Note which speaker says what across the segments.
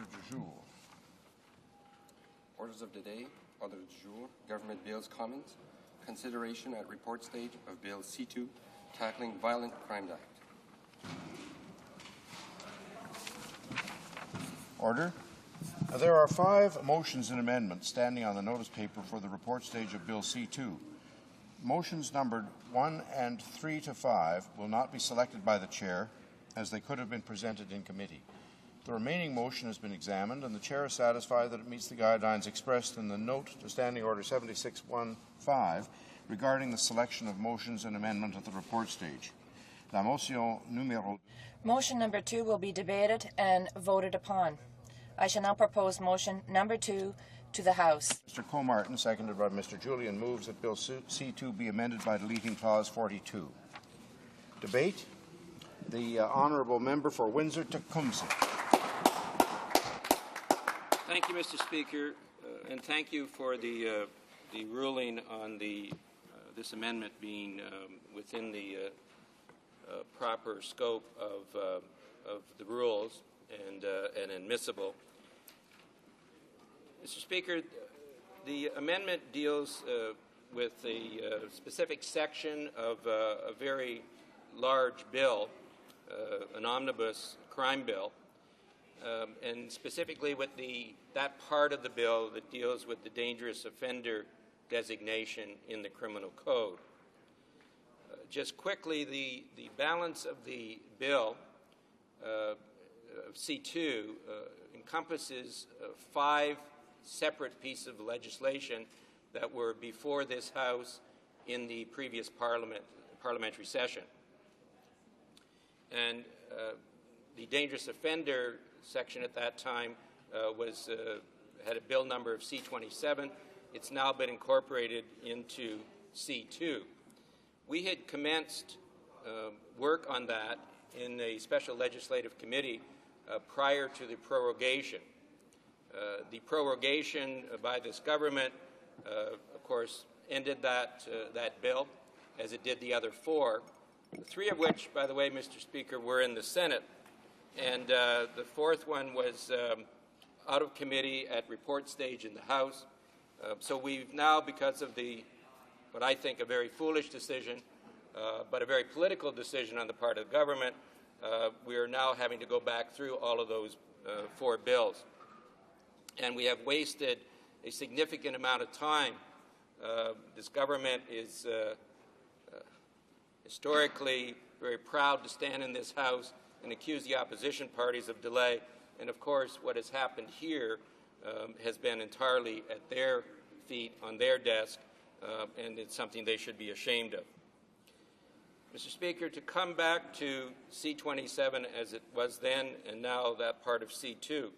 Speaker 1: Order du jour.
Speaker 2: Orders of the day, Order du jour, Government Bills Commons, consideration at report stage of Bill C2, Tackling Violent Crimes Act.
Speaker 1: Order. There are 5 motions and amendments standing on the notice paper for the report stage of Bill C2. Motions numbered 1 and 3 to 5 will not be selected by the Chair, as they could have been presented in committee. The remaining motion has been examined, and the Chair is satisfied that it meets the guidelines expressed in the note to Standing Order 7615 regarding the selection of motions and amendment at the report stage. La motion numéro.
Speaker 3: Motion number 2 will be debated and voted upon. I shall now propose motion number 2 to the House.
Speaker 1: Mr. Comartin, seconded by Mr. Julian, moves that Bill C2 be amended by deleting Clause 42. Debate. The Honourable Member for Windsor-Tecumseh.
Speaker 4: Thank you, Mr. Speaker, and thank you for the ruling on this amendment being within the proper scope of the rules and admissible. Mr. Speaker, the amendment deals with a specific section of a very large bill, an omnibus crime bill, and specifically with that part of the bill that deals with the dangerous offender designation in the criminal code. Just quickly, the balance of the bill of C2 encompasses 5 separate pieces of legislation that were before this House in the previous parliamentary session. And the dangerous offender section at that time had a bill number of C27. It's now been incorporated into C2. We had commenced work on that in a special legislative committee prior to the prorogation. The prorogation by this government, of course, ended that bill, as it did the other 4, 3 of which, by the way, Mr. Speaker, were in the Senate, and the 4th one was out of committee at report stage in the House. So we've now, because of what I think a very foolish decision, but a very political decision on the part of the government, we are now having to go back through all of those 4 bills. And we have wasted a significant amount of time. This government is historically very proud to stand in this House and accuse the opposition parties of delay. And of course, what has happened here has been entirely at their feet, on their desk, and it's something they should be ashamed of. Mr. Speaker, to come back to C27 as it was then and now that part of C2,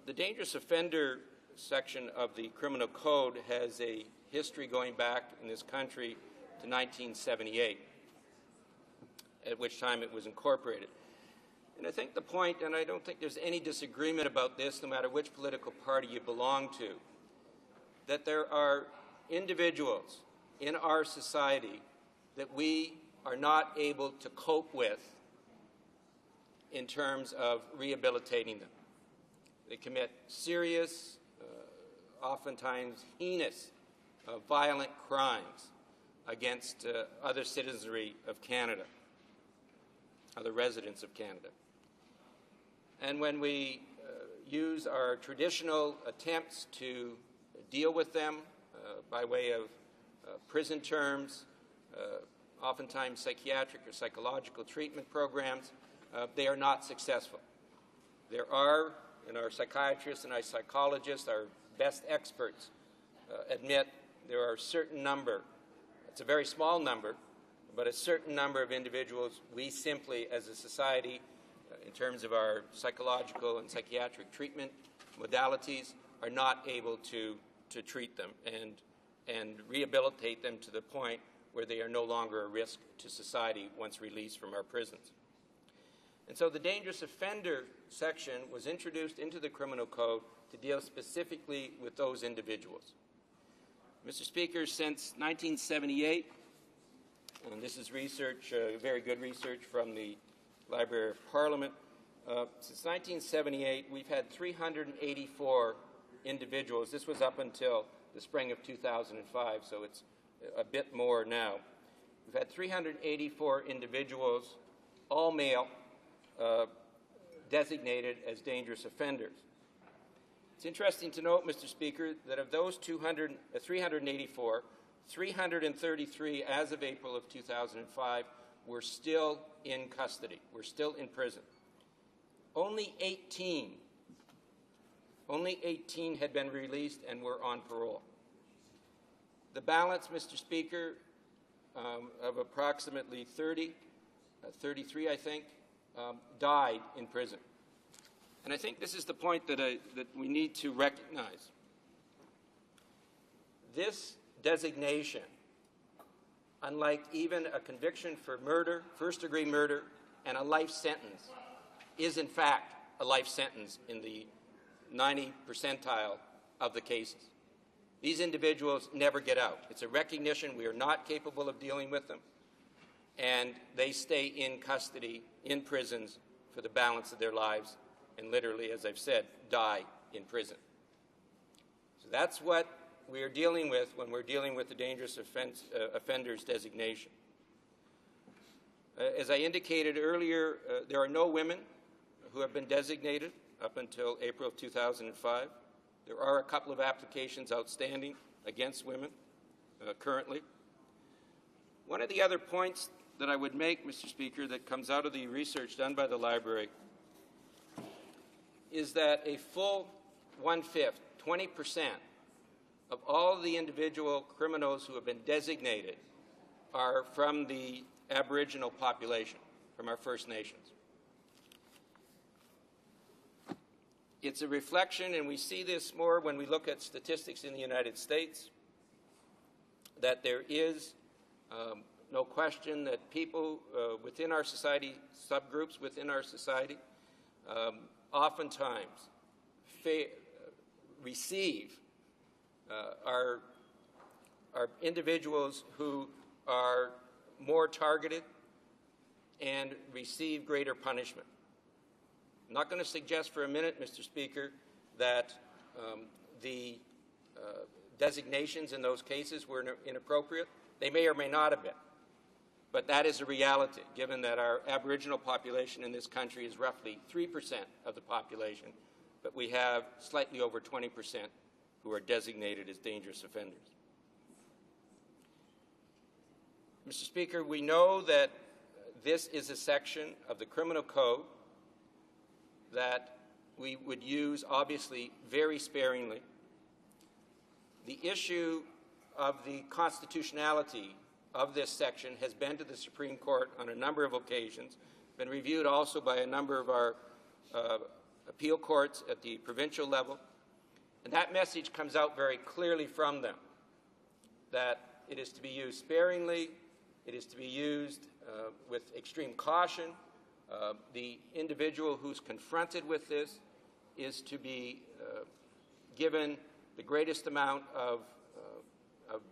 Speaker 4: the dangerous offender section of the criminal code has a history going back in this country to 1978, at which time it was incorporated. And I think the point, and I don't think there's any disagreement about this, no matter which political party you belong to, that there are individuals in our society that we are not able to cope with in terms of rehabilitating them. They commit serious, oftentimes heinous, violent crimes against other citizenry of Canada, other residents of Canada. And when we use our traditional attempts to deal with them by way of prison terms, oftentimes psychiatric or psychological treatment programs, they are not successful. There are, and our psychiatrists and our psychologists, our best experts, admit there are a certain number, it's a very small number, but a certain number of individuals we simply, as a society, in terms of our psychological and psychiatric treatment modalities, are not able to treat them and rehabilitate them to the point where they are no longer a risk to society once released from our prisons. And so the dangerous offender section was introduced into the criminal code to deal specifically with those individuals. Mr. Speaker, since 1978, and this is research, very good research from the Library of Parliament, Since 1978, we've had 384 individuals. This was up until the spring of 2005, so it's a bit more now. We've had 384 individuals, all male, designated as dangerous offenders. It's interesting to note, Mr. Speaker, that of those 384, 333 as of April of 2005 were still in custody, were still in prison. Only 18 had been released and were on parole. The balance, Mr. Speaker, of approximately 33, I think, died in prison. And I think this is the point that we need to recognize. This designation, unlike even a conviction for murder, first-degree murder, and a life sentence, is in fact a life sentence in the 90th percentile of the cases. These individuals never get out. It's a recognition we are not capable of dealing with them, and they stay in custody, in prisons, for the balance of their lives, and literally, as I've said, die in prison. So that's what we are dealing with when we're dealing with the dangerous offenders designation. As I indicated earlier, there are no women who have been designated up until April of 2005. There are a couple of applications outstanding against women currently. One of the other points that I would make, Mr. Speaker, that comes out of the research done by the library is that a full 1/5, 20%, of all the individual criminals who have been designated are from the Aboriginal population, from our First Nations. It's a reflection, and we see this more when we look at statistics in the United States, that there is no question that people within our society, subgroups within our society, oftentimes receive are individuals who are more targeted and receive greater punishment. I'm not going to suggest for a minute, Mr. Speaker, that the designations in those cases were inappropriate. They may or may not have been. But that is a reality, given that our Aboriginal population in this country is roughly 3% of the population, but we have slightly over 20% who are designated as dangerous offenders. Mr. Speaker, we know that this is a section of the Criminal Code that we would use, obviously, very sparingly. The issue of the constitutionality of this section has been to the Supreme Court on a number of occasions, been reviewed also by a number of our appeal courts at the provincial level, and that message comes out very clearly from them, that it is to be used sparingly, it is to be used with extreme caution. The individual who's confronted with this is to be given the greatest amount of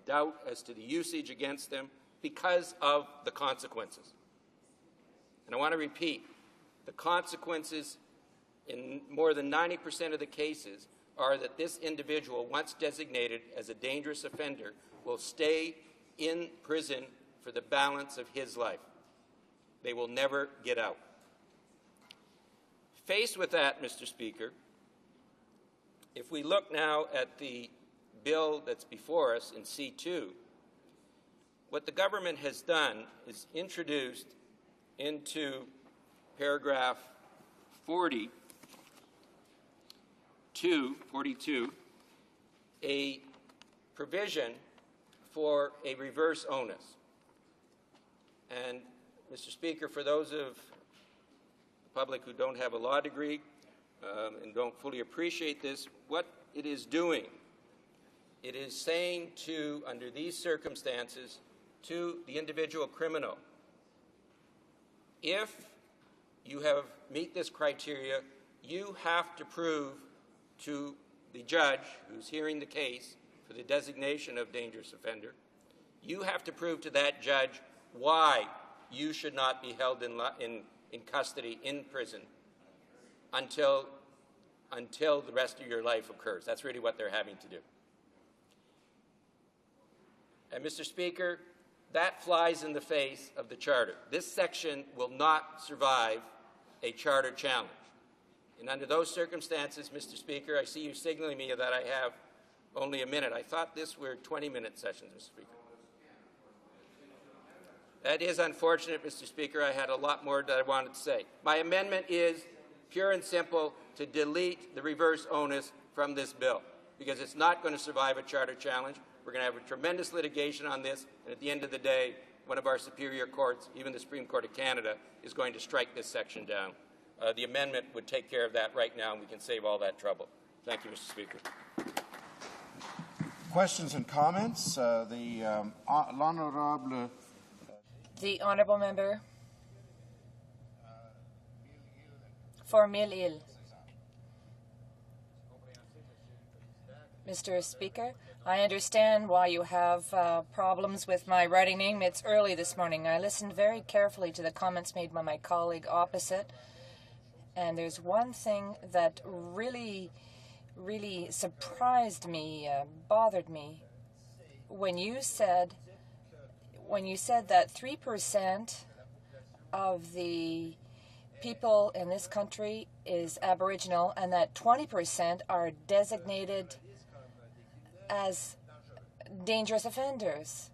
Speaker 4: doubt as to the usage against them because of the consequences. And I want to repeat, the consequences in more than 90% of the cases are that this individual, once designated as a dangerous offender, will stay in prison for the balance of his life. They will never get out. Faced with that, Mr. Speaker, if we look now at the bill that's before us in C2, what the government has done is introduced into paragraph 42, a provision for a reverse onus. And, Mr. Speaker, for those of the public who don't have a law degree and don't fully appreciate this, what it is doing, it is saying to, under these circumstances, to the individual criminal, if you meet this criteria, you have to prove to the judge who's hearing the case for the designation of dangerous offender, you have to prove to that judge why you should not be held in custody, in prison, until the rest of your life occurs. That's really what they're having to do. And Mr. Speaker, that flies in the face of the Charter. This section will not survive a Charter challenge. And under those circumstances, Mr. Speaker, I see you signaling me that I have only a minute. I thought this were 20-minute sessions, Mr. Speaker. That is unfortunate, Mr. Speaker. I had a lot more that I wanted to say. My amendment is pure and simple to delete the reverse onus from this bill because it's not going to survive a Charter challenge. We're going to have a tremendous litigation on this, and at the end of the day, one of our superior courts, even the Supreme Court of Canada, is going to strike this section down. The amendment would take care of that right now, and we can save all that trouble. Thank you, Mr. Speaker.
Speaker 1: Questions and comments? L'Honorable
Speaker 3: The Honourable Member for Mille-Îles. Mr. Speaker, I understand why you have problems with my writing name. It's early this morning. I listened very carefully to the comments made by my colleague opposite, and there's one thing that really surprised me, bothered me, when you said that 3% of the people in this country is Aboriginal and that 20% are designated as dangerous offenders.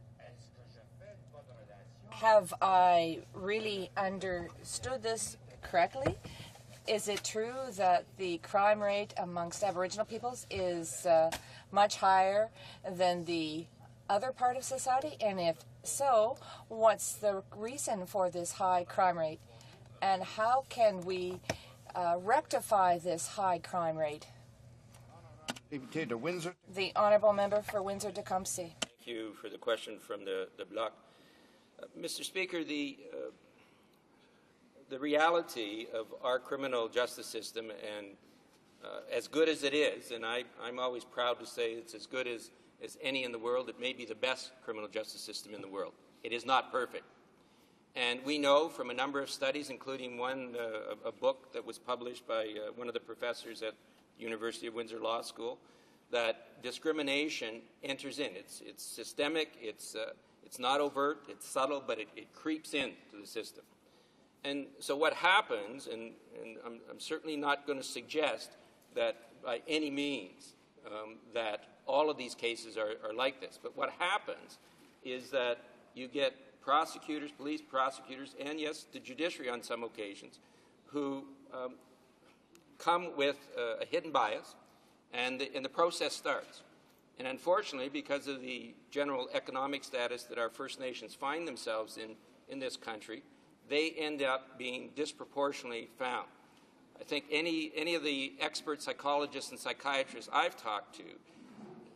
Speaker 3: Have I really understood this correctly? Is it true that the crime rate amongst Aboriginal peoples is much higher than the other part of society? And if so, what's the reason for this high crime rate? And how can we rectify this high crime rate?
Speaker 1: Windsor.
Speaker 3: The Honourable Member for Windsor-Tecumseh.
Speaker 4: Thank you for the question from the Bloc. Mr. Speaker, the reality of our criminal justice system, and as good as it is, and I'm always proud to say it's as good as any in the world, it may be the best criminal justice system in the world. It is not perfect. And we know from a number of studies, including one, a book that was published by one of the professors at the University of Windsor Law School, that discrimination enters in. It's systemic, it's not overt, it's subtle, but it creeps into the system. And so what happens, and I'm certainly not going to suggest that by any means that all of these cases are like this, but what happens is that you get prosecutors, police prosecutors, and yes, the judiciary on some occasions, who come with a hidden bias, and the process starts. And unfortunately, because of the general economic status that our First Nations find themselves in this country, they end up being disproportionately found. I think any of the expert psychologists and psychiatrists I've talked to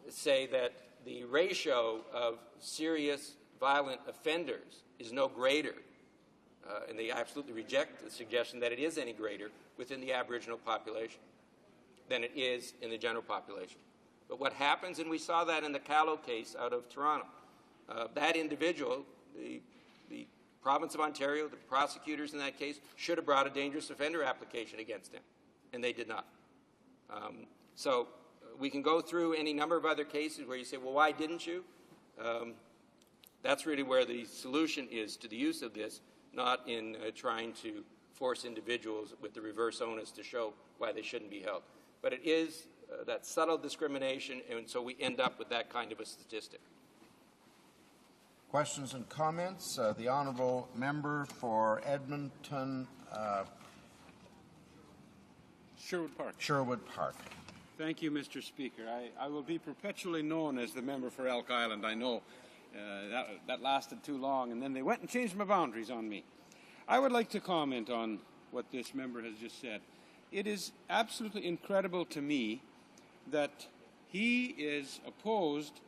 Speaker 4: say that the ratio of serious violent offenders is no greater, and they absolutely reject the suggestion that it is any greater within the Aboriginal population than it is in the general population. But what happens, and we saw that in the Callow case out of Toronto, that individual, the province of Ontario, the prosecutors in that case, should have brought a dangerous offender application against him, and they did not. So we can go through any number of other cases where you say, well, why didn't you? That's really where the solution is to the use of this, not in trying to force individuals with the reverse onus to show why they shouldn't be held. But it is that subtle discrimination, and so we end up with that kind of a statistic.
Speaker 1: Questions and comments? The Honourable Member for Edmonton, Sherwood Park.
Speaker 5: Thank you, Mr. Speaker. I will be perpetually known as the member for Elk Island. I know that lasted too long, and then they went and changed my boundaries on me. I would like to comment on what this member has just said. It is absolutely incredible to me that he is opposed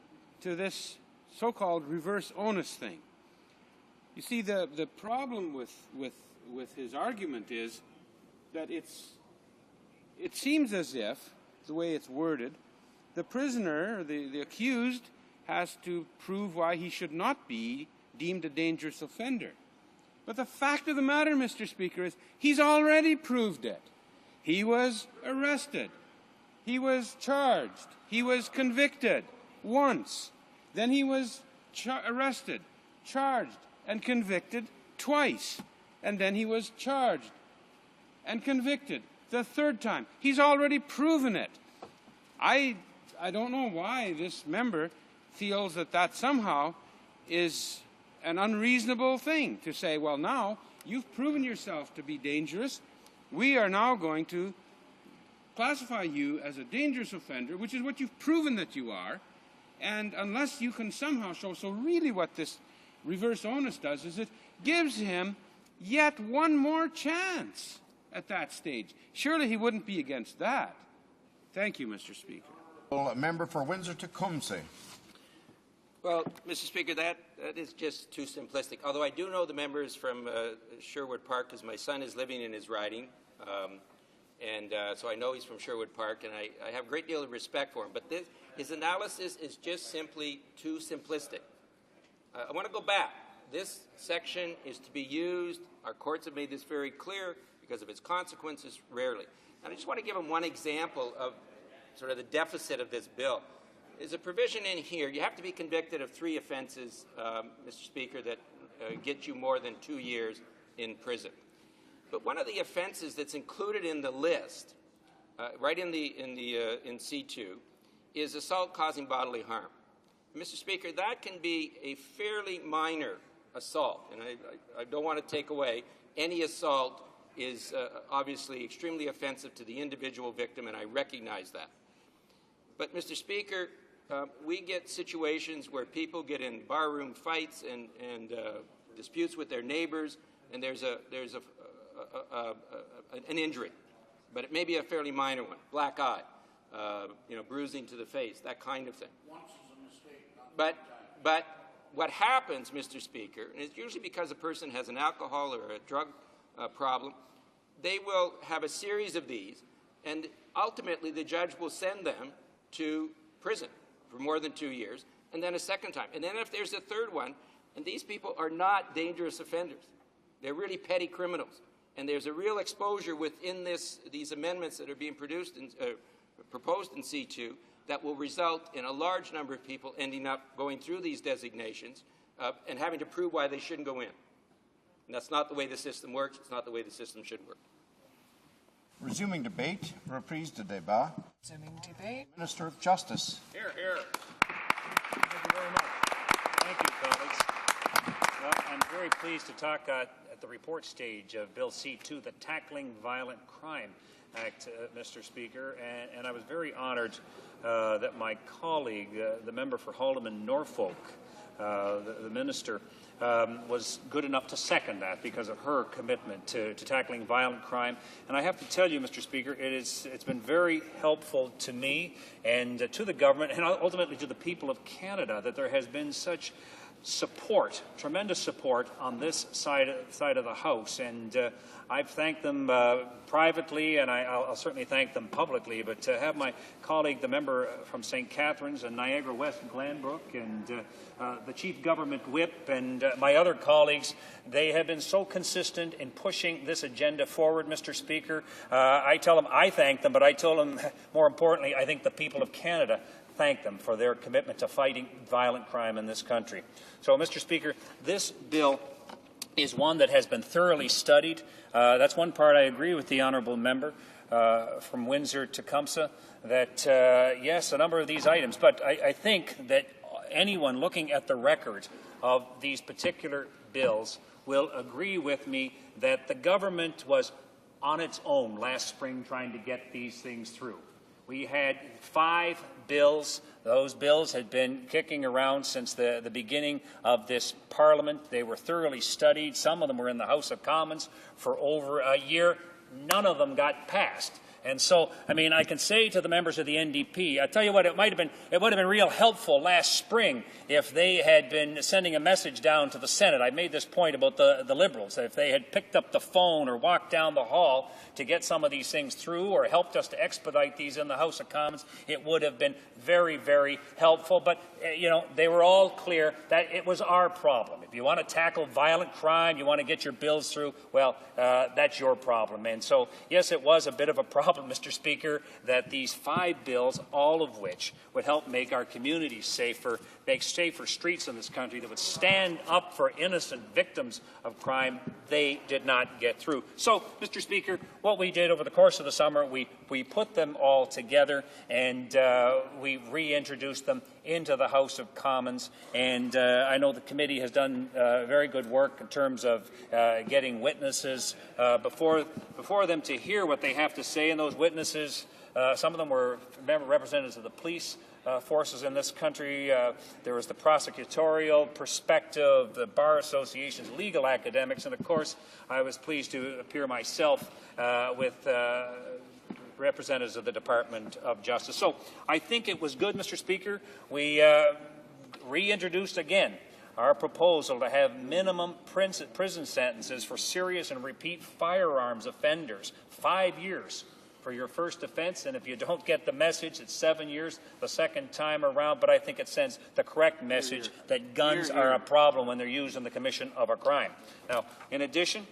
Speaker 5: to this so-called reverse onus thing. You see, the problem with his argument is that it seems as if, the way it's worded, the prisoner, the accused, has to prove why he should not be deemed a dangerous offender. But the fact of the matter, Mr. Speaker, is he's already proved it. He was arrested. He was charged. He was convicted once. Then he was arrested, charged, and convicted twice. And then he was charged and convicted the third time. He's already proven it. I don't know why this member feels that that somehow is an unreasonable thing to say, well, now you've proven yourself to be dangerous. We are now going to classify you as a dangerous offender, which is what you've proven that you are. And unless you can somehow show, so really what this reverse onus does is it gives him yet one more chance at that stage. Surely he wouldn't be against that. Thank you, Mr. Speaker.
Speaker 1: A member for Windsor-Tecumseh.
Speaker 4: Well, Mr. Speaker, that is just too simplistic. Although I do know the members from Sherwood Park, because my son is living in his riding, so I know he's from Sherwood Park, and I have a great deal of respect for him. But his analysis is just simply too simplistic. I want to go back. This section is to be used, our courts have made this very clear, because of its consequences, rarely. And I just want to give him one example of sort of the deficit of this bill. There's a provision in here. You have to be convicted of 3 offenses, Mr. Speaker, that get you more than 2 years in prison. But one of the offenses that's included in the list, right in C2, is assault causing bodily harm. Mr. Speaker, that can be a fairly minor assault, and I don't want to take away. Any assault is obviously extremely offensive to the individual victim, and I recognize that. But, Mr. Speaker, we get situations where people get in barroom fights and disputes with their neighbors, and there's an injury, but it may be a fairly minor one, black eye, bruising to the face, that kind of thing. Once is a mistake. But what happens, Mr. Speaker, and it's usually because a person has an alcohol or a drug problem, they will have a series of these, and ultimately the judge will send them to prison for more than 2 years, and then a second time. And then if there's a third one, and these people are not dangerous offenders, they're really petty criminals, and there's a real exposure within these amendments that are being proposed in C2 that will result in a large number of people ending up going through these designations and having to prove why they shouldn't go in. And that's not the way the system works. It's not the way the system should work.
Speaker 1: Resuming debate. Reprise de débat.
Speaker 3: Resuming debate.
Speaker 1: Minister of Justice.
Speaker 6: Here, here. Thank you very much. Thank you, colleagues. Well, I'm very pleased to talk at the report stage of Bill C2, the Tackling Violent Crime Act, Mr. Speaker, and I was very honored that my colleague, the member for Haldimand Norfolk, the minister, was good enough to second that because of her commitment to tackling violent crime. And I have to tell you, Mr. Speaker, it's been very helpful to me and to the government and ultimately to the people of Canada that there has been such support, tremendous support on this side of the House. And I've thanked them privately, and I'll certainly thank them publicly. But to have my colleague, the member from St. Catharines and Niagara West Glanbrook, and the Chief Government Whip, and my other colleagues, they have been so consistent in pushing this agenda forward, Mr. Speaker. I tell them I thank them, but I tell them, more importantly, I think the people of Canada thank them for their commitment to fighting violent crime in this country. So, Mr. Speaker, this bill is one that has been thoroughly studied. That's one part I agree with the honourable member from Windsor-Tecumseh, that, yes, a number of these items, but I think that anyone looking at the record of these particular bills will agree with me that the government was on its own last spring trying to get these things through. We had 5 bills. Those bills had been kicking around since the beginning of this Parliament. They were thoroughly studied. Some of them were in the House of Commons for over a year. None of them got passed. And so, I mean, I can say to the members of the NDP, I tell you what, it would have been real helpful last spring if they had been sending a message down to the Senate. I made this point about the Liberals. If they had picked up the phone or walked down the hall to get some of these things through or helped us to expedite these in the House of Commons, it would have been very, very helpful. But, you know, they were all clear that it was our problem. If you want to tackle violent crime, you want to get your bills through, well, that's your problem. And so, yes, it was a bit of a problem, Mr. Speaker, that these 5 bills, all of which would help make our communities safer, make safer streets in this country, that would stand up for innocent victims of crime, they did not get through. So, Mr. Speaker, what we did over the course of the summer, we put them all together and we reintroduced them into the House of Commons. And I know the committee has done very good work in terms of getting witnesses before them to hear what they have to say. And those witnesses, some of them were representatives of the police forces in this country. There was the prosecutorial perspective, the Bar Association's legal academics, and of course I was pleased to appear myself with representatives of the Department of Justice. So I think it was good, Mr. Speaker. We reintroduced again our proposal to have minimum prison sentences for serious and repeat firearms offenders, 5 years for your first offense, and if you don't get the message, it's 7 years the second time around. But I think it sends the correct message that guns are a problem when they're used in the commission of a crime. Now, in addition,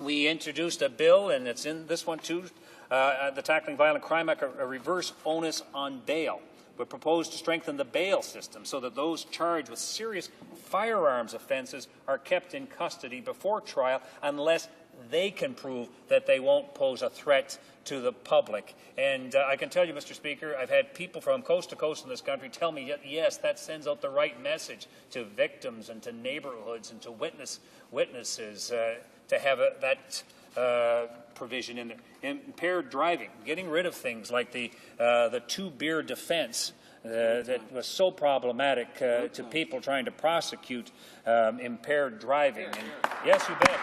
Speaker 6: we introduced a bill, and it's in this one too, the Tackling Violent Crime Act, a reverse onus on bail. We propose to strengthen the bail system so that those charged with serious firearms offenses are kept in custody before trial unless they can prove that they won't pose a threat to the public. And I can tell you, Mr. Speaker, I've had people from coast to coast in this country tell me, yes, that sends out the right message to victims and to neighborhoods and to witnesses to have that provision in there. Impaired driving, getting rid of things like the 2-beer defense that was so problematic to people trying to prosecute impaired driving. And yes, you bet.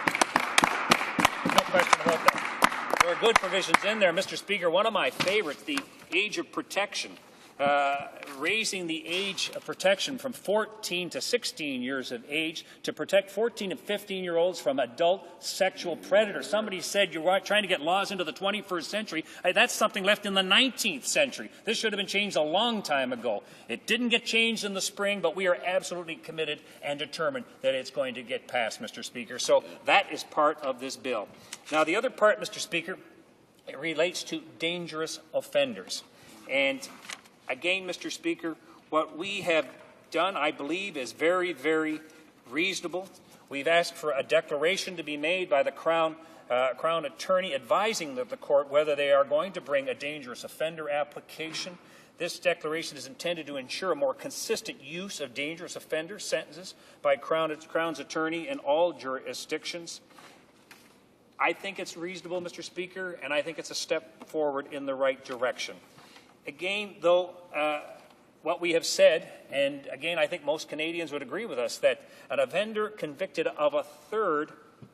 Speaker 6: No question about that. There are good provisions in there, Mr. Speaker. One of my favorites, the age of protection, raising the age of protection from 14 to 16 years of age to protect 14 and 15-year-olds from adult sexual predators. Somebody said you're trying to get laws into the 21st century. That's something left in the 19th century. This should have been changed a long time ago. It didn't get changed in the spring, but we are absolutely committed and determined that it's going to get passed, Mr. Speaker. So that is part of this bill. Now, the other part, Mr. Speaker, it relates to dangerous offenders. And again, Mr. Speaker, what we have done, I believe, is very, very reasonable. We've asked for a declaration to be made by the Crown Attorney advising the court whether they are going to bring a dangerous offender application. This declaration is intended to ensure a more consistent use of dangerous offender sentences by Crown's Attorney in all jurisdictions. I think it's reasonable, Mr. Speaker, and I think it's a step forward in the right direction. Again, though, what we have said, and again, I think most Canadians would agree with us, that an offender convicted of a third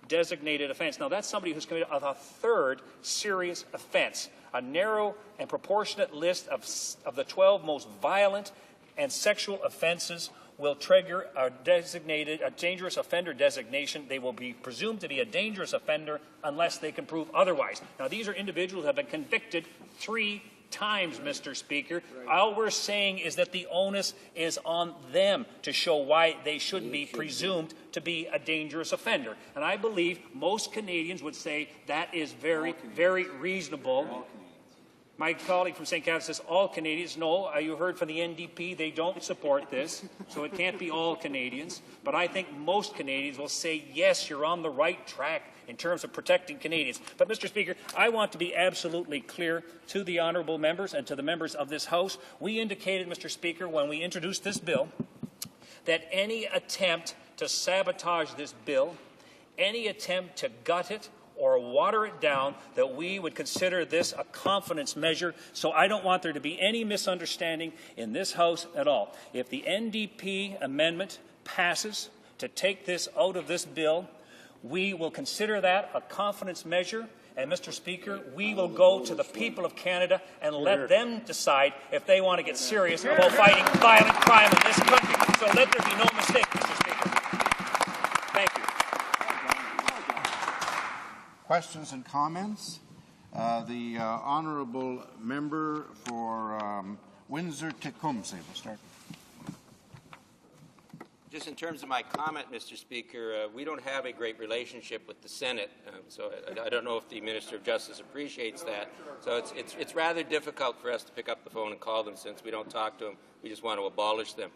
Speaker 6: designated offense. Now, that's somebody who's convicted of a third serious offense. A narrow and proportionate list of the 12 most violent and sexual offenses will trigger a dangerous offender designation. They will be presumed to be a dangerous offender unless they can prove otherwise. Now, these are individuals who have been convicted 3 times, Mr. Speaker. All we're saying is that the onus is on them to show why they should be presumed to be a dangerous offender. And I believe most Canadians would say that is very, very reasonable. My colleague from St. Catharines says all Canadians. No, you heard from the NDP, they don't support this, so it can't be all Canadians. But I think most Canadians will say, yes, you're on the right track in terms of protecting Canadians. But, Mr. Speaker, I want to be absolutely clear to the honourable members and to the members of this House. We indicated, Mr. Speaker, when we introduced this bill, that any attempt to sabotage this bill, any attempt to gut it, or water it down, that we would consider this a confidence measure. So I don't want there to be any misunderstanding in this House at all. If the NDP amendment passes to take this out of this bill, we will consider that a confidence measure, And, Mr. Speaker, we will go to the people of Canada and let them decide if they want to get serious about fighting violent crime in this country. So let there be no mistake, Mr. Speaker. Thank you.
Speaker 1: Questions and comments? The honourable member for Windsor-Tecumseh will start.
Speaker 4: Just in terms of my comment, Mr. Speaker, we don't have a great relationship with the Senate, so I don't know if the Minister of Justice appreciates that. So it's rather difficult for us to pick up the phone and call them since we don't talk to them. We just want to abolish them.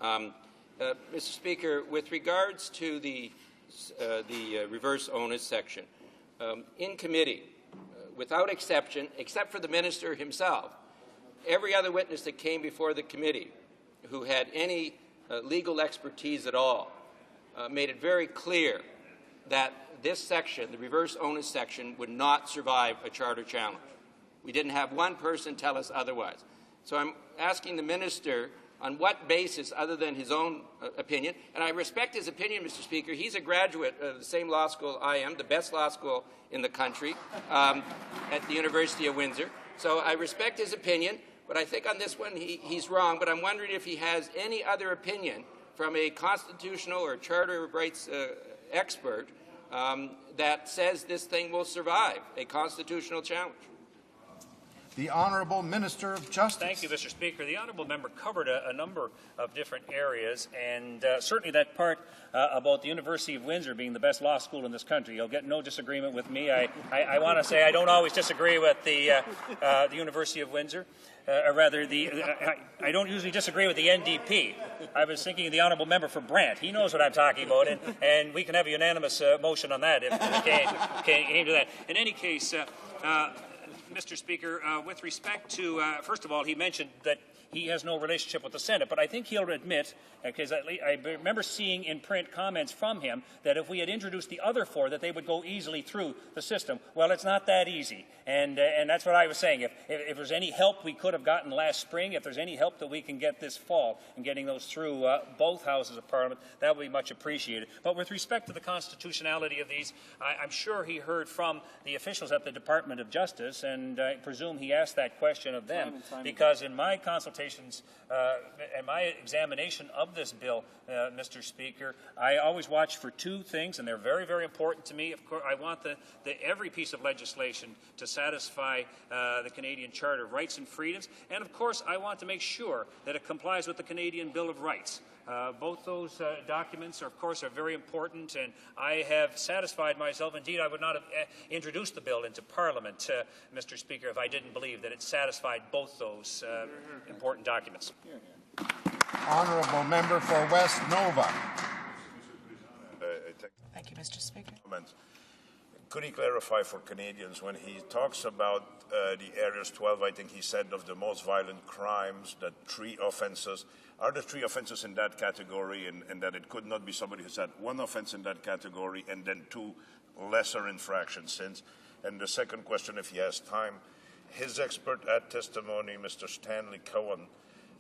Speaker 4: Mr. Speaker, with regards to the reverse onus section, in committee, without exception, except for the minister himself, every other witness that came before the committee who had any legal expertise at all made it very clear that this section, the reverse onus section, would not survive a charter challenge. We didn't have one person tell us otherwise. So I'm asking the minister on what basis, other than his own opinion, and I respect his opinion, Mr. Speaker. He's a graduate of the same law school I am, the best law school in the country, at the University of Windsor. So I respect his opinion, but I think on this one he's wrong. But I'm wondering if he has any other opinion from a constitutional or charter of rights expert that says this thing will survive a constitutional challenge.
Speaker 1: The Honourable Minister of Justice.
Speaker 6: Thank you, Mr. Speaker. The honourable member covered a number of different areas, and certainly that part about the University of Windsor being the best law school in this country. You'll get no disagreement with me. I want to say I don't always disagree with the University of Windsor. Or rather, I don't usually disagree with the NDP. I was thinking of the honourable member for Brant. He knows what I'm talking about, and we can have a unanimous motion on that if we came to that. In any case, Mr. Speaker, with respect to, first of all, he mentioned that he has no relationship with the Senate, but I think he'll admit, because I remember seeing in print comments from him that if we had introduced the other four, that they would go easily through the system. Well, it's not that easy, and that's what I was saying. If there's any help we could have gotten last spring, if there's any help that we can get this fall in getting those through both houses of Parliament, that would be much appreciated. But with respect to the constitutionality of these, I'm sure he heard from the officials at the Department of Justice, and I presume he asked that question of them, because in my consultations and my examination of this bill, Mr. Speaker, I always watch for two things, and they're very, very important to me. Of course, I want every piece of legislation to satisfy the Canadian Charter of Rights and Freedoms, and of course, I want to make sure that it complies with the Canadian Bill of Rights. Both those documents, of course, are very important, and I have satisfied myself. Indeed, I would not have introduced the bill into Parliament, Mr. Speaker, if I didn't believe that it satisfied both those important documents.
Speaker 1: Honourable member for West Nova.
Speaker 3: Thank you, Mr. Speaker.
Speaker 7: Could he clarify for Canadians when he talks about the areas 12, I think he said, of the most violent crimes, that 3 offences, are the 3 offences in that category, and that it could not be somebody who's had 1 offence in that category and then 2 lesser infractions since? And the second question, if he has time, his expert at testimony, Mr. Stanley Cohen,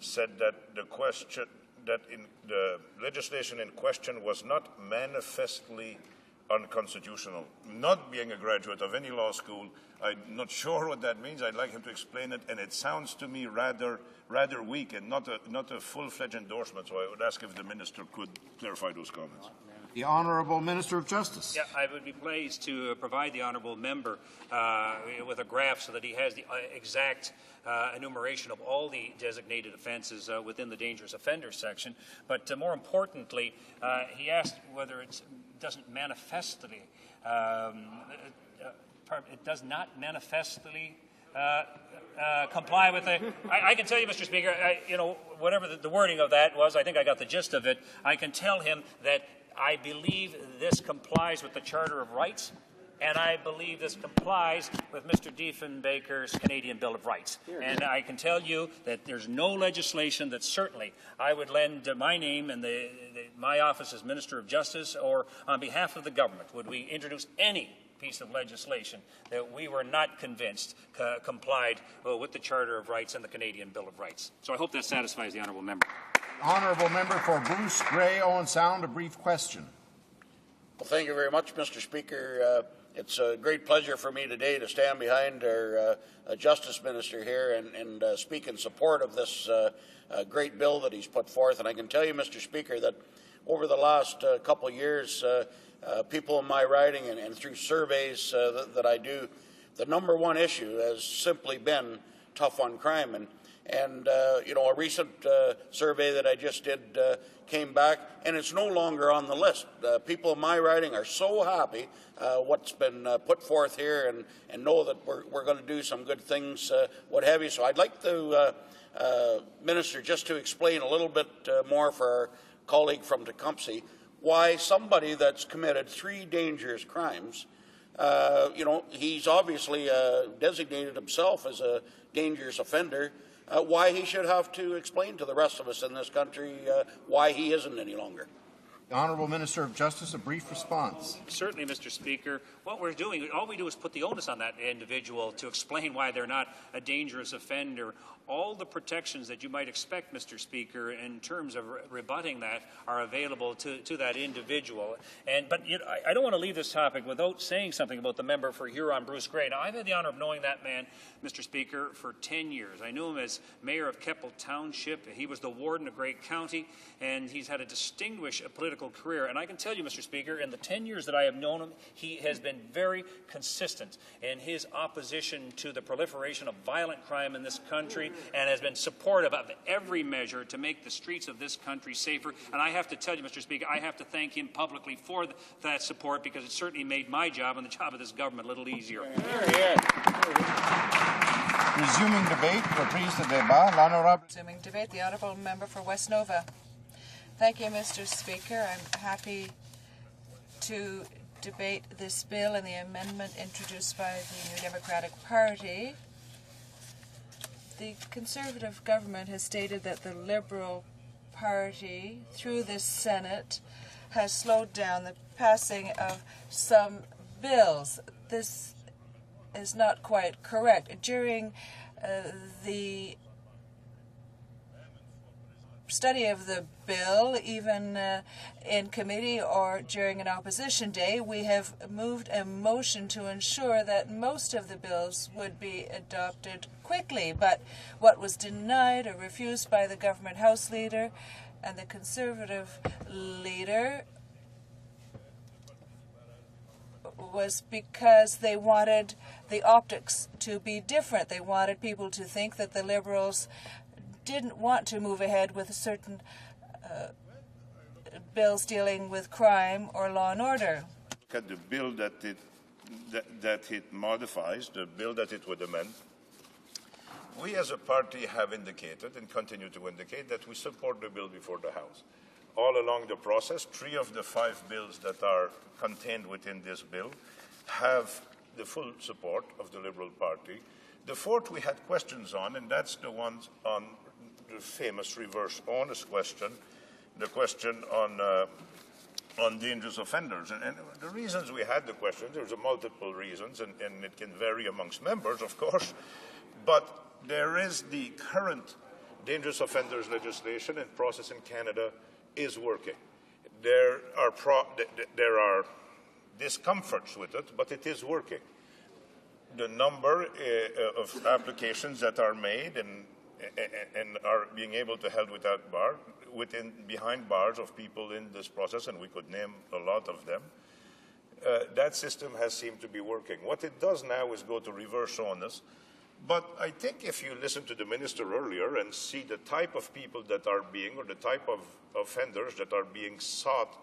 Speaker 7: said that the legislation in question was not manifestly unconstitutional. Not being a graduate of any law school, I'm not sure what that means. I'd like him to explain it, and it sounds to me rather weak and not a full-fledged endorsement. So I would ask if the minister could clarify those comments.
Speaker 1: The Honourable Minister of Justice.
Speaker 6: Yeah, I would be pleased to provide the honourable member with a graph so that he has the exact enumeration of all the designated offences within the dangerous offender section. But more importantly, he asked whether it doesn't manifestly, it does not manifestly comply with the. I can tell you, Mr. Speaker, whatever the wording of that was, I think I got the gist of it. I can tell him that I believe this complies with the Charter of Rights, and I believe this complies with Mr. Diefenbaker's Canadian Bill of Rights. And I can tell you that there's no legislation that certainly I would lend my name and my office as Minister of Justice, or on behalf of the government, would we introduce any piece of legislation that we were not convinced complied with the Charter of Rights and the Canadian Bill of Rights. So I hope that satisfies the honourable member.
Speaker 1: Honourable member for Bruce Grey, Owen Sound, a brief question.
Speaker 8: Well, thank you very much, Mr. Speaker. It's a great pleasure for me today to stand behind our Justice Minister here and speak in support of this great bill that he's put forth. And I can tell you, Mr. Speaker, that over the last couple of years, people in my riding and through surveys that I do, the number one issue has simply been tough on crime. And you know, a recent survey that I just did came back, and it's no longer on the list. People in my riding are so happy what's been put forth here and know that we're going to do some good things, what have you. So I'd like the Minister just to explain a little bit more for our colleague from Tecumseh why somebody that's committed 3 dangerous crimes, you know, he's obviously designated himself as a dangerous offender, why he should have to explain to the rest of us in this country why he isn't any longer.
Speaker 1: The Honourable Minister of Justice, a brief response.
Speaker 6: Certainly, Mr. Speaker. What we're doing, all we do is put the onus on that individual to explain why they're not a dangerous offender. All the protections that you might expect, Mr. Speaker, in terms of rebutting that are available to that individual. But you know, I don't want to leave this topic without saying something about the member for Huron, Bruce Gray. Now, I've had the honour of knowing that man, Mr. Speaker, for 10 years. I knew him as mayor of Keppel Township. He was the warden of Grey County, and he's had a distinguished political career. And I can tell you, Mr. Speaker, in the 10 years that I have known him, he has been very consistent in his opposition to the proliferation of violent crime in this country, and has been supportive of every measure to make the streets of this country safer. And I have to tell you, Mr. Speaker, I have to thank him publicly for that support, because it certainly made my job and the job of this government a little easier.
Speaker 1: Resuming debate, reprise de débat, l'honorable.
Speaker 9: Resuming debate, the honourable member for West Nova. Thank you, Mr. Speaker. I'm happy to debate this bill and the amendment introduced by the New Democratic Party. The Conservative government has stated that the Liberal Party, through this Senate, has slowed down the passing of some bills. This is not quite correct. During the study of the bill, even in committee or during an opposition day, we have moved a motion to ensure that most of the bills would be adopted quickly. But what was denied or refused by the government House leader and the Conservative leader was because they wanted the optics to be different. They wanted people to think that the Liberals didn't want to move ahead with certain bills dealing with crime or law and order.
Speaker 7: Look at the bill that it modifies, the bill that it would amend. We as a party have indicated and continue to indicate that we support the bill before the House. All along the process, 3 of the 5 bills that are contained within this bill have the full support of the Liberal Party. The 4th we had questions on, and that's the one on the famous reverse onus question, the question on dangerous offenders. And the reasons we had the questions, there's multiple reasons, and it can vary amongst members, of course, but there is the current dangerous offenders legislation and process in Canada is working. There are discomforts with it, but it is working. The number of applications that are made and are being able to held without bar, behind bars of people in this process, and we could name a lot of them, that system has seemed to be working. What it does now is go to reverse onus. But I think if you listen to the minister earlier and see the type of people that are being, or the type of offenders that are being sought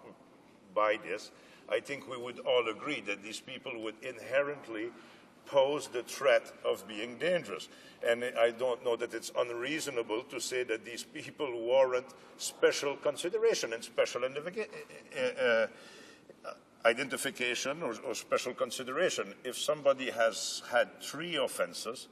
Speaker 7: by this, I think we would all agree that these people would inherently pose the threat of being dangerous. And I don't know that it's unreasonable to say that these people warrant special consideration and special identification or special consideration. If somebody has had 3 offenses,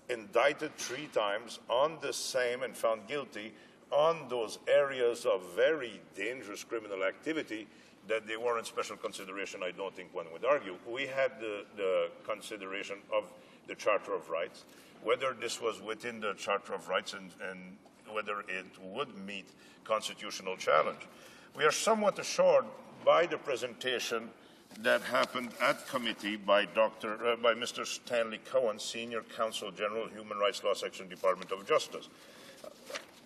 Speaker 7: indicted 3 times on the same and found guilty on those areas of very dangerous criminal activity, that they warrant special consideration, I don't think one would argue. We had the consideration of the Charter of Rights, whether this was within the Charter of Rights and whether it would meet constitutional challenge. We are somewhat assured by the presentation that happened at committee by Mr. Stanley Cohen, Senior Counsel General, Human Rights Law Section, Department of Justice.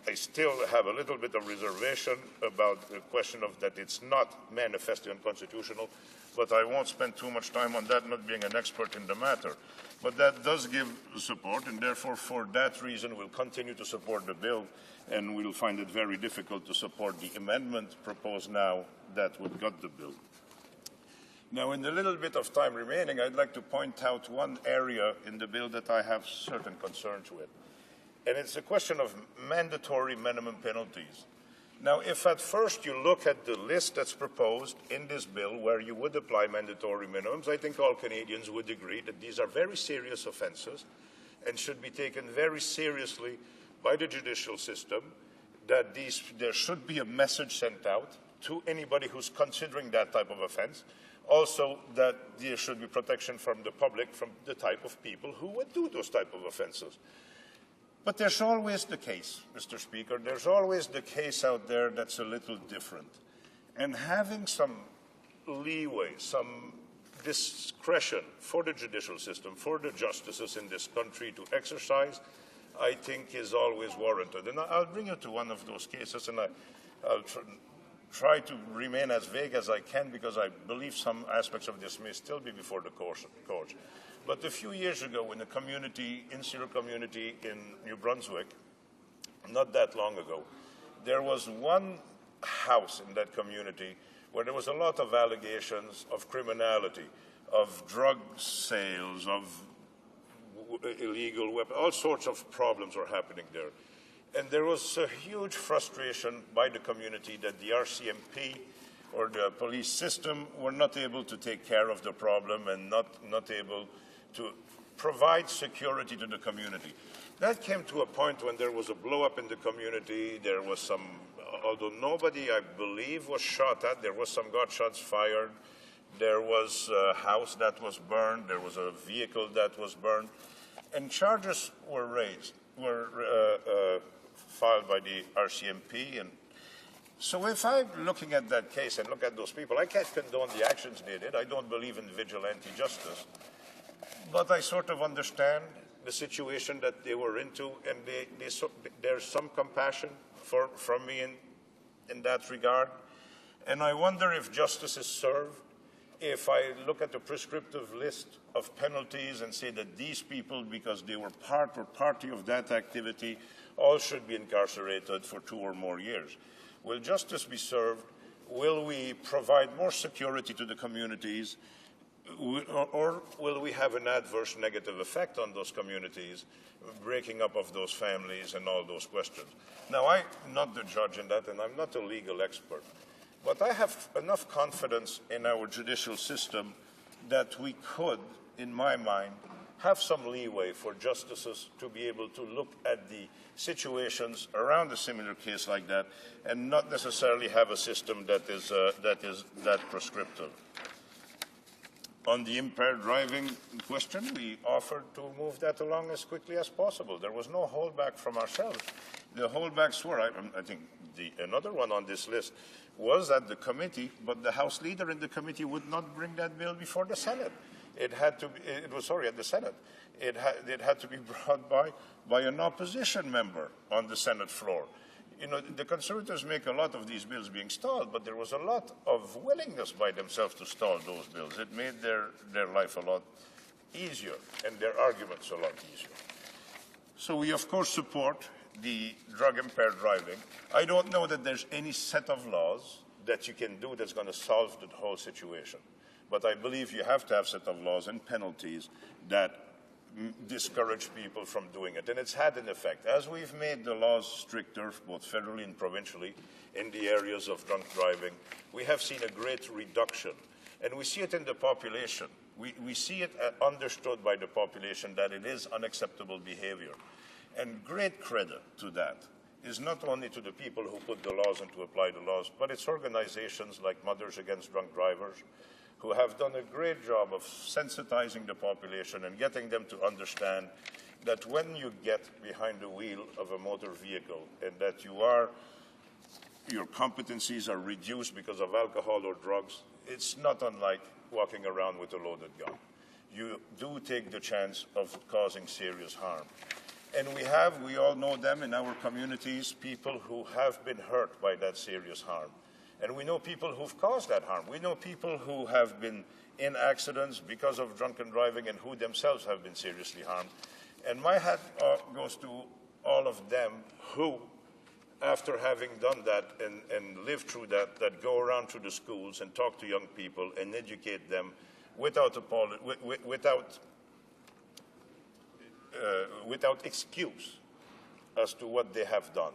Speaker 7: I still have a little bit of reservation about the question of that it's not manifestly unconstitutional, but I won't spend too much time on that, not being an expert in the matter. But that does give support, and therefore, for that reason, we'll continue to support the bill, and we'll find it very difficult to support the amendment proposed now that would gut the bill. Now, in the little bit of time remaining, I'd like to point out one area in the bill that I have certain concerns with. And it's a question of mandatory minimum penalties. Now, if at first you look at the list that's proposed in this bill where you would apply mandatory minimums, I think all Canadians would agree that these are very serious offences and should be taken very seriously by the judicial system, that there should be a message sent out to anybody who's considering that type of offence. Also, that there should be protection from the public from the type of people who would do those type of offences. But there's always the case, Mr. Speaker, there's always the case out there that's a little different. And having some leeway, some discretion for the judicial system, for the justices in this country to exercise, I think is always warranted. And I'll bring you to one of those cases, and I'll try to remain as vague as I can because I believe some aspects of this may still be before the courts. But a few years ago in a community, insular community in New Brunswick, not that long ago, there was one house in that community where there was a lot of allegations of criminality, of drug sales, of illegal weapons, all sorts of problems were happening there. And there was a huge frustration by the community that the RCMP or the police system were not able to take care of the problem and not able to provide security to the community. That came to a point when there was a blow-up in the community. There was some, although nobody, I believe, was shot at, there was some gunshots fired. There was a house that was burned. There was a vehicle that was burned. And charges were filed by the RCMP. And so if I'm looking at that case and look at those people, I can't condone the actions they did. I don't believe in vigilante justice. But I sort of understand the situation that they were into, and there's some compassion from me in that regard. And I wonder if justice is served if I look at the prescriptive list of penalties and say that these people, because they were part or party of that activity, all should be incarcerated for 2 or more years. Will justice be served? Will we provide more security to the communities? Or will we have an adverse negative effect on those communities, breaking up of those families and all those questions? Now, I'm not the judge in that, and I'm not a legal expert. But I have enough confidence in our judicial system that we could, in my mind, have some leeway for justices to be able to look at the situations around a similar case like that and not necessarily have a system that is that prescriptive. On the impaired driving question, we offered to move that along as quickly as possible. There was no holdback from ourselves. The holdbacks were, I think, another one on this list was at the committee, but the House leader in the committee would not bring that bill before the Senate. It had to be, at the Senate. It had to be brought by an opposition member on the Senate floor. You know, the Conservatives make a lot of these bills being stalled, but there was a lot of willingness by themselves to stall those bills. It made their life a lot easier and their arguments a lot easier. So we, of course, support the drug-impaired driving. I don't know that there's any set of laws that you can do that's going to solve the whole situation. But I believe you have to have a set of laws and penalties that discourage people from doing it. And it's had an effect. As we've made the laws stricter, both federally and provincially, in the areas of drunk driving, we have seen a great reduction. And we see it in the population. We see it understood by the population that it is unacceptable behavior. And great credit to that is not only to the people who put the laws and to apply the laws, but it's organizations like Mothers Against Drunk Drivers, who have done a great job of sensitizing the population and getting them to understand that when you get behind the wheel of a motor vehicle and that your competencies are reduced because of alcohol or drugs, it's not unlike walking around with a loaded gun. You do take the chance of causing serious harm. And we all know them in our communities, people who have been hurt by that serious harm. And we know people who've caused that harm. We know people who have been in accidents because of drunken driving and who themselves have been seriously harmed. And my hat goes to all of them who, after having done that and lived through that go around to the schools and talk to young people and educate them without excuse as to what they have done,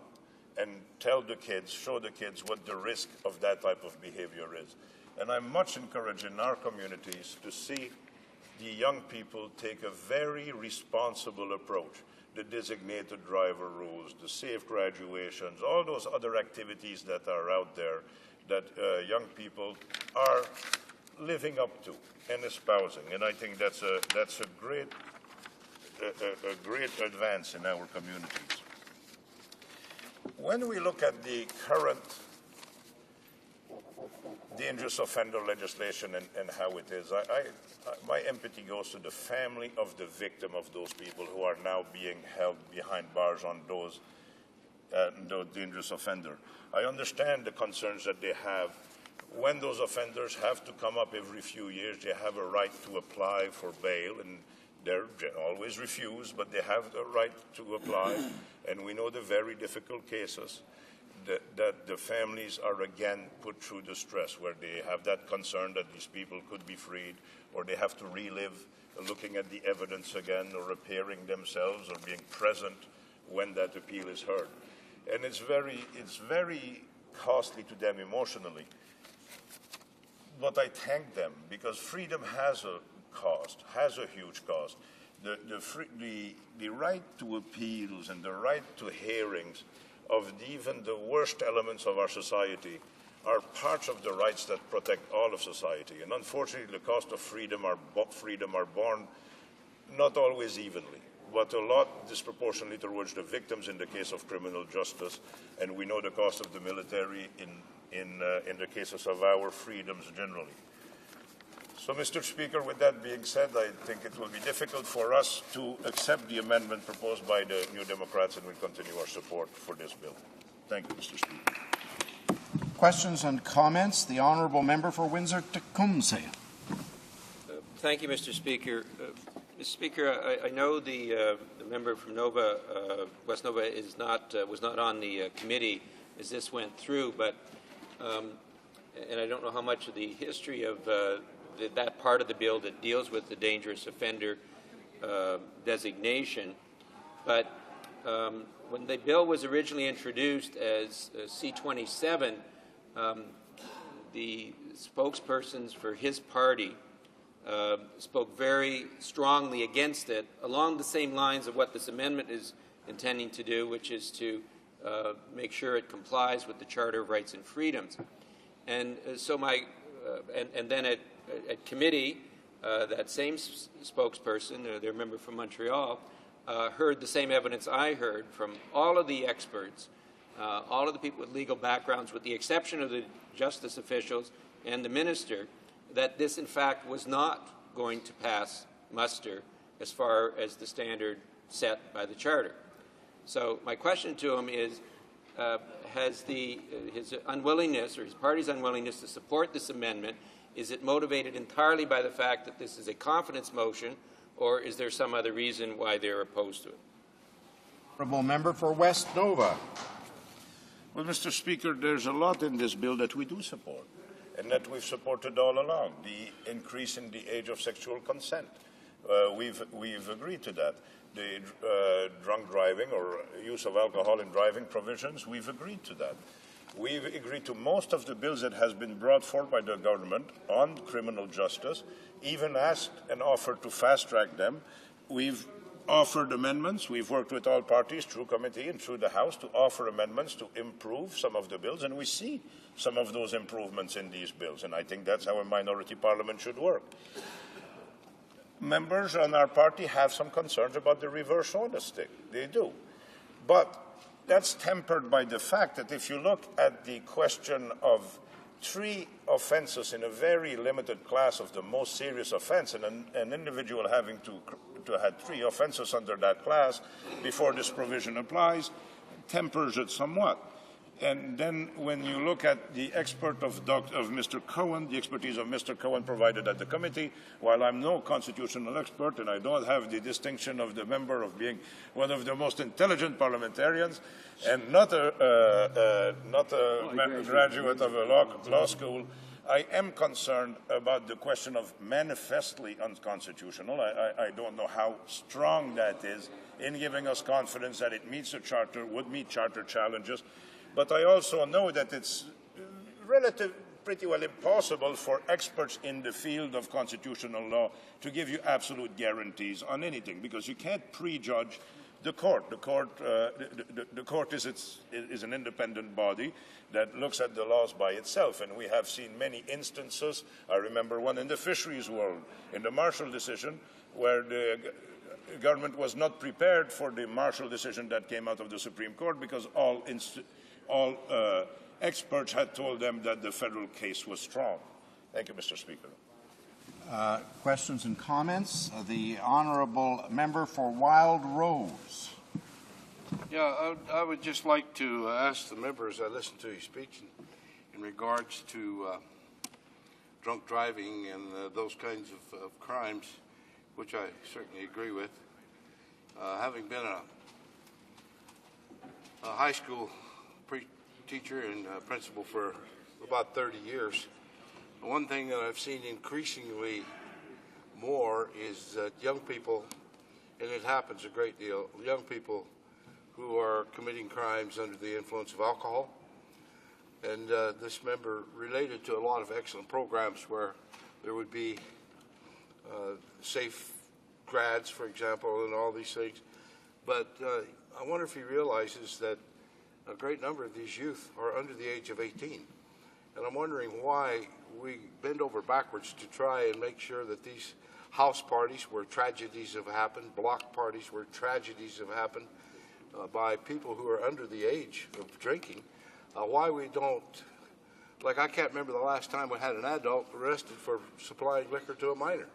Speaker 7: and tell the kids, show the kids what the risk of that type of behavior is. And I'm much encouraged in our communities to see the young people take a very responsible approach. The designated driver rules, the safe graduations, all those other activities that are out there that young people are living up to and espousing. And I think that's a great advance in our communities. When we look at the current dangerous offender legislation and how it is, my empathy goes to the family of the victim of those people who are now being held behind bars on those dangerous offender. I understand the concerns that they have. When those offenders have to come up every few years, they have a right to apply for bail, and they're always refused, but they have the right to apply. And we know the very difficult cases that the families are again put through the stress, where they have that concern that these people could be freed, or they have to relive looking at the evidence again, or appearing themselves, or being present when that appeal is heard. And it's very costly to them emotionally. But I thank them, because freedom has a cost, has a huge cost. The right to appeals and the right to hearings of even the worst elements of our society are parts of the rights that protect all of society. And unfortunately, the cost of freedom are borne not always evenly, but a lot disproportionately towards the victims in the case of criminal justice. And we know the cost of the military in the cases of our freedoms generally. So, Mr. Speaker, with that being said, I think it will be difficult for us to accept the amendment proposed by the New Democrats, and we'll continue our support for this bill. Thank you, Mr. Speaker.
Speaker 1: Questions and comments? The Honourable Member for Windsor-Tecumseh.
Speaker 4: Thank you, Mr. Speaker. Mr. Speaker, I know the member from Nova, West Nova, was not on the committee as this went through, but and I don't know how much of the history of that part of the bill that deals with the dangerous offender designation, but when the bill was originally introduced as C-27, the spokespersons for his party spoke very strongly against it, along the same lines of what this amendment is intending to do, which is to make sure it complies with the Charter of Rights and Freedoms. And so and then at committee, that same spokesperson, their member from Montreal, heard the same evidence I heard from all of the experts, all of the people with legal backgrounds, with the exception of the justice officials and the minister, that this, in fact, was not going to pass muster as far as the standard set by the Charter. So my question to him is, has his unwillingness, or his party's unwillingness to support this amendment, is it motivated entirely by the fact that this is a confidence motion, or is there some other reason why they're opposed to it?
Speaker 1: Honourable Member for West Nova.
Speaker 7: Well, Mr. Speaker, there's a lot in this bill that we do support, and that we've supported all along. The increase in the age of sexual consent, we've agreed to that. The drunk driving or use of alcohol in driving provisions, we've agreed to that. We've agreed to most of the bills that has been brought forward by the government on criminal justice, even asked and offered to fast-track them. We've offered amendments. We've worked with all parties through committee and through the House to offer amendments to improve some of the bills, and we see some of those improvements in these bills, and I think that's how a minority parliament should work. Members on our party have some concerns about the reverse order stick. They do. But that's tempered by the fact that if you look at the question of 3 offenses in a very limited class of the most serious offense, and an individual having to have 3 offenses under that class before this provision applies tempers it somewhat. And then when you look at the expert of Mr. Cohen, the expertise of Mr. Cohen provided at the committee, while I'm no constitutional expert and I don't have the distinction of the member of being one of the most intelligent parliamentarians and not a graduate of a law school, I am concerned about the question of manifestly unconstitutional. I don't know how strong that is in giving us confidence that it meets the charter, would meet charter challenges. But I also know that it's pretty well impossible for experts in the field of constitutional law to give you absolute guarantees on anything, because you can't prejudge the court. The court is an independent body that looks at the laws by itself, and we have seen many instances. I remember one in the fisheries world, in the Marshall decision, where the government was not prepared for the Marshall decision that came out of the Supreme Court, because all experts had told them that the federal case was strong. Thank you, Mr. Speaker.
Speaker 1: Questions and comments? The honourable member for Wild Rose.
Speaker 10: Yeah, I would just like to ask the member, as I listened to his speech, in regards to drunk driving and those kinds of crimes, which I certainly agree with. Having been a high school teacher and principal for about 30 years, one thing that I've seen increasingly more is that young people, and it happens a great deal, young people who are committing crimes under the influence of alcohol. And this member related to a lot of excellent programs where there would be safe grads, for example, and all these things. But I wonder if he realizes that a great number of these youth are under the age of 18. And I'm wondering why we bend over backwards to try and make sure that these house parties where tragedies have happened, block parties where tragedies have happened by people who are under the age of drinking, why we don't, like I can't remember the last time we had an adult arrested for supplying liquor to a minor.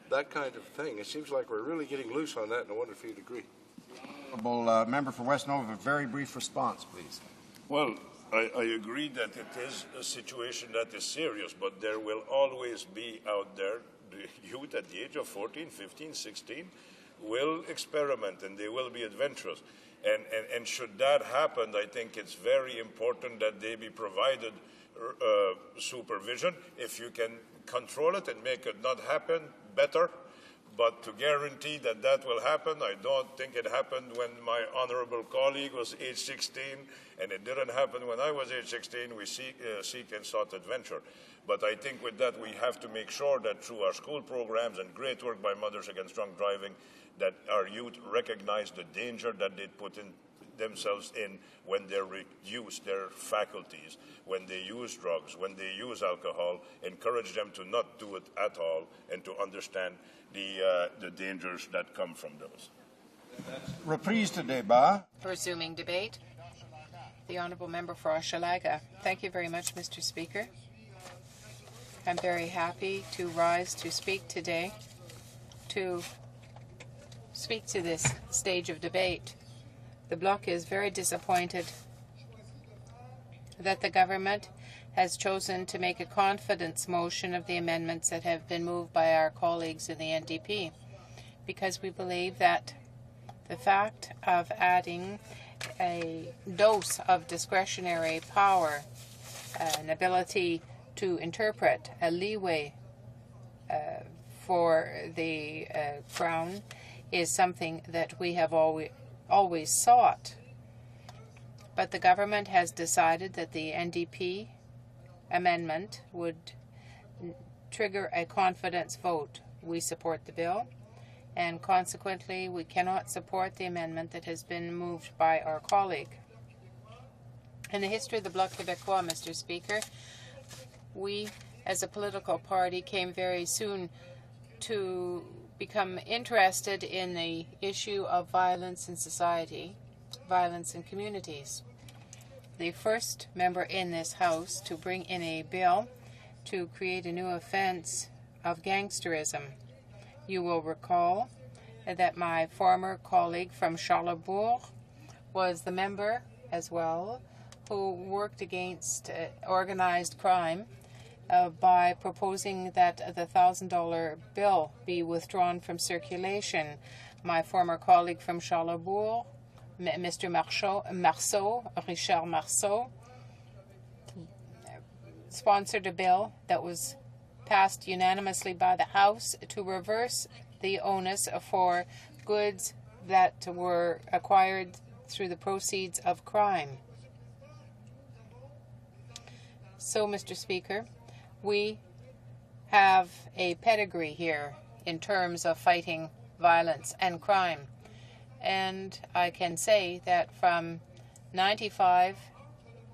Speaker 10: That kind of thing. It seems like we're really getting loose on that, and I wonder if you'd agree.
Speaker 1: Honourable member for West Nova, a very brief response, please.
Speaker 7: Well, I agree that it is a situation that is serious, but there will always be out there the youth at the age of 14, 15, 16 will experiment and they will be adventurous. And should that happen, I think it's very important that they be provided supervision. If you can control it and make it not happen, better. But to guarantee that that will happen, I don't think it happened when my honourable colleague was age 16, and it didn't happen when I was age 16. We seek and sought adventure. But I think with that we have to make sure that through our school programs and great work by Mothers Against Drunk Driving, that our youth recognize the danger that they put in themselves in when they reduce their faculties, when they use drugs, when they use alcohol, encourage them to not do it at all and to understand the dangers that come from those.
Speaker 1: Reprise de débat.
Speaker 9: Resuming debate. The Honourable Member for Hochelaga. Thank you very much, Mr. Speaker. I'm very happy to rise to speak today, to speak to this stage of debate. The Bloc is very disappointed that the government has chosen to make a confidence motion of the amendments that have been moved by our colleagues in the NDP, because we believe that the fact of adding a dose of discretionary power, an ability to interpret, a leeway for the Crown is something that we have always sought. But the government has decided that the NDP amendment would trigger a confidence vote. We support the bill, and consequently we cannot support the amendment that has been moved by our colleague. In the history of the Bloc Québécois, Mr. Speaker, we as a political party came very soon to become interested in the issue of violence in society, violence in communities.
Speaker 11: the first member in this House to bring in a bill to create a new offense of gangsterism. You will recall that my former colleague from Charlebourg was the member as well who worked against organized crime by proposing that the $1,000 bill be withdrawn from circulation. My former colleague from Charlebourg, Mr. Richard Marceau, sponsored a bill that was passed unanimously by the House to reverse the onus for goods that were acquired through the proceeds of crime. So, Mr. Speaker, we have a pedigree here in terms of fighting violence and crime. And I can say that from 95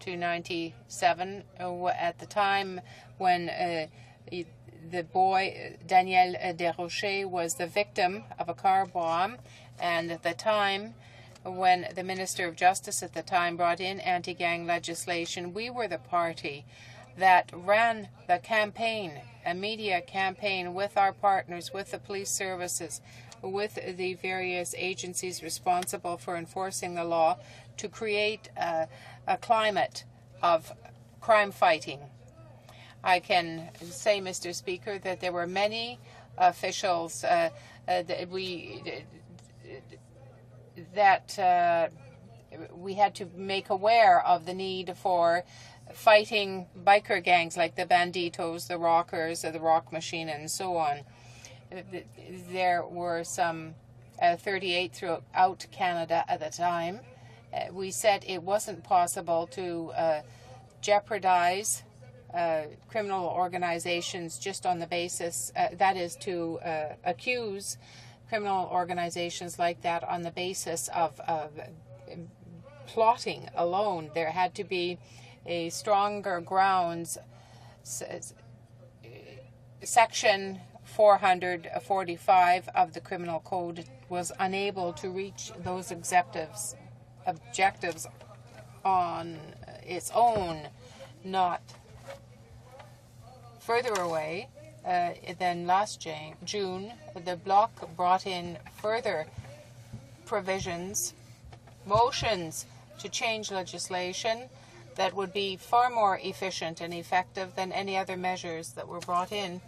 Speaker 11: to 97, at the time when the boy Daniel Desrochers was the victim of a car bomb, and at the time when the Minister of Justice at the time brought in anti-gang legislation, we were the party that ran the campaign, a media campaign with our partners, with the police services, with the various agencies responsible for enforcing the law, to create a climate of crime fighting. I can say, Mr. Speaker, that there were many officials that we had to make aware of the need for fighting biker gangs like the Banditos, the Rockers, the Rock Machine, and so on. There were some 38 throughout Canada at the time. We said it wasn't possible to jeopardize criminal organizations just on the basis, that is to accuse criminal organizations like that on the basis of plotting alone. There had to be a stronger grounds. Section 445 of the Criminal Code was unable to reach those objectives on its own. Not further away than last June, the Bloc brought in further provisions, motions to change legislation that would be far more efficient and effective than any other measures that were brought in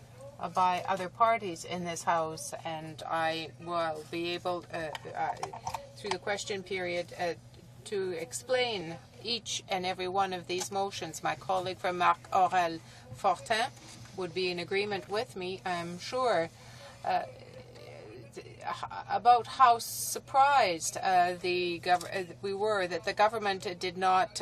Speaker 11: by other parties in this House. And I will be able, through the question period, to explain each and every one of these motions. My colleague from Marc Aurel Fortin would be in agreement with me, I'm sure, about how surprised we were that the government did not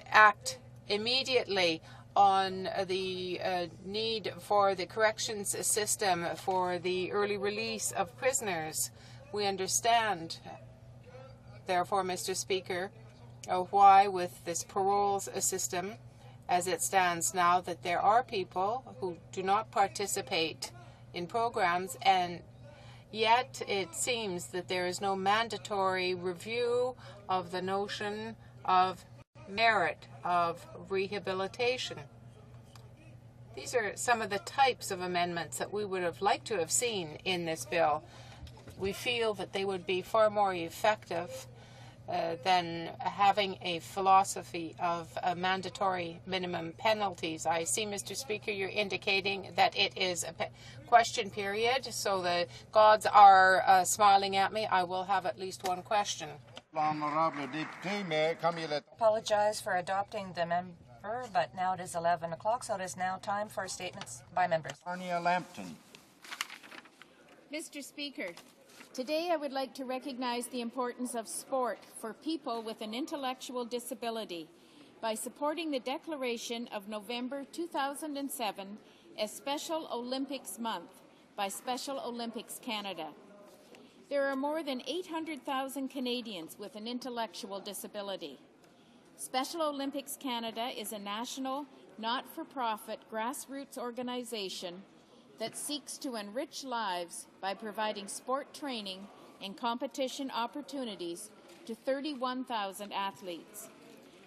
Speaker 11: act immediately on the need for the corrections system for the early release of prisoners. We understand, therefore, Mr. Speaker, why with this paroles system as it stands now, that there are people who do not participate in programs, and yet it seems that there is no mandatory review of the notion of merit of rehabilitation. These are some of the types of amendments that we would have liked to have seen in this bill. We feel that they would be far more effective than having a philosophy of mandatory minimum penalties. I see, Mr. Speaker, you're indicating that it is a question period, so the gods are smiling at me. I will have at least one question.
Speaker 3: Apologize for adopting the member, but now it is 11 o'clock, so it is now time for statements by members.
Speaker 1: Arnia Lampton.
Speaker 12: Mr. Speaker, today I would like to recognize the importance of sport for people with an intellectual disability by supporting the declaration of November 2007 as Special Olympics Month by Special Olympics Canada. There are more than 800,000 Canadians with an intellectual disability. Special Olympics Canada is a national, not-for-profit grassroots organization that seeks to enrich lives by providing sport training and competition opportunities to 31,000 athletes.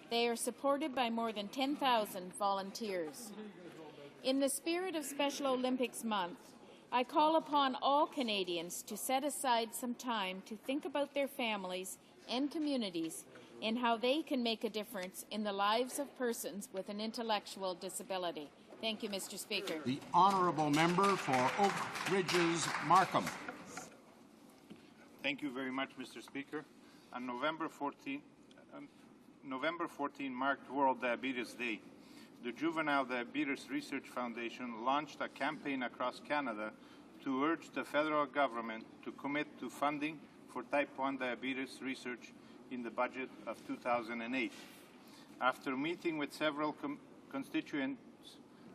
Speaker 12: They are supported by more than 10,000 volunteers. In the spirit of Special Olympics Month, I call upon all Canadians to set aside some time to think about their families and communities and how they can make a difference in the lives of persons with an intellectual disability. Thank you, Mr. Speaker.
Speaker 1: The honourable member for Oak Ridges Markham.
Speaker 13: Thank you very much, Mr. Speaker. On November 14 marked World Diabetes Day. The Juvenile Diabetes Research Foundation launched a campaign across Canada to urge the federal government to commit to funding for type 1 diabetes research in the budget of 2008. After meeting with several constituents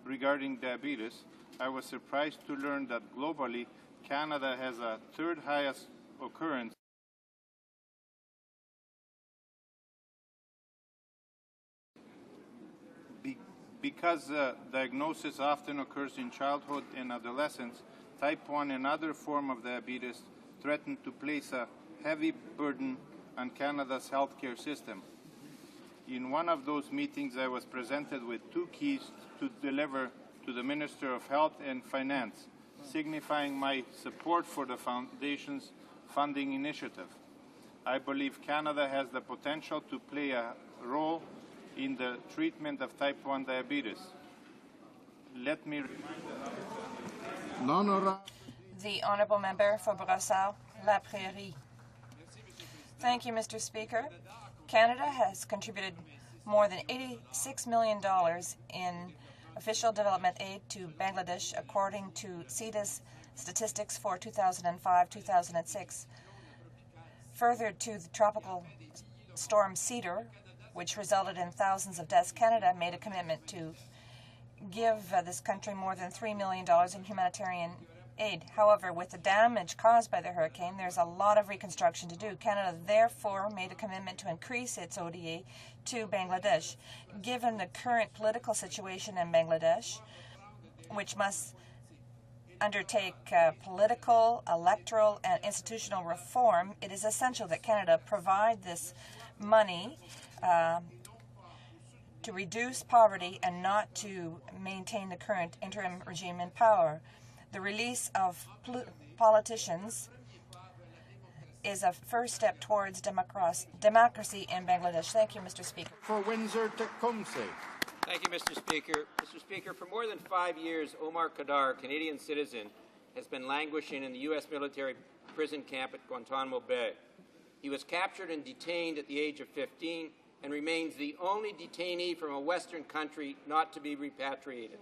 Speaker 13: regarding diabetes, I was surprised to learn that globally, Canada has a third highest occurrence because diagnosis often occurs in childhood and adolescence. Type 1 and other forms of diabetes threaten to place a heavy burden on Canada's healthcare system. In one of those meetings, I was presented with two keys to deliver to the Minister of Health and Finance, signifying my support for the Foundation's funding initiative. I believe Canada has the potential to play a role in the treatment of type 1 diabetes. Let me
Speaker 3: The honourable member for Brossard-La Prairie. Thank you, Mr. Speaker. Canada has contributed more than $86 million in official development aid to Bangladesh, according to CEDA's statistics for 2005-2006. Further to the tropical storm Cedar, which resulted in thousands of deaths, Canada made a commitment to give this country more than $3 million in humanitarian aid. However, with the damage caused by the hurricane, there's a lot of reconstruction to do. Canada therefore made a commitment to increase its ODA to Bangladesh. Given the current political situation in Bangladesh, which must undertake political, electoral, and institutional reform, it is essential that Canada provide this money to reduce poverty and not to maintain the current interim regime in power. The release of politicians is a first step towards democracy in Bangladesh. Thank you, Mr. Speaker.
Speaker 1: For Windsor-Tecumseh.
Speaker 4: Thank you, Mr. Speaker. Mr. Speaker, for more than 5 years, Omar Khadr, a Canadian citizen, has been languishing in the U.S. military prison camp at Guantanamo Bay. He was captured and detained at the age of 15 and remains the only detainee from a Western country not to be repatriated.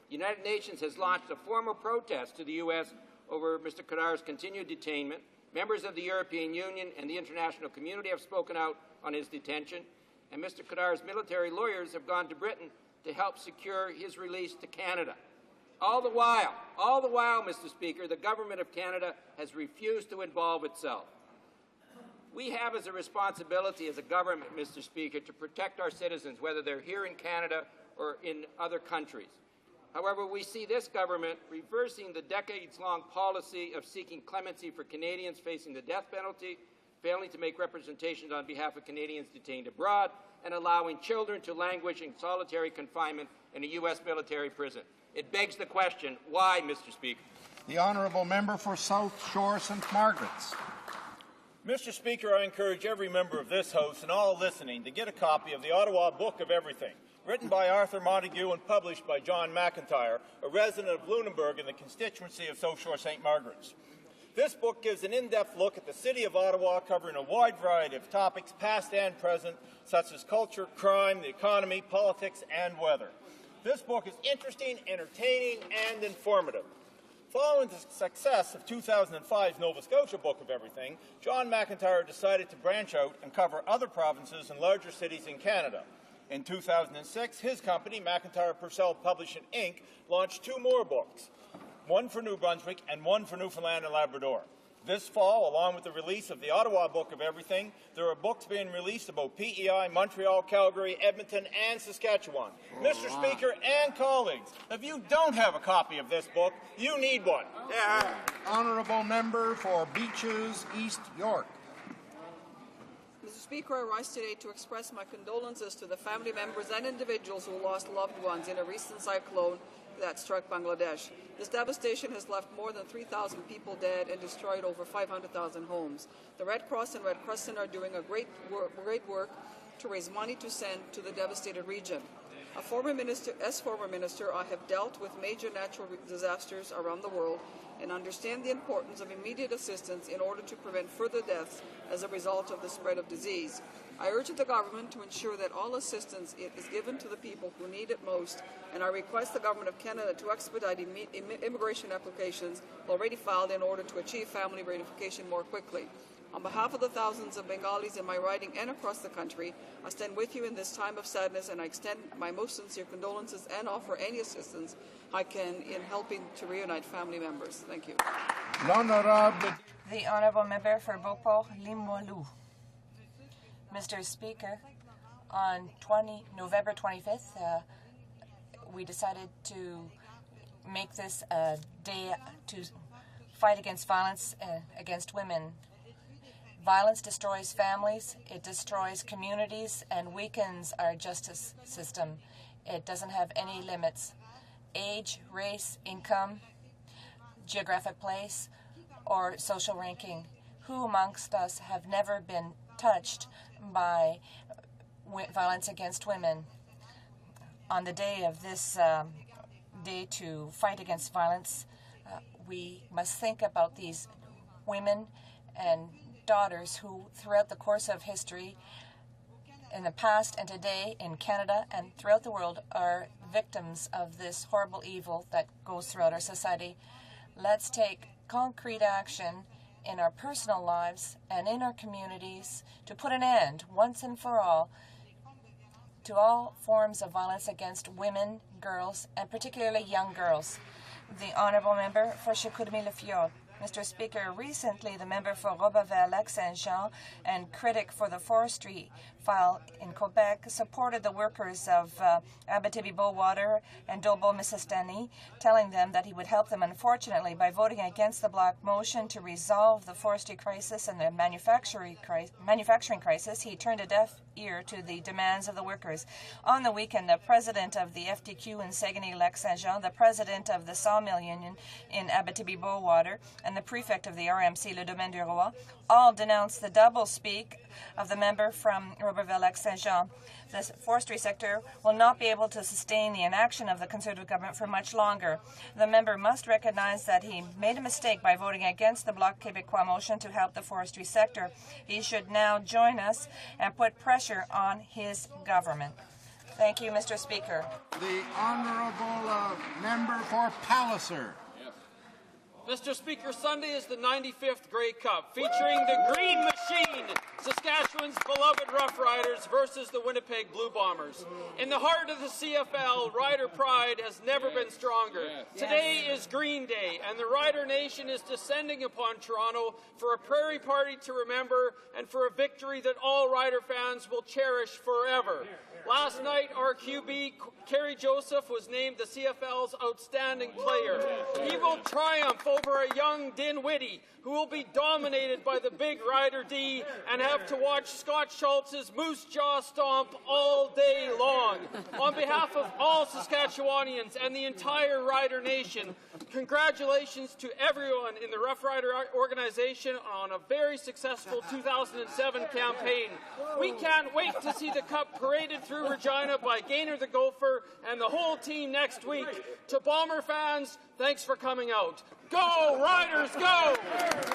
Speaker 4: The United Nations has launched a formal protest to the U.S. over Mr. Khadr's continued detainment. Members of the European Union and the international community have spoken out on his detention, and Mr. Khadr's military lawyers have gone to Britain to help secure his release to Canada. All the while, Mr. Speaker, the Government of Canada has refused to involve itself. We have as a responsibility as a government, Mr. Speaker, to protect our citizens, whether they're here in Canada or in other countries. However, we see this government reversing the decades-long policy of seeking clemency for Canadians facing the death penalty, failing to make representations on behalf of Canadians detained abroad, and allowing children to languish in solitary confinement in a U.S. military prison. It begs the question, why, Mr. Speaker?
Speaker 1: The honourable member for South Shore St. Margaret's.
Speaker 14: Mr. Speaker, I encourage every member of this House and all listening to get a copy of the Ottawa Book of Everything, written by Arthur Montague and published by John McIntyre, a resident of Lunenburg in the constituency of South Shore St. Margaret's. This book gives an in-depth look at the city of Ottawa, covering a wide variety of topics, past and present, such as culture, crime, the economy, politics, and weather. This book is interesting, entertaining, and informative. Following the success of 2005's Nova Scotia Book of Everything, John McIntyre decided to branch out and cover other provinces and larger cities in Canada. In 2006, his company, McIntyre Purcell Publishing, Inc., launched 2 more books, one for New Brunswick and one for Newfoundland and Labrador. This fall, along with the release of the Ottawa Book of Everything, there are books being released about PEI, Montreal, Calgary, Edmonton, and Saskatchewan. Mr. Speaker and colleagues, if you don't have a copy of this book, you need one.
Speaker 1: Yeah. Honourable member for Beaches, East York.
Speaker 2: Mr.
Speaker 15: Speaker, I rise today to express my condolences to the family members and individuals who lost loved ones in a recent cyclone that struck Bangladesh. This devastation has left more than 3,000 people dead and destroyed over 500,000 homes. The Red Cross and Red Crescent are doing a great work to raise money to send to the devastated region. As former minister, I have dealt with major natural disasters around the world and understand the importance of immediate assistance in order to prevent further deaths as a result of the spread of disease. I urge the government to ensure that all assistance is given to the people who need it most, and I request the Government of Canada to expedite immigration applications already filed in order to achieve family reunification more quickly. On behalf of the thousands of Bengalis in my riding and across the country, I stand with you in this time of sadness, and I extend my most sincere condolences and offer any assistance I can in helping to reunite family members. Thank you.
Speaker 3: The Honourable Member for Beauport Limoilou. Mr. Speaker, on November 25th, we decided to make this a day to fight against violence against women. Violence destroys families, it destroys communities, and weakens our justice system. It doesn't have any limits. Age, race, income, geographic place, or social ranking. Who amongst us have never been touched by violence against women? On the day of this day to fight against violence, we must think about these women and daughters who, throughout the course of history, in the past and today in Canada and throughout the world, are victims of this horrible evil that goes throughout our society. Let's take concrete action in our personal lives and in our communities to put an end, once and for all, to all forms of violence against women, girls, and particularly young girls. The Honourable Member for Chicoutimi-Le-Fjord. Mr. Speaker, recently the member for Roberval-Lac-Saint-Jean and critic for the forestry file in Quebec supported the workers of Abitibi-Bowater and Dolbeau-Mississauga, telling them that he would help them. Unfortunately, by voting against the block motion to resolve the forestry crisis and the manufacturing crisis, he turned a deaf ear to the demands of the workers. On the weekend, the president of the FTQ in Saguenay-Lac-Saint-Jean, the president of the Sawmill Union in Abitibi-Bowater, and the prefect of the RMC, Le Domaine du Roi, all denounced the double-speak of the member from Roberval-Lac-Saint-Jean. The forestry sector will not be able to sustain the inaction of the Conservative government for much longer. The member must recognize that he made a mistake by voting against the Bloc Québécois motion to help the forestry sector. He should now join us and put pressure on his government. Thank you, Mr. Speaker.
Speaker 1: The Honourable Member for Palliser.
Speaker 16: Mr. Speaker, Sunday is the 95th Grey Cup, featuring the Green Machine, Saskatchewan's beloved Rough Riders versus the Winnipeg Blue Bombers. In the heart of the CFL, Rider pride has never been stronger. Today is Green Day, and the Rider Nation is descending upon Toronto for a Prairie Party to remember and for a victory that all Rider fans will cherish forever. Last night, our QB, Kerry Joseph, was named the CFL's outstanding player. He will triumph over a young Dinwiddie, who will be dominated by the big Rider D and have to watch Scott Schultz's moose jaw stomp all day long. On behalf of all Saskatchewanians and the entire Rider Nation, congratulations to everyone in the Rough Rider organization on a very successful 2007 campaign. We can't wait to see the cup paraded through Regina by Gaynor the Gopher and the whole team next week. To Bomber fans, thanks for coming out. Go, Riders, go!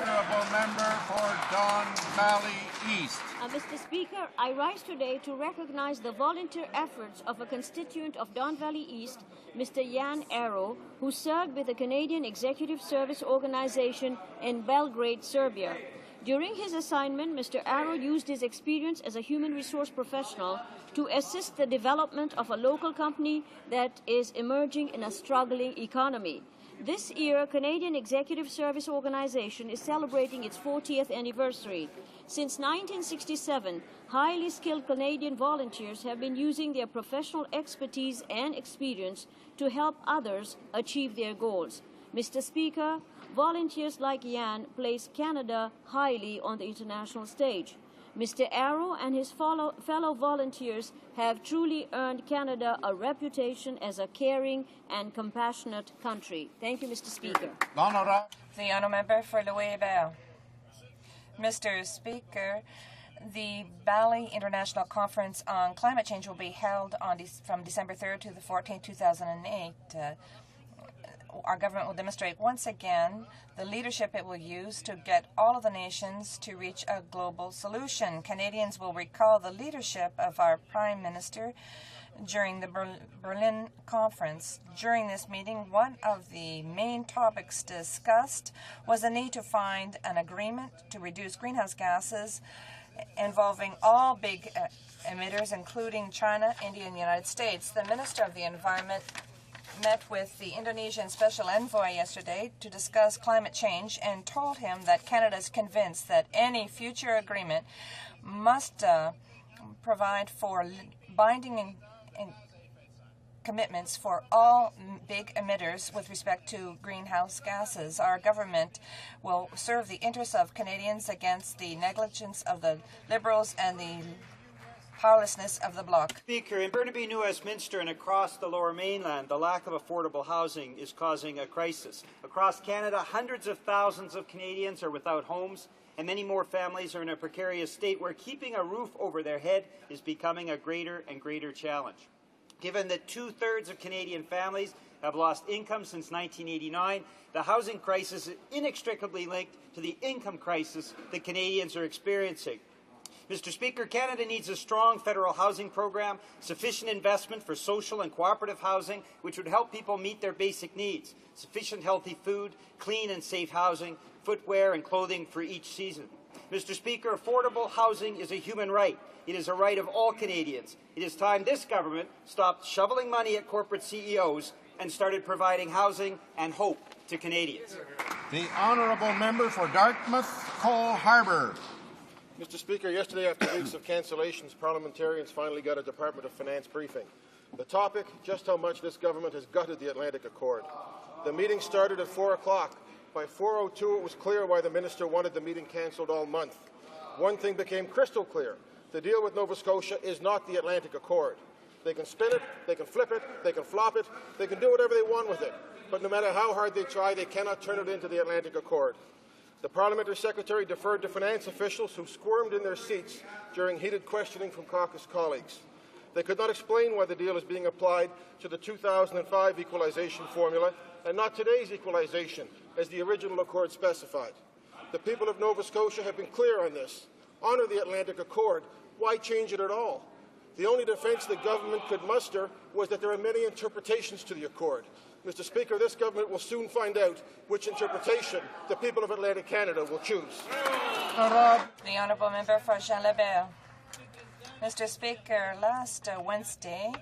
Speaker 1: Honourable Member for Don Valley East.
Speaker 17: Mr. Speaker, I rise today to recognize the volunteer efforts of a constituent of Don Valley East, Mr. Jan Arrow, who served with the Canadian Executive Service Organization in Belgrade, Serbia. During his assignment, Mr. Arrow used his experience as a human resource professional to assist the development of a local company that is emerging in a struggling economy. This year, Canadian Executive Service Organization is celebrating its 40th anniversary. Since 1967, highly skilled Canadian volunteers have been using their professional expertise and experience to help others achieve their goals. Mr. Speaker, volunteers like Jan place Canada highly on the international stage. Mr. Arrow and his fellow volunteers have truly earned Canada a reputation as a caring and compassionate country. Thank you, Mr. Speaker.
Speaker 3: The honourable member for Louisville. Mr. Speaker, the Bali International Conference on Climate Change will be held from December 3rd to the 14th, 2008. Our government will demonstrate once again the leadership it will use to get all of the nations to reach a global solution. Canadians will recall the leadership of our Prime Minister during the Berlin conference. During this meeting, one of the main topics discussed was the need to find an agreement to reduce greenhouse gases involving all big emitters, including China, India, and the United States. The Minister of the Environment met with the Indonesian Special Envoy yesterday to discuss climate change and told him that Canada is convinced that any future agreement must provide for binding commitments for all big emitters with respect to greenhouse gases. Our government will serve the interests of Canadians against the negligence of the Liberals and the powerlessness of the Bloc.
Speaker 18: Speaker, in Burnaby, New Westminster and across the Lower Mainland, the lack of affordable housing is causing a crisis. Across Canada, hundreds of thousands of Canadians are without homes, and many more families are in a precarious state where keeping a roof over their head is becoming a greater and greater challenge. Given that 2/3 of Canadian families have lost income since 1989, the housing crisis is inextricably linked to the income crisis that Canadians are experiencing. Mr. Speaker, Canada needs a strong federal housing program, sufficient investment for social and cooperative housing, which would help people meet their basic needs, sufficient healthy food, clean and safe housing, footwear and clothing for each season. Mr. Speaker, affordable housing is a human right. It is a right of all Canadians. It is time this government stopped shoveling money at corporate CEOs and started providing housing and hope to Canadians.
Speaker 1: The honourable member for Dartmouth, Cole Harbour.
Speaker 19: Mr. Speaker, yesterday after weeks of cancellations, parliamentarians finally got a Department of Finance briefing. The topic, just how much this government has gutted the Atlantic Accord. The meeting started at 4 o'clock. By 4:02, it was clear why the minister wanted the meeting cancelled all month. One thing became crystal clear. The deal with Nova Scotia is not the Atlantic Accord. They can spin it, they can flip it, they can flop it, they can do whatever they want with it. But no matter how hard they try, they cannot turn it into the Atlantic Accord. The Parliamentary Secretary deferred to finance officials who squirmed in their seats during heated questioning from caucus colleagues. They could not explain why the deal is being applied to the 2005 equalization formula and not today's equalization, as the original accord specified. The people of Nova Scotia have been clear on this. Honour the Atlantic Accord. Why change it at all? The only defence the government could muster was that there are many interpretations to the accord. Mr. Speaker, this government will soon find out which interpretation the people of Atlantic Canada will choose.
Speaker 3: The honourable member for Jean-Lebert. Mr. Speaker, last Wednesday,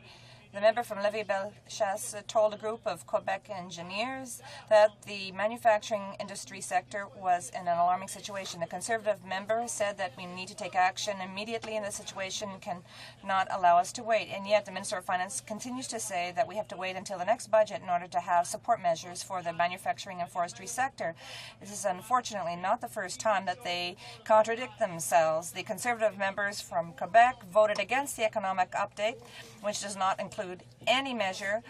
Speaker 3: the member from Lévis-Bellechasse told a group of Quebec engineers that the manufacturing industry sector was in an alarming situation. The Conservative member said that we need to take action immediately and the situation cannot allow us to wait. And yet the Minister of Finance continues to say that we have to wait until the next budget in order to have support measures for the manufacturing and forestry sector. This is unfortunately not the first time that they contradict themselves. The Conservative members from Quebec voted against the economic update, which does not include any measure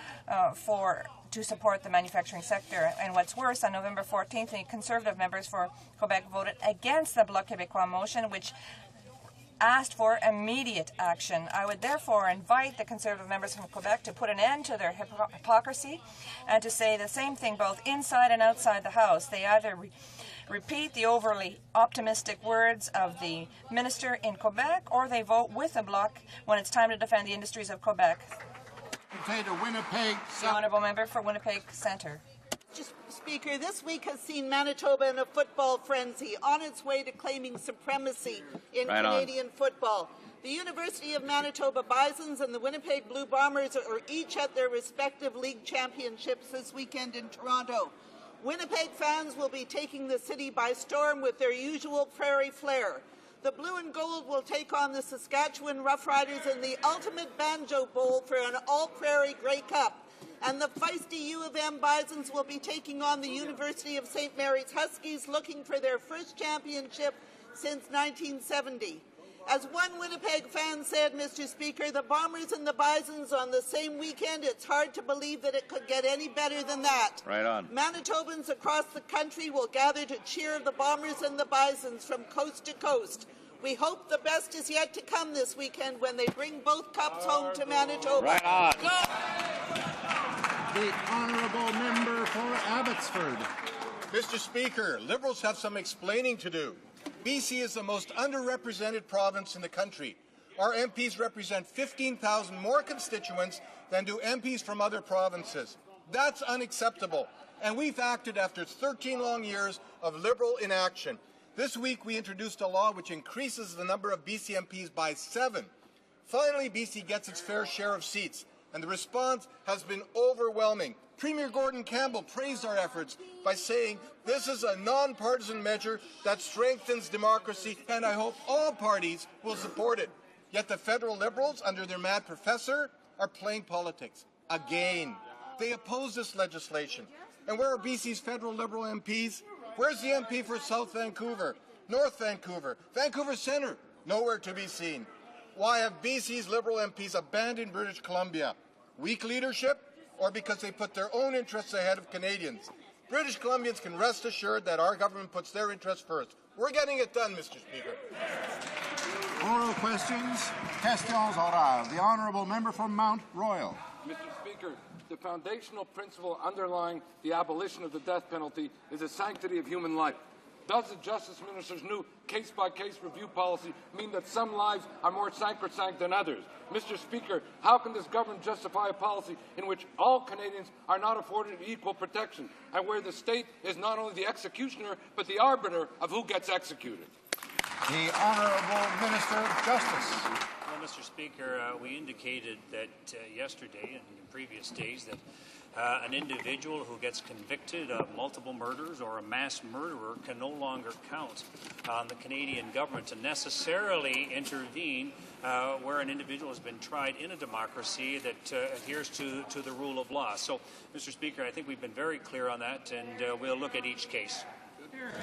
Speaker 3: to support the manufacturing sector. And what's worse, on November 14th, the Conservative members for Quebec voted against the Bloc Québécois motion, which asked for immediate action. I would therefore invite the Conservative members from Quebec to put an end to their hypocrisy and to say the same thing both inside and outside the House. They either repeat the overly optimistic words of the minister in Quebec, or they vote with the Bloc when it's time to defend the industries of Quebec. The honourable member for Winnipeg Centre.
Speaker 20: Mr. Speaker, this week has seen Manitoba in a football frenzy on its way to claiming supremacy in Canadian football. The University of Manitoba Bisons and the Winnipeg Blue Bombers are each at their respective league championships this weekend in Toronto. Winnipeg fans will be taking the city by storm with their usual prairie flair. The Blue and Gold will take on the Saskatchewan Roughriders in the ultimate Banjo Bowl for an all-prairie Grey Cup. And the feisty U of M Bisons will be taking on the University of St. Mary's Huskies, looking for their first championship since 1970. As one Winnipeg fan said, Mr. Speaker, the Bombers and the Bisons on the same weekend, it's hard to believe that it could get any better than that.
Speaker 21: Right on.
Speaker 20: Manitobans across the country will gather to cheer the Bombers and the Bisons from coast to coast. We hope the best is yet to come this weekend when they bring both cups home to Manitoba.
Speaker 21: Right on.
Speaker 22: The honourable member for Abbotsford.
Speaker 23: Mr. Speaker, Liberals have some explaining to do. BC is the most underrepresented province in the country. Our MPs represent 15,000 more constituents than do MPs from other provinces. That's unacceptable, and we've acted after 13 long years of Liberal inaction. This week we introduced a law which increases the number of BC MPs by 7. Finally, BC gets its fair share of seats, and the response has been overwhelming. Premier Gordon Campbell praised our efforts by saying this is a nonpartisan measure that strengthens democracy, and I hope all parties will support it. Yet the federal Liberals, under their mad professor, are playing politics again. They oppose this legislation. And where are BC's federal Liberal MPs? Where's the MP for South Vancouver, North Vancouver, Vancouver Centre? Nowhere to be seen. Why have BC's Liberal MPs abandoned British Columbia? Weak leadership? Or because they put their own interests ahead of Canadians? British Columbians can rest assured that our government puts their interests first. We're getting it done, Mr. Speaker.
Speaker 22: Oral questions. Questions orales. The honourable member from Mount Royal.
Speaker 24: Mr. Speaker, the foundational principle underlying the abolition of the death penalty is the sanctity of human life. Does the Justice Minister's new case-by-case review policy mean that some lives are more sacrosanct than others? Mr. Speaker, how can this government justify a policy in which all Canadians are not afforded equal protection, and where the state is not only the executioner, but the arbiter of who gets executed?
Speaker 22: The Honourable Minister of Justice.
Speaker 6: Well, Mr. Speaker, we indicated that yesterday and in previous days that an individual who gets convicted of multiple murders or a mass murderer can no longer count on the Canadian government to necessarily intervene where an individual has been tried in a democracy that adheres to the rule of law. So, Mr. Speaker, I think we've been very clear on that, and we'll look at each case.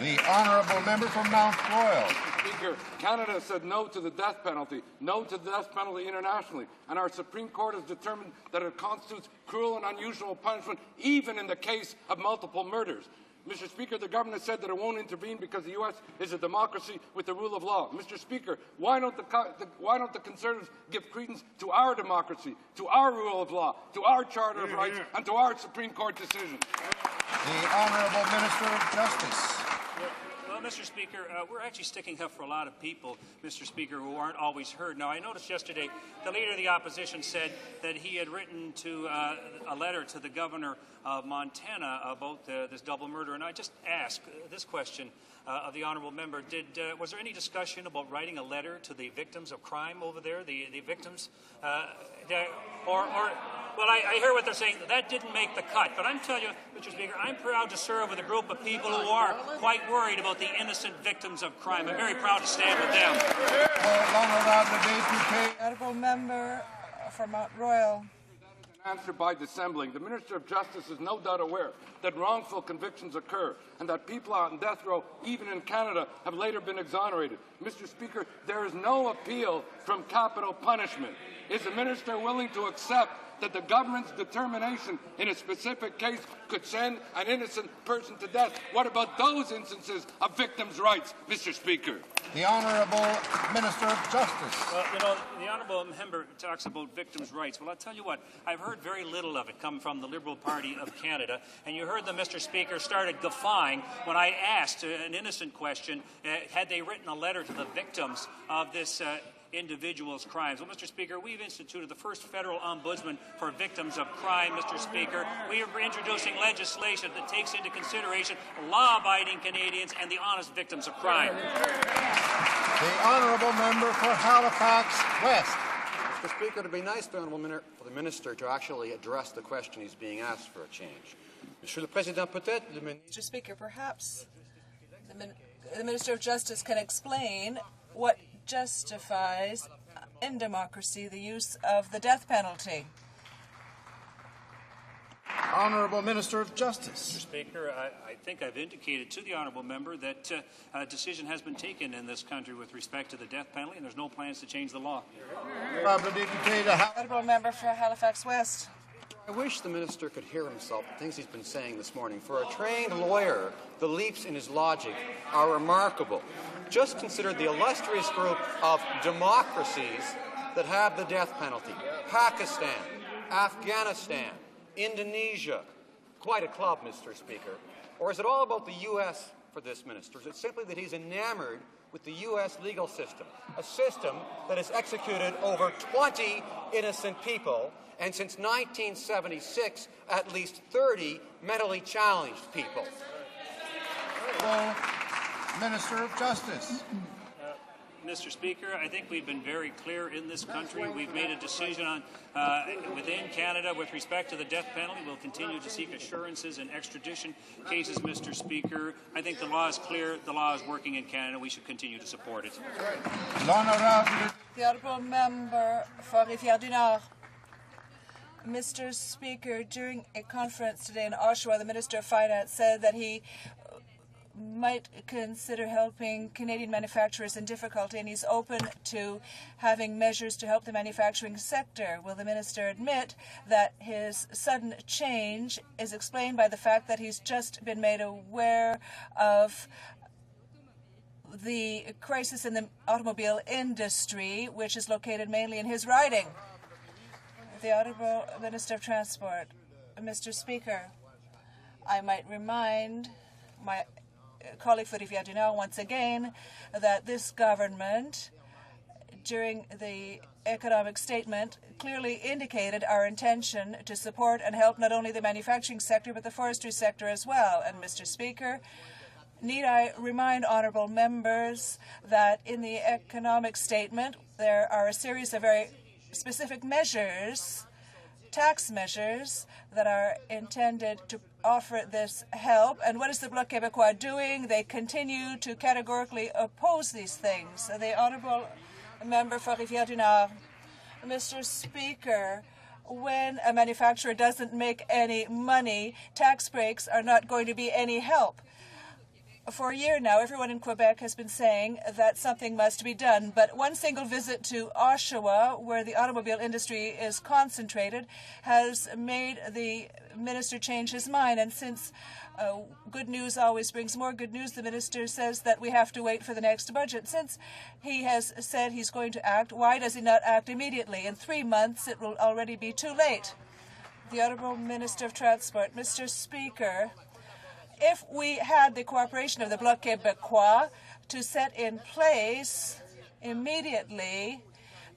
Speaker 22: The honourable member from Mount Royal.
Speaker 24: Mr. Speaker, Canada said no to the death penalty, no to the death penalty internationally, and our Supreme Court has determined that it constitutes cruel and unusual punishment even in the case of multiple murders. Mr. Speaker, the government has said that it won't intervene because the U.S. is a democracy with the rule of law. Mr. Speaker, why don't the Conservatives give credence to our democracy, to our rule of law, to our Charter of Rights, and to our Supreme Court decision?
Speaker 22: The Honourable Minister of Justice.
Speaker 6: Well, Mr. Speaker, we're actually sticking up for a lot of people, Mr. Speaker, who aren't always heard. Now, I noticed yesterday the Leader of the Opposition said that he had written to a letter to the Governor of Montana about this double murder, and I just ask this question of the Honourable Member. Was there any discussion about writing a letter to the victims of crime over there, the victims? Well, I hear what they're saying. That didn't make the cut. But I'm telling you, Mr. Speaker, I'm proud to serve with a group of people who are quite worried about the innocent victims of crime. I'm very proud to stand with them.
Speaker 9: Honourable member from Mount Royal.
Speaker 24: Answer by dissembling. The Minister of Justice is no doubt aware that wrongful convictions occur and that people out on death row, even in Canada, have later been exonerated. Mr. Speaker, there is no appeal from capital punishment. Is the Minister willing to accept that the government's determination in a specific case could send an innocent person to death? What about those instances of victims' rights, Mr. Speaker?
Speaker 22: The Honourable Minister of Justice.
Speaker 6: Well, the Honourable Member talks about victims' rights. Well, I'll tell you what, I've heard very little of it come from the Liberal Party of Canada, and you heard them, Mr. Speaker, started guffawing when I asked an innocent question, had they written a letter to the victims of this individuals' crimes. Well, Mr. Speaker, we've instituted the first federal ombudsman for victims of crime, Mr. Speaker. We are introducing legislation that takes into consideration law-abiding Canadians and the honest victims of crime.
Speaker 22: The Honourable Member for Halifax West.
Speaker 25: Mr. Speaker, it would be nice for the Minister to actually address the question he's being asked for a change. Monsieur le Président, peut-être le Ministre...
Speaker 9: Mr. Speaker, perhaps the Minister of Justice can explain what justifies in democracy the use of the death penalty.
Speaker 1: Honourable Minister of Justice.
Speaker 6: Mr. Speaker, I think I've indicated to the honourable member that a decision has been taken in this country with respect to the death penalty, and there's no plans to change the law.
Speaker 9: Honourable member for Halifax West.
Speaker 25: I wish the minister could hear himself, the things he's been saying this morning. For a trained lawyer, the leaps in his logic are remarkable. Just consider the illustrious group of democracies that have the death penalty. Pakistan, Afghanistan, Indonesia. Quite a club, Mr. Speaker. Or is it all about the U.S. for this minister? Is it simply that he's enamored with the U.S. legal system, a system that has executed over 20 innocent people, and since 1976, at least 30 mentally challenged people?
Speaker 22: Minister of Justice.
Speaker 6: Mr. Speaker, I think we've been very clear in this country. We've made a decision on within Canada with respect to the death penalty. We'll continue to seek assurances in extradition cases, Mr. Speaker. I think the law is clear. The law is working in Canada. We should continue to support it.
Speaker 9: The honourable member for Rivière-du-Nord. Mr. Speaker, during a conference today in Oshawa, the Minister of Finance said that he might consider helping Canadian manufacturers in difficulty, and he's open to having measures to help the manufacturing sector. Will the minister admit that his sudden change is explained by the fact that he's just been made aware of the crisis in the automobile industry, which is located mainly in his riding? The Honourable Minister of Transport. Mr. Speaker, I might remind my colleague for Rivière-du-Nord once again that this government, during the economic statement, clearly indicated our intention to support and help not only the manufacturing sector but the forestry sector as well. And Mr. Speaker, need I remind honourable members that in the economic statement there are a series of very specific measures, tax measures, that are intended to offer this help. And what is the Bloc Québécois doing? They continue to categorically oppose these things. The honourable member for Rivière-du-Nord. Mr. Speaker, when a manufacturer doesn't make any money, tax breaks are not going to be any help. For a year now, everyone in Quebec has been saying that something must be done. But one single visit to Oshawa, where the automobile industry is concentrated, has made the minister change his mind. And since good news always brings more good news, the minister says that we have to wait for the next budget. Since he has said he's going to act, why does he not act immediately? In 3 months, it will already be too late. The Honourable Minister of Transport. Mr. Speaker, if we had the cooperation of the Bloc Québécois to set in place immediately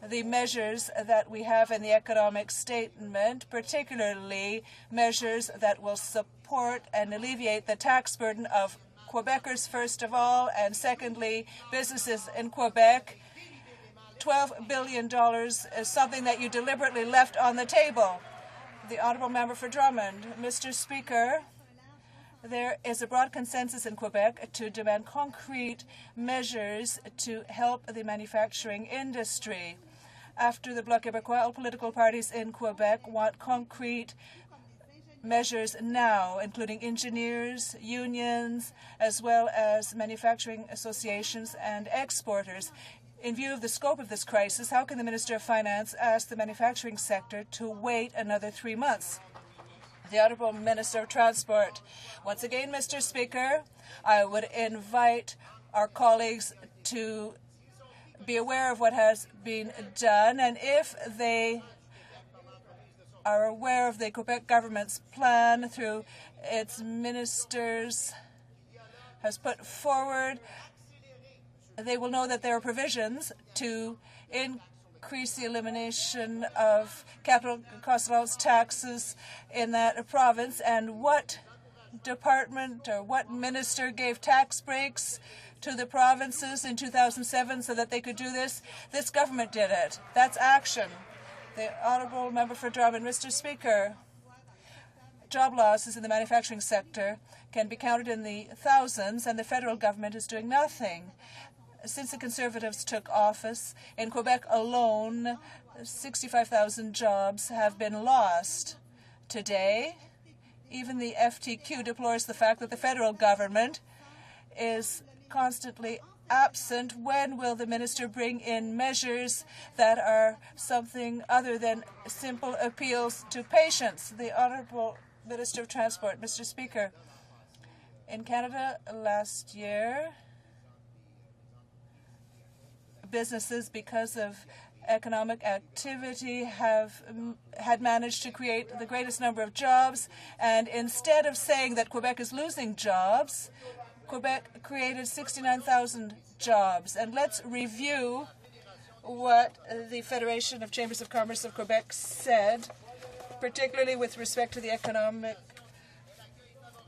Speaker 9: the measures that we have in the economic statement, particularly measures that will support and alleviate the tax burden of Quebecers, first of all, and secondly, businesses in Quebec, $12 billion is something that you deliberately left on the table. The Honourable Member for Drummond. Mr. Speaker, there is a broad consensus in Quebec to demand concrete measures to help the manufacturing industry. After the Bloc Québécois, all political parties in Quebec want concrete measures now, including engineers, unions, as well as manufacturing associations and exporters. In view of the scope of this crisis, how can the Minister of Finance ask the manufacturing sector to wait another 3 months? The Honourable Minister of Transport. Once again, Mr. Speaker, I would invite our colleagues to be aware of what has been done, and if they are aware of the Quebec government's plan through its ministers has put forward, they will know that there are provisions to increase the elimination of capital cost allowance taxes in that province. And what department or what minister gave tax breaks to the provinces in 2007 so that they could do this? This government did it. That's action. The Honourable Member for Drummond. Mr. Speaker, job losses in the manufacturing sector can be counted in the thousands, and the federal government is doing nothing. Since the Conservatives took office, in Quebec alone, 65,000 jobs have been lost. Today, Even the FTQ deplores the fact that the federal government is constantly absent. When will the minister bring in measures that are something other than simple appeals to patients? The Honourable Minister of Transport. Mr. Speaker, in Canada last year, businesses, because of economic activity, had managed to create the greatest number of jobs. And instead of saying that Quebec is losing jobs, Quebec created 69,000 jobs. And let's review what the Federation of Chambers of Commerce of Quebec said, particularly with respect to the economic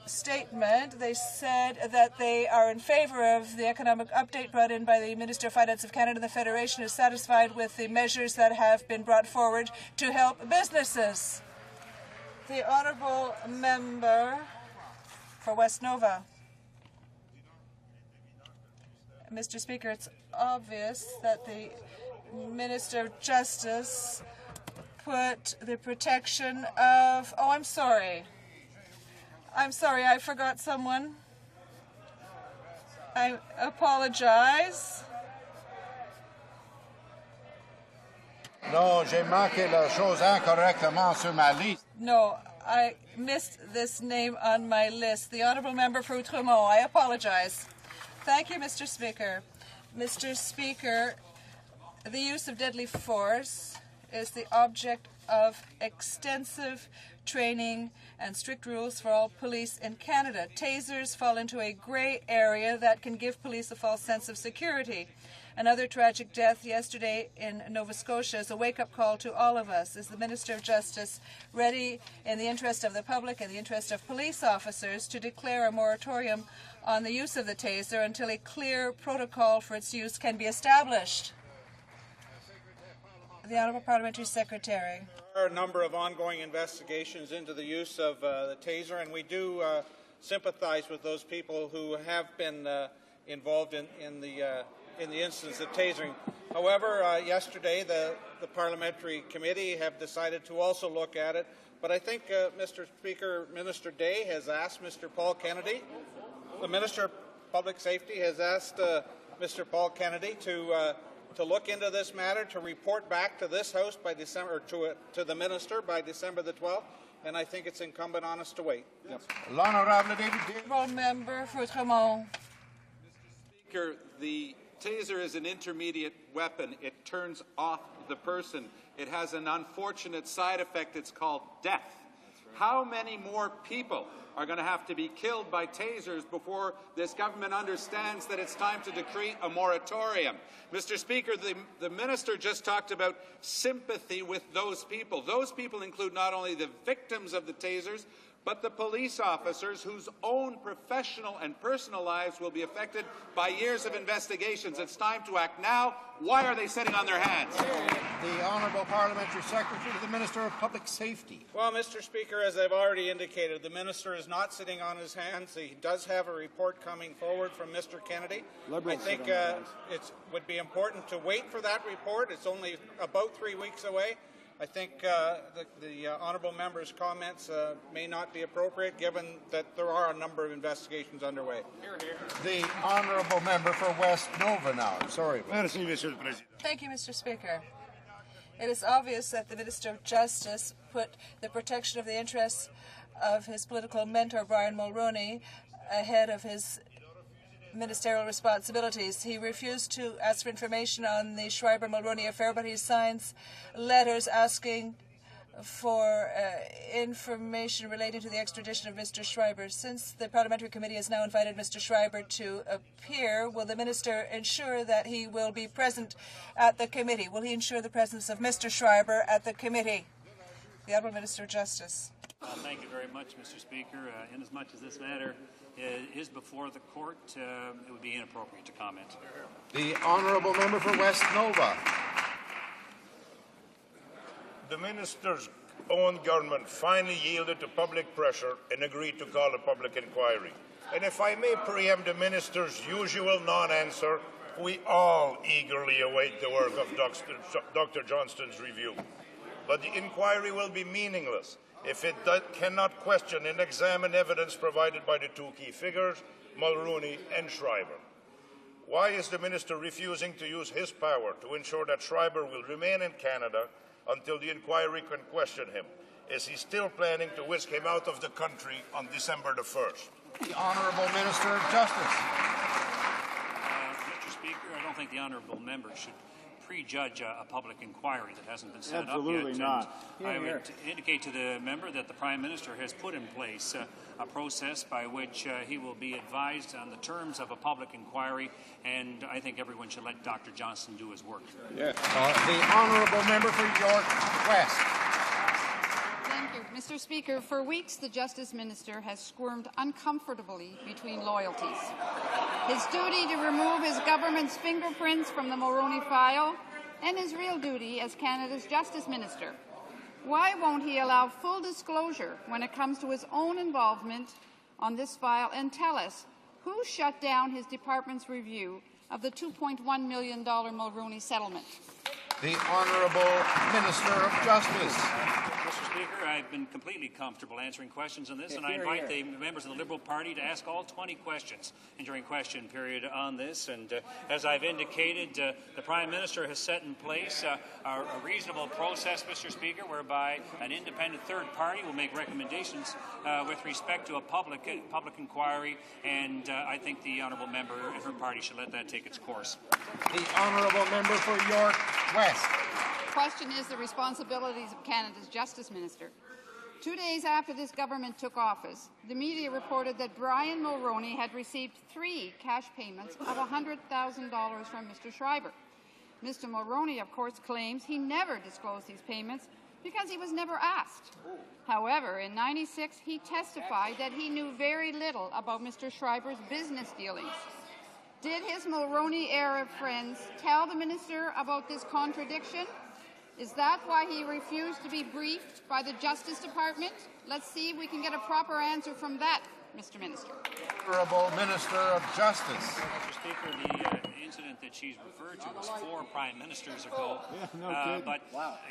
Speaker 9: statement. They said that they are in favor of the economic update brought in by the Minister of Finance of Canada. The Federation is satisfied with the measures that have been brought forward to help businesses. The Honourable Member for West Nova. Mr. Speaker, it's obvious that the Minister of Justice put the protection of... Oh, I'm sorry, I forgot someone. I apologize.
Speaker 1: Non, j'ai manqué la chose incorrectement sur ma liste.
Speaker 9: No, I missed this name on my list. The Honourable Member for Outremont. I apologize. Thank you, Mr. Speaker. Mr. Speaker, the use of deadly force is the object of extensive training and strict rules for all police in Canada. Tasers fall into a gray area that can give police a false sense of security. Another tragic death yesterday in Nova Scotia is a wake-up call to all of us. Is the Minister of Justice ready, in the interest of the public and the interest of police officers, to declare a moratorium on the use of the taser until a clear protocol for its use can be established? The Honourable Parliamentary Secretary.
Speaker 13: There are a number of ongoing investigations into the use of the taser, and we do sympathize with those people who have been involved in the instance of tasering. However, yesterday the Parliamentary Committee have decided to also look at it. But I think, Mr. Speaker, Minister Day has asked Mr. Paul Kennedy, the Minister of Public Safety has asked Mr. Paul Kennedy to look into this matter, to report back to this House by December, to the Minister by December the 12th, and I think it's incumbent on us to wait. Yep.
Speaker 1: L'Honorable David
Speaker 9: Member for Outremont.
Speaker 5: Speaker, the taser is an intermediate weapon. It turns off the person. It has an unfortunate side effect. It's called death. How many more people are going to have to be killed by tasers before this government understands that it's time to decree a moratorium? Mr. Speaker, the minister just talked about sympathy with those people. Those people include not only the victims of the tasers, but the police officers whose own professional and personal lives will be affected by years of investigations. It's time to act now. Why are they sitting on their hands?
Speaker 1: The Honourable Parliamentary Secretary to the Minister of Public Safety.
Speaker 13: Well, Mr. Speaker, as I've already indicated, the minister is not sitting on his hands. He does have a report coming forward from Mr. Kennedy. I think it would be important to wait for that report. It's only about 3 weeks away. I think the honourable member's comments may not be appropriate, given that there are a number of investigations underway.
Speaker 1: The honourable member for West Nova now. Sorry.
Speaker 9: Thank you, Mr. Speaker. It is obvious that the Minister of Justice put the protection of the interests of his political mentor, Brian Mulroney, ahead of his ministerial responsibilities. He refused to ask for information on the Schreiber-Mulroney affair, but he signs letters asking for information relating to the extradition of Mr. Schreiber. Since the Parliamentary Committee has now invited Mr. Schreiber to appear, will the Minister ensure that he will be present at the committee? Will he ensure the presence of Mr. Schreiber at the committee? The Honourable Minister of Justice.
Speaker 6: Thank you very much, Mr. Speaker. Inasmuch as this matter is before the court, it would be inappropriate to comment.
Speaker 1: The Honourable Member for West Nova.
Speaker 7: The Minister's own government finally yielded to public pressure and agreed to call a public inquiry. And if I may preempt the Minister's usual non-answer, we all eagerly await the work of Dr. Johnston's review. but the inquiry will be meaningless if it cannot question and examine evidence provided by the two key figures, Mulroney and Schreiber. Why is the minister refusing to use his power to ensure that Schreiber will remain in Canada until the inquiry can question him? Is he still planning to whisk him out of the country on December the 1st?
Speaker 22: The Honourable Minister of Justice.
Speaker 6: Mr. Speaker, I don't think the honourable member should prejudge a public inquiry that hasn't been set
Speaker 8: Absolutely
Speaker 6: up yet.
Speaker 8: not.
Speaker 6: And I would indicate to the member that the Prime Minister has put in place a process by which he will be advised on the terms of a public inquiry, and I think everyone should let Dr. Johnston do his work.
Speaker 22: The Honourable Member for York West.
Speaker 10: Thank you. Mr. Speaker, for weeks the Justice Minister has squirmed uncomfortably between loyalties. His duty to remove his government's fingerprints from the Mulroney file and his real duty as Canada's Justice Minister. Why won't he allow full disclosure when it comes to his own involvement on this file and tell us who shut down his department's review of the $2.1 million Mulroney settlement?
Speaker 22: The Honourable Minister of Justice.
Speaker 6: Mr. Speaker, I've been completely comfortable answering questions on this, and I invite the members of the Liberal Party to ask all 20 questions during question period on this. And as I've indicated, the Prime Minister has set in place a reasonable process, Mr. Speaker, whereby an independent third party will make recommendations with respect to a public inquiry, and I think the honourable member and her party should let that take its course.
Speaker 22: The Honourable Member for York West.
Speaker 10: The question is the responsibilities of Canada's Justice Minister. 2 days after this government took office, the media reported that Brian Mulroney had received 3 cash payments of $100,000 from Mr. Schreiber. Mr. Mulroney, of course, claims he never disclosed these payments because he was never asked. However, in '96, he testified that he knew very little about Mr. Schreiber's business dealings. Did his Mulroney-era friends tell the minister about this contradiction? Is that why he refused to be briefed by the Justice Department? Let's see if we can get a proper answer from that, Mr. Minister.
Speaker 22: Honourable Minister of Justice.
Speaker 6: Mr. Speaker, the incident that she's referred to was 4 prime ministers ago. But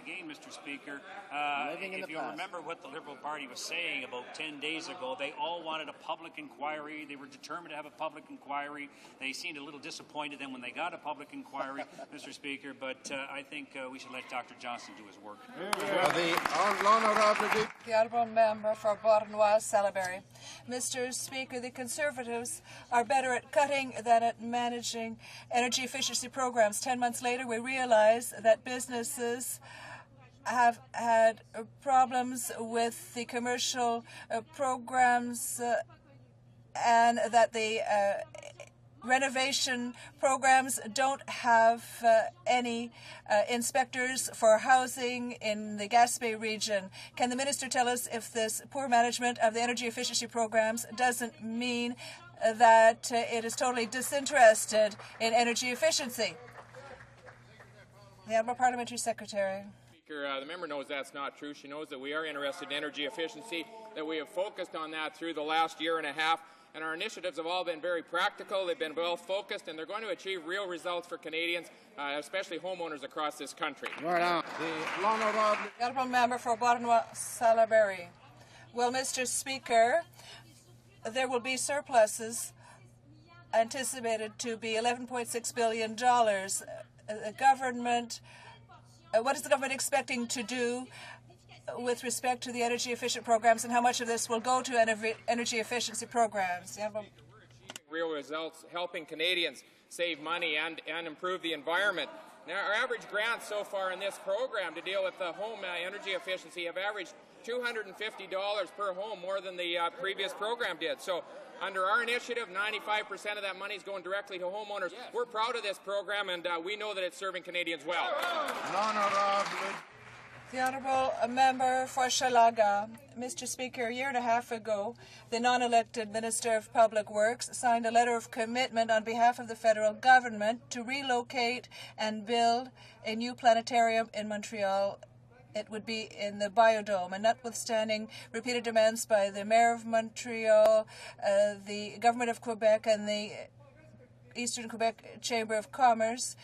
Speaker 6: again, Mr. Speaker, if you remember what the Liberal Party was saying about 10 days ago, they all wanted a public inquiry. They were determined to have a public inquiry. They seemed a little disappointed then when they got a public inquiry, Mr. Speaker, but I think we should let Dr. Johnston do his work.
Speaker 9: The Honourable Member for Beauharnois-Salaberry. Mr. Speaker, the Conservatives are better at cutting than at managing energy efficiency programs. 10 months later, we realize that businesses have had problems with the commercial programs and that the renovation programs don't have any inspectors for housing in the Gaspé region. Can the minister tell us if this poor management of the energy efficiency programs doesn't mean that it is totally disinterested in energy efficiency? The Honourable Parliamentary Secretary.
Speaker 11: Speaker, the member knows that's not true. She knows that we are interested in energy efficiency, that we have focused on that through the last year and a half, and our initiatives have all been very practical. They've been well focused, and they're going to achieve real results for Canadians, especially homeowners across this country.
Speaker 22: The
Speaker 9: Honourable Member for Beauharnois-Salaberry. Well, Mr. Speaker, there will be surpluses anticipated to be $11.6 billion. The government, what is the government expecting to do with respect to the energy efficient programs, and how much of this will go to energy efficiency programs?
Speaker 11: Real results, helping Canadians save money and improve the environment. Now, our average grants so far in this program to deal with the home energy efficiency have averaged $250 per home, more than the previous program did. So under our initiative, 95% of that money is going directly to homeowners. Yes. We're proud of this program, and we know that it's serving Canadians well.
Speaker 9: The Honourable Member for Shalaga. Mr. Speaker, a year and a half ago, the non-elected Minister of Public Works signed a letter of commitment on behalf of the federal government to relocate and build a new planetarium in Montreal. It would be in the Biodome, and notwithstanding repeated demands by the Mayor of Montreal, the Government of Quebec, and the Eastern Quebec Chamber of Commerce.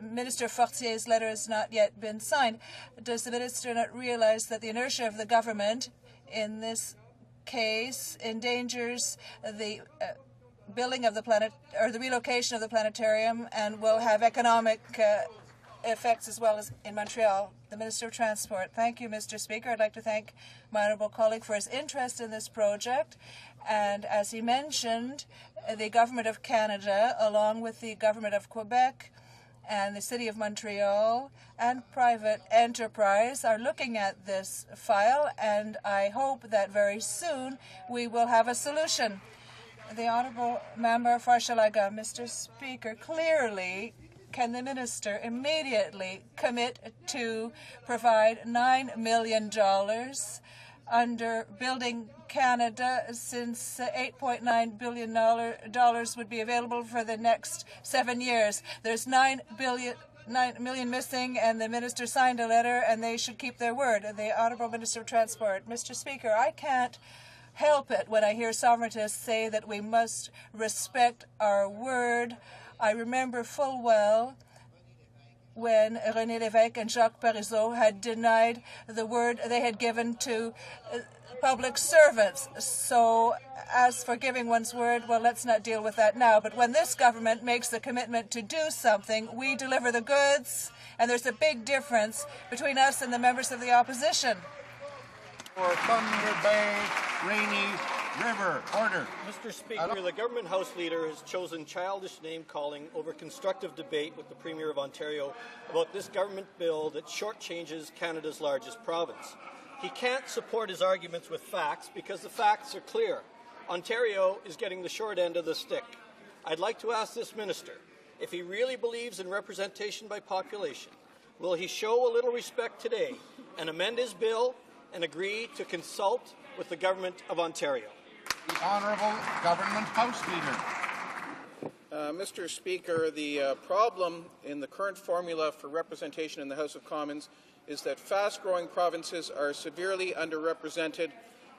Speaker 9: Minister Fortier's letter has not yet been signed. Does the minister not realize that the inertia of the government in this case endangers the building of the planet, or the relocation of the planetarium, and will have economic effects as well as in Montreal? The Minister of Transport. Thank you, Mr. Speaker. I'd like to thank my honourable colleague for his interest in this project. And as he mentioned, the Government of Canada, along with the Government of Quebec and the City of Montreal and private enterprise, are looking at this file, and I hope that very soon we will have a solution. The Honourable Member for Hochelaga. Mr. Speaker, clearly, can the minister immediately commit to provide $9 million under Building Canada, since $8.9 billion would be available for the next 7 years? There's $9 million missing, and the minister signed a letter, and they should keep their word. The Honourable Minister of Transport. Mr. Speaker, I can't help it when I hear sovereigntists say that we must respect our word. I remember full well when René Lévesque and Jacques Parizeau had denied the word they had given to public servants. So as for giving one's word, well, let's not deal with that now. But when this government makes the commitment to do something, we deliver the goods, and there's a big difference between us and the members of the opposition.
Speaker 22: For Thunder Bay, Rainy River. Order.
Speaker 4: Mr. Speaker, the government House Leader has chosen childish name-calling over constructive debate with the Premier of Ontario about this government bill that shortchanges Canada's largest province. He can't support his arguments with facts because the facts are clear. Ontario is getting the short end of the stick. I'd like to ask this minister, if he really believes in representation by population, will he show a little respect today and amend his bill and agree to consult with the Government of Ontario?
Speaker 22: The Honourable Government House Leader.
Speaker 8: Mr. Speaker, the problem in the current formula for representation in the House of Commons is that fast-growing provinces are severely underrepresented.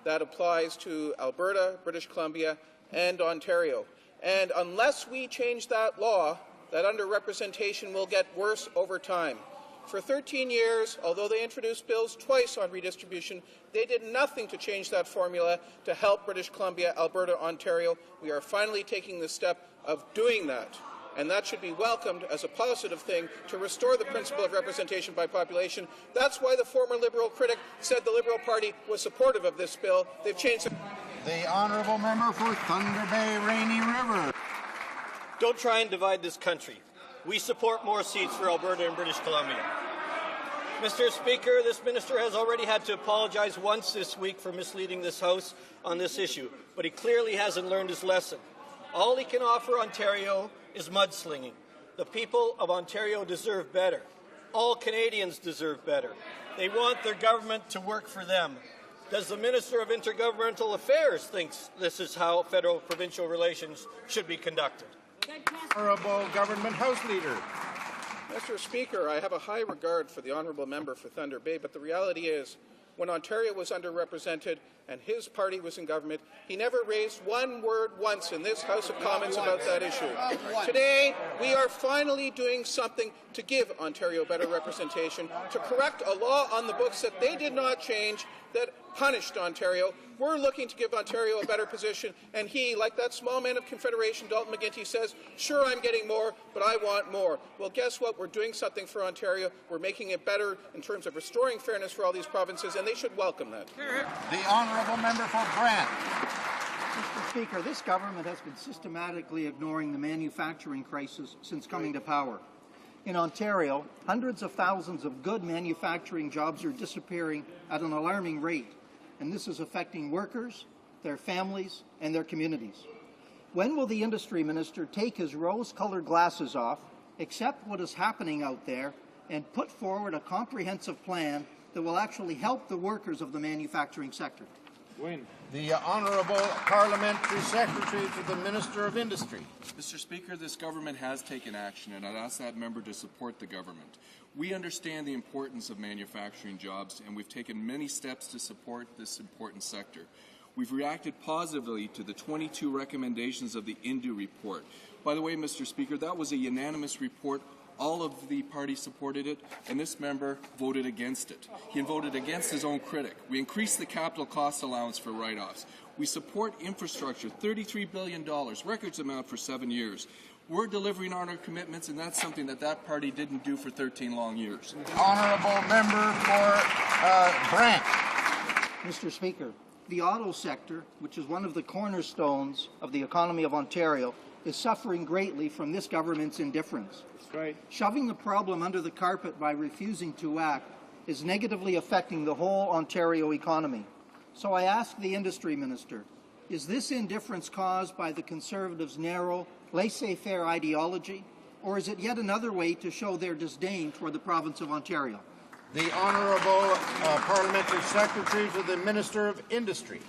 Speaker 8: That applies to Alberta, British Columbia, and Ontario. And unless we change that law, that underrepresentation will get worse over time. For 13 years, although they introduced bills twice on redistribution, they did nothing to change that formula to help British Columbia, Alberta, Ontario. We are finally taking the step of doing that, and that should be welcomed as a positive thing to restore the principle of representation by population. That's why the former Liberal critic said the Liberal Party was supportive of this bill. They've changed it.
Speaker 22: The Honourable Member for Thunder Bay, Rainy River.
Speaker 4: Don't try and divide this country. We support more seats for Alberta and British Columbia. Mr. Speaker, this minister has already had to apologize once this week for misleading this House on this issue, but he clearly hasn't learned his lesson. All he can offer Ontario is mudslinging. The people of Ontario deserve better. All Canadians deserve better. They want their government to work for them. Does the Minister of Intergovernmental Affairs think this is how federal-provincial relations should be conducted?
Speaker 22: Honourable Government House Leader.
Speaker 8: Mr. Speaker, I have a high regard for the honourable member for Thunder Bay, but the reality is, when Ontario was underrepresented and his party was in government, he never raised one word once in this House of Commons about that issue. Today, we are finally doing something to give Ontario better representation, to correct a law on the books that they did not change that punished Ontario. We're looking to give Ontario a better position, and he, like that small man of Confederation, Dalton McGuinty, says, sure, I'm getting more, but I want more. Well, guess what? We're doing something for Ontario. We're making it better in terms of restoring fairness for all these provinces, and they should welcome that.
Speaker 22: The Honourable Member for Brant.
Speaker 12: Mr. Speaker, this government has been systematically ignoring the manufacturing crisis since coming to power. In Ontario, hundreds of thousands of good manufacturing jobs are disappearing at an alarming rate, and this is affecting workers, their families, and their communities. When will the industry minister take his rose-colored glasses off, accept what is happening out there, and put forward a comprehensive plan that will actually help the workers of the manufacturing sector?
Speaker 22: The Honourable Parliamentary Secretary to the Minister of Industry.
Speaker 14: Mr. Speaker, this government has taken action, and I'd ask that member to support the government. We understand the importance of manufacturing jobs, and we've taken many steps to support this important sector. We've reacted positively to the 22 recommendations of the Indu report. By the way, Mr. Speaker, that was a unanimous report. All of the parties supported it, and this member voted against it. He voted against his own critic. We increased the capital cost allowance for write-offs. We support infrastructure, $33 billion, records amount for 7 years. We're delivering on our commitments, and that's something that party didn't do for 13 long years.
Speaker 22: Honourable member for Brant.
Speaker 12: Mr. Speaker, the auto sector, which is one of the cornerstones of the economy of Ontario, is suffering greatly from this government's indifference. That's right. Shoving the problem under the carpet by refusing to act is negatively affecting the whole Ontario economy. So I ask the Industry Minister, is this indifference caused by the Conservatives' narrow, laissez-faire ideology, or is it yet another way to show their disdain toward the province of Ontario?
Speaker 22: The Honourable Parliamentary Secretary to the Minister of Industry.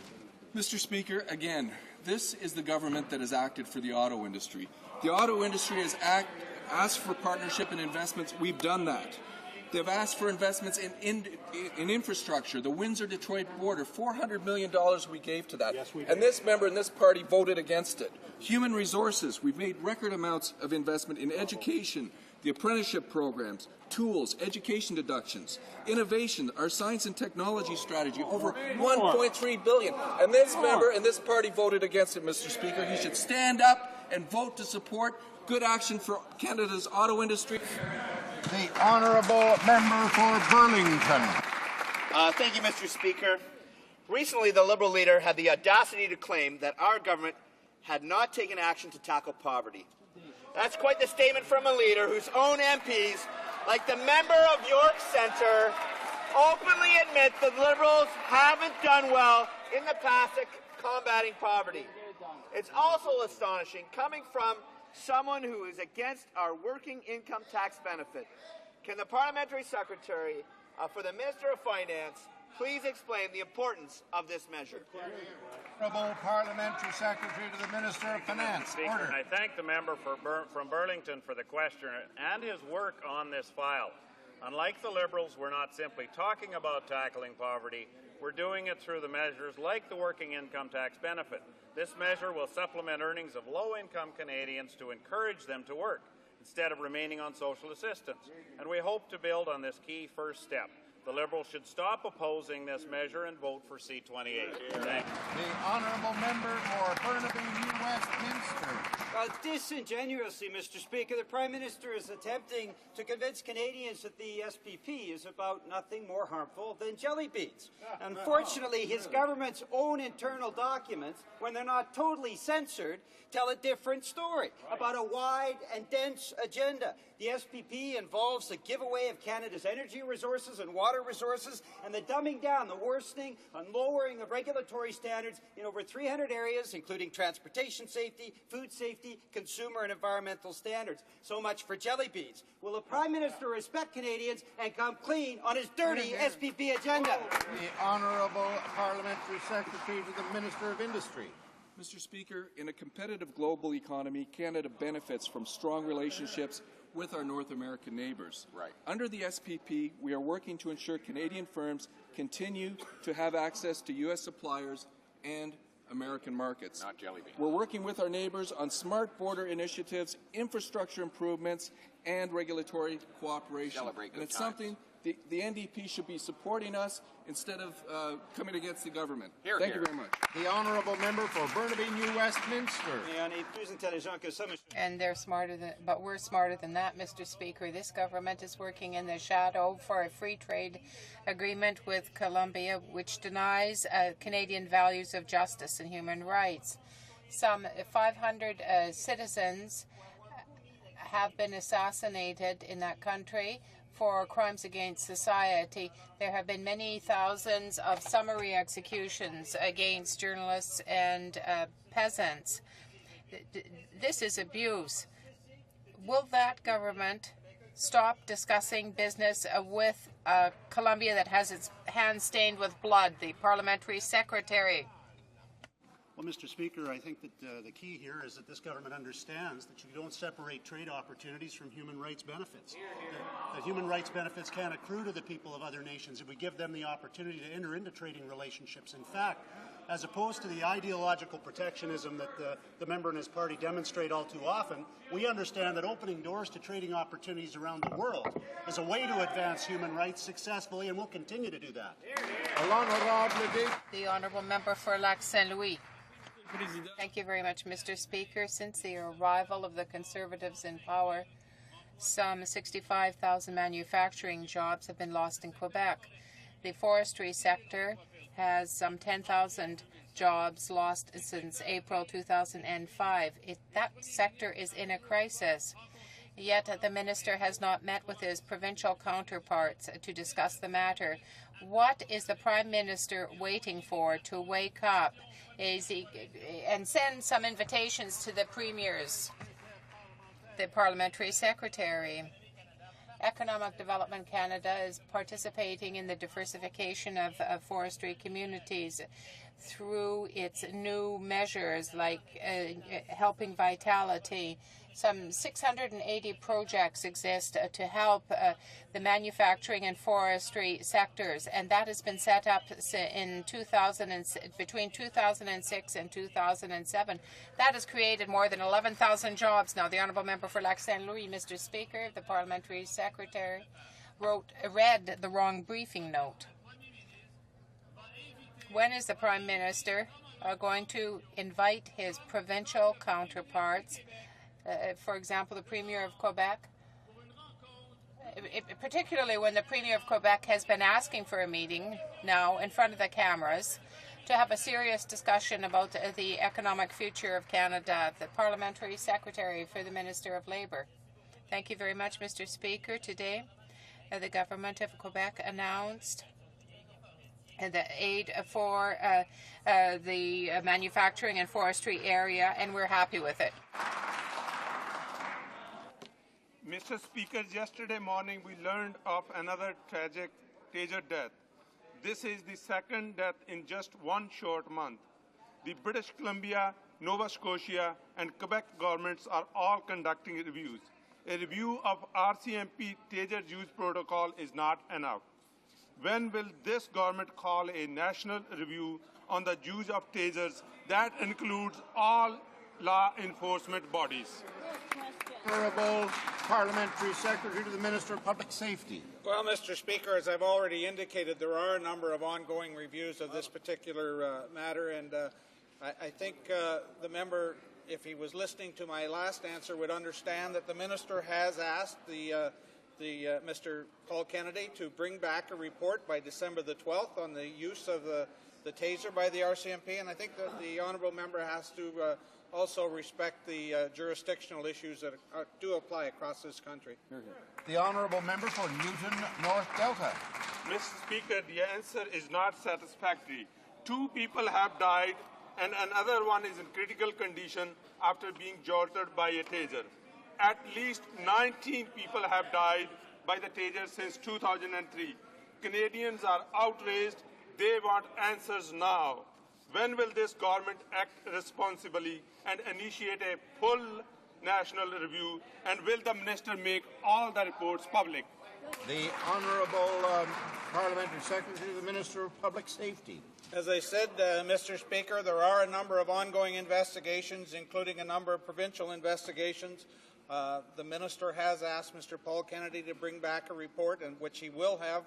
Speaker 14: Mr. Speaker, again, this is the government that has acted for the auto industry. The auto industry has asked for partnership and investments. We've done that. They've asked for investments in infrastructure, the Windsor-Detroit border, $400 million we gave to that. Yes, we did. And this member and this party voted against it. Human resources, we've made record amounts of investment in education, the apprenticeship programs, tools, education deductions, innovation, our science and technology strategy, over $1.3 billion. And this member and this party voted against it, Mr. Speaker. He should stand up and vote to support good action for Canada's auto industry.
Speaker 22: The Honourable Member for Burlington.
Speaker 2: Thank you, Mr. Speaker. Recently, the Liberal leader had the audacity to claim that our government had not taken action to tackle poverty. That's quite the statement from a leader whose own MPs, like the member of York Centre, openly admit the Liberals haven't done well in the past at combating poverty. It's also astonishing coming from someone who is against our working income tax benefit. Can the Parliamentary Secretary for the Minister of Finance please explain the importance of this measure?
Speaker 22: Honourable Parliamentary Secretary to the Minister of Finance. Order.
Speaker 15: I thank the member from Burlington for the question and his work on this file. Unlike the Liberals, we're not simply talking about tackling poverty, we're doing it through the measures like the working income tax benefit. This measure will supplement earnings of low-income Canadians to encourage them to work instead of remaining on social assistance. And we hope to build on this key first step. The Liberals should stop opposing this measure and vote for C-28. Thank you.
Speaker 22: The Honourable Member for Burnaby New Westminster.
Speaker 18: Disingenuously, Mr. Speaker, the Prime Minister is attempting to convince Canadians that the SPP is about nothing more harmful than jelly beans. Unfortunately, his government's own internal documents, when they're not totally censored, tell a different story about a wide and dense agenda. The SPP involves the giveaway of Canada's energy resources and water resources and the dumbing down, the worsening and lowering of regulatory standards in over 300 areas, including transportation safety, food safety, consumer and environmental standards. So much for jelly beans. Will the Prime Minister respect Canadians and come clean on his dirty SPP agenda?
Speaker 22: The Honourable Parliamentary Secretary to the Minister of Industry.
Speaker 14: Mr. Speaker, in a competitive global economy, Canada benefits from strong relationships with our North American neighbours. Right. Under the SPP, we are working to ensure Canadian firms continue to have access to U.S. suppliers and American markets. Not jelly beans. We're working with our neighbours on smart border initiatives, infrastructure improvements, and regulatory cooperation. And it's something the NDP should be supporting us instead of coming against the government. Thank you very much.
Speaker 22: The Honourable Member for Burnaby New Westminster.
Speaker 16: And they're smarter than, but we're smarter than that, Mr. Speaker. This government is working in the shadow for a free trade agreement with Colombia, which denies Canadian values of justice and human rights. Some 500 citizens have been assassinated in that country for crimes against society. There have been many thousands of summary executions against journalists and peasants. This is abuse. Will that government stop discussing business with Colombia that has its hands stained with blood? The Parliamentary Secretary.
Speaker 3: Well, Mr. Speaker, I think that the key here is that this government understands that you don't separate trade opportunities from human rights benefits. That human rights benefits can accrue to the people of other nations if we give them the opportunity to enter into trading relationships. In fact, as opposed to the ideological protectionism that the member and his party demonstrate all too often, we understand that opening doors to trading opportunities around the world is a way to advance human rights successfully, and we'll continue to do that.
Speaker 16: The Honourable Member for Lac Saint Louis. Thank you very much, Mr. Speaker. Since the arrival of the Conservatives in power, some 65,000 manufacturing jobs have been lost in Quebec. The forestry sector has some 10,000 jobs lost since April 2005. That sector is in a crisis. Yet the minister has not met with his provincial counterparts to discuss the matter. What is the Prime Minister waiting for to wake up and send some invitations to the premiers, the parliamentary secretary? Economic Development Canada is participating in the diversification of forestry communities through its new measures like Helping Vitality. Some 680 projects exist to help the manufacturing and forestry sectors, and that has been set up in between 2006 and 2007. That has created more than 11,000 jobs. Now, the Honourable Member for Lac Saint Louis, Mr. Speaker, the Parliamentary Secretary, read the wrong briefing note. When is the Prime Minister going to invite his provincial counterparts, for example, the Premier of Quebec, particularly when the Premier of Quebec has been asking for a meeting now in front of the cameras to have a serious discussion about the economic future of Canada, the Parliamentary Secretary for the Minister of Labour? Thank you very much, Mr. Speaker. Today, the Government of Quebec announced the aid for the manufacturing and forestry area, and we're happy with it.
Speaker 13: Mr. Speaker, yesterday morning we learned of another tragic taser death. This is the second death in just one short month. The British Columbia, Nova Scotia, and Quebec governments are all conducting reviews. A review of RCMP taser use protocol is not enough. When will this government call a national review on the use of tasers that includes all law enforcement bodies?
Speaker 1: Honourable Parliamentary Secretary to the Minister of Public Safety.
Speaker 25: Well, Mr. Speaker, as I've already indicated, there are a number of ongoing reviews of this particular matter, and I think the member, if he was listening to my last answer, would understand that the minister has asked Mr. Paul Kennedy to bring back a report by December the 12th on the use of the taser by the RCMP, and I think that the honourable member has to also respect the jurisdictional issues that do apply across this country.
Speaker 1: The Honourable Member for Newton North Delta.
Speaker 13: Mr. Speaker, the answer is not satisfactory. 2 people have died and another one is in critical condition after being jolted by a taser. At least 19 people have died by the taser since 2003. Canadians are outraged. They want answers now. When will this government act responsibly and initiate a full national review? And will the minister make all the reports public?
Speaker 1: The Honourable Parliamentary Secretary to the Minister of Public Safety.
Speaker 25: As I said, Mr. Speaker, there are a number of ongoing investigations, including a number of provincial investigations. The minister has asked Mr. Paul Kennedy to bring back a report, and which he will have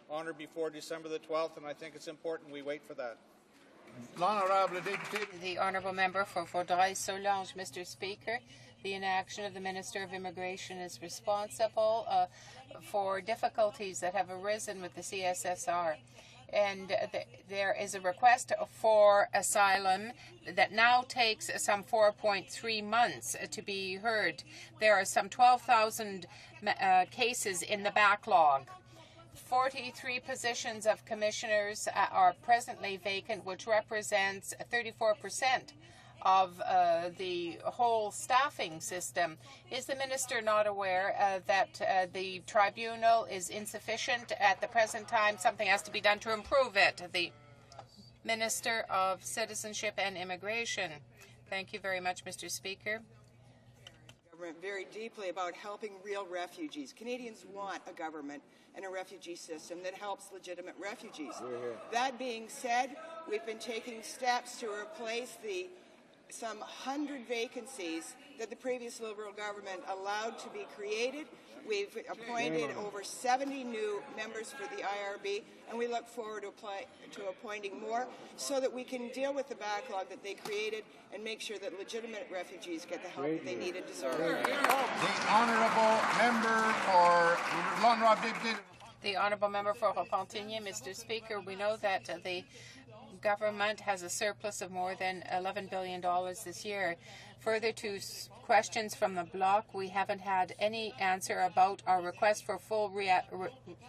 Speaker 25: on or before December the 12th, and I think it's important we wait for that.
Speaker 16: The Honourable Member for Vaudreuil-Soulanges, Mr. Speaker. The inaction of the Minister of Immigration is responsible for difficulties that have arisen with the CSSR. And there is a request for asylum that now takes some 4.3 months to be heard. There are some 12,000 cases in the backlog. 43 positions of commissioners are presently vacant, which represents 34% of the whole staffing system. Is the minister not aware that the tribunal is insufficient at the present time? Something has to be done to improve it. Minister of Citizenship and Immigration. Thank you very much, Mr. Speaker.
Speaker 17: Government very deeply about helping real refugees. Canadians want a government and a refugee system that helps legitimate refugees. That being said, we've been taking steps to replace some 100 vacancies that the previous Liberal government allowed to be created. We've appointed over 70 new members for the IRB, and we look forward to appointing more so that we can deal with the backlog that they created and make sure that legitimate refugees get the help that they need and deserve.
Speaker 22: The honourable member for
Speaker 16: The honourable member for Repentigny. Mr. Speaker, we know that the government has a surplus of more than $11 billion this year. Further to questions from the bloc, we haven't had any answer about our request for full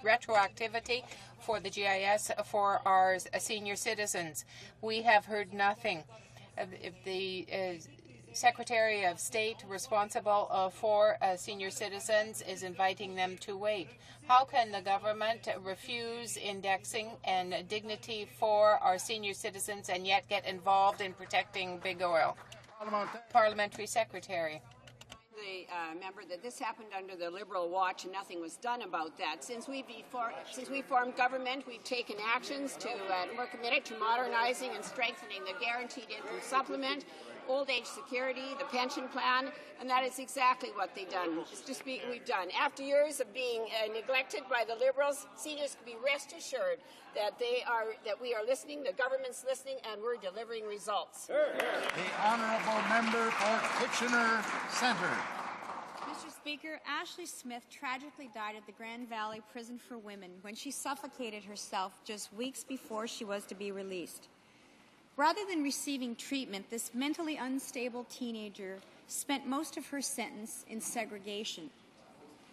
Speaker 16: retroactivity for the GIS for our senior citizens. We have heard nothing. The Secretary of State responsible for senior citizens is inviting them to wait. How can the government refuse indexing and dignity for our senior citizens and yet get involved in protecting big oil? Parliamentary Secretary.
Speaker 19: The member that this happened under the Liberal watch and nothing was done about that. Since we formed government, we've taken actions to we're committed to modernizing and strengthening the guaranteed income supplement, old age security, the pension plan, and that is exactly what we've done. After years of being neglected by the Liberals, seniors can be rest assured that we are listening, the government's listening, and we're delivering results.
Speaker 22: The honourable member for Kitchener Centre.
Speaker 20: Mr. Speaker, Ashley Smith tragically died at the Grand Valley Prison for Women when she suffocated herself just weeks before she was to be released. Rather than receiving treatment, this mentally unstable teenager spent most of her sentence in segregation.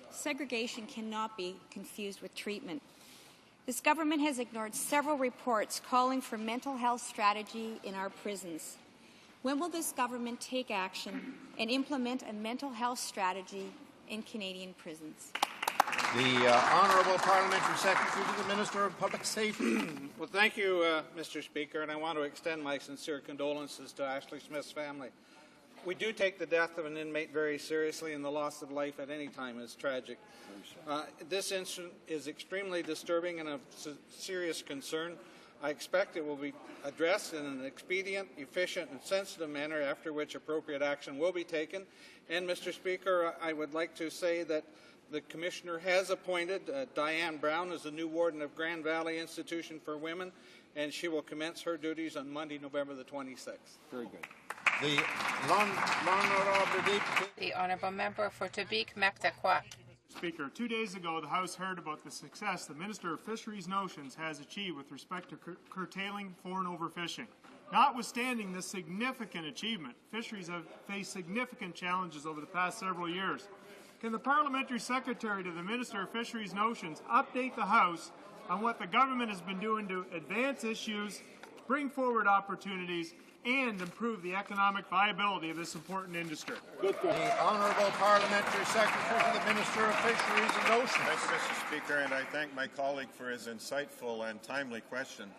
Speaker 20: Segregation cannot be confused with treatment. This government has ignored several reports calling for mental health strategy in our prisons. When will this government take action and implement a mental health strategy in Canadian prisons?
Speaker 22: The honourable parliamentary secretary to the Minister of Public Safety.
Speaker 13: Well, thank you, Mr. Speaker, and I want to extend my sincere condolences to Ashley Smith's family. We do take the death of an inmate very seriously, and the loss of life at any time is tragic. This incident is extremely disturbing and of serious concern. I expect it will be addressed in an expedient, efficient, and sensitive manner, after which appropriate action will be taken. And, Mr. Speaker, I would like to say that the Commissioner has appointed Diane Brown as the new warden of Grand Valley Institution for Women, and she will commence her duties on Monday, November the 26th.
Speaker 22: Very good.
Speaker 16: The honourable member for Tubik-Mectaqua.
Speaker 21: Speaker, 2 days ago, the House heard about the success the Minister of Fisheries Notions has achieved with respect to curtailing foreign overfishing. Notwithstanding this significant achievement, fisheries have faced significant challenges over the past several years. Can the Parliamentary Secretary to the Minister of Fisheries Notions update the House on what the government has been doing to advance issues, bring forward opportunities, and improve the economic viability of this important industry?
Speaker 22: The honourable parliamentary secretary to the Minister of Fisheries and Oceans.
Speaker 23: Thank you, Mr. Speaker, and I thank my colleague for his insightful and timely question.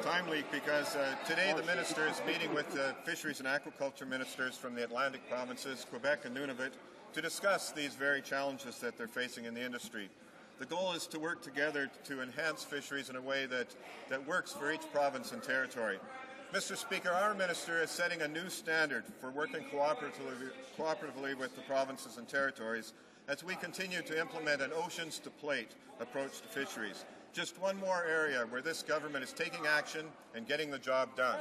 Speaker 23: Timely because today the Minister is meeting with the Fisheries and Aquaculture Ministers from the Atlantic provinces, Quebec and Nunavut, to discuss these very challenges that they're facing in the industry. The goal is to work together to enhance fisheries in a way that works for each province and territory. Mr. Speaker, our Minister is setting a new standard for working cooperatively with the provinces and territories as we continue to implement an oceans-to-plate approach to fisheries. Just one more area where this government is taking action and getting the job done.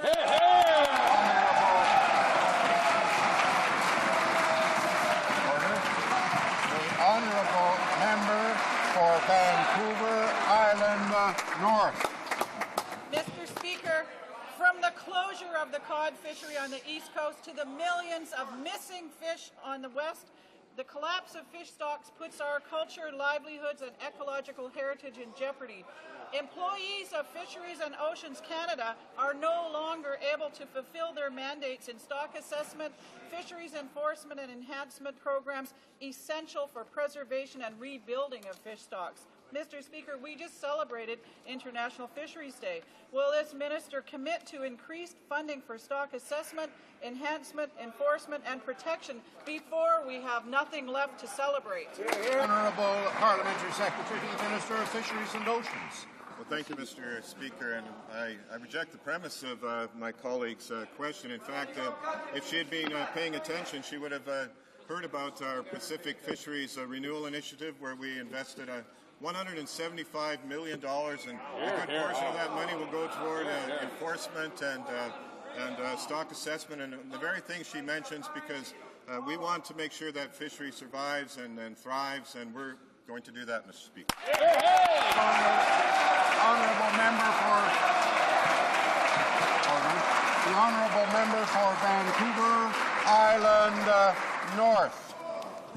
Speaker 22: Honourable member for Vancouver Island North.
Speaker 26: Mr. Speaker, from the closure of the cod fishery on the east coast to the millions of missing fish on the west, the collapse of fish stocks puts our culture, livelihoods, and ecological heritage in jeopardy. Employees of Fisheries and Oceans Canada are no longer able to fulfill their mandates in stock assessment, fisheries enforcement and enhancement programs essential for preservation and rebuilding of fish stocks. Mr. Speaker, we just celebrated International Fisheries Day. Will this minister commit to increased funding for stock assessment, enhancement, enforcement, and protection before we have nothing left to celebrate?
Speaker 22: Honourable Parliamentary Secretary to the Minister of Fisheries and Oceans.
Speaker 23: Well, thank you, Mr. Speaker, and I reject the premise of my colleague's question. In fact, if she had been paying attention, she would have heard about our Pacific Fisheries Renewal Initiative, where we invested $175 million, and a good portion of that money will go toward enforcement and stock assessment, and the very things she mentions, because we want to make sure that fishery survives and thrives, and we're going to do that, Mr. Speaker.
Speaker 22: The honourable member for Vancouver Island North.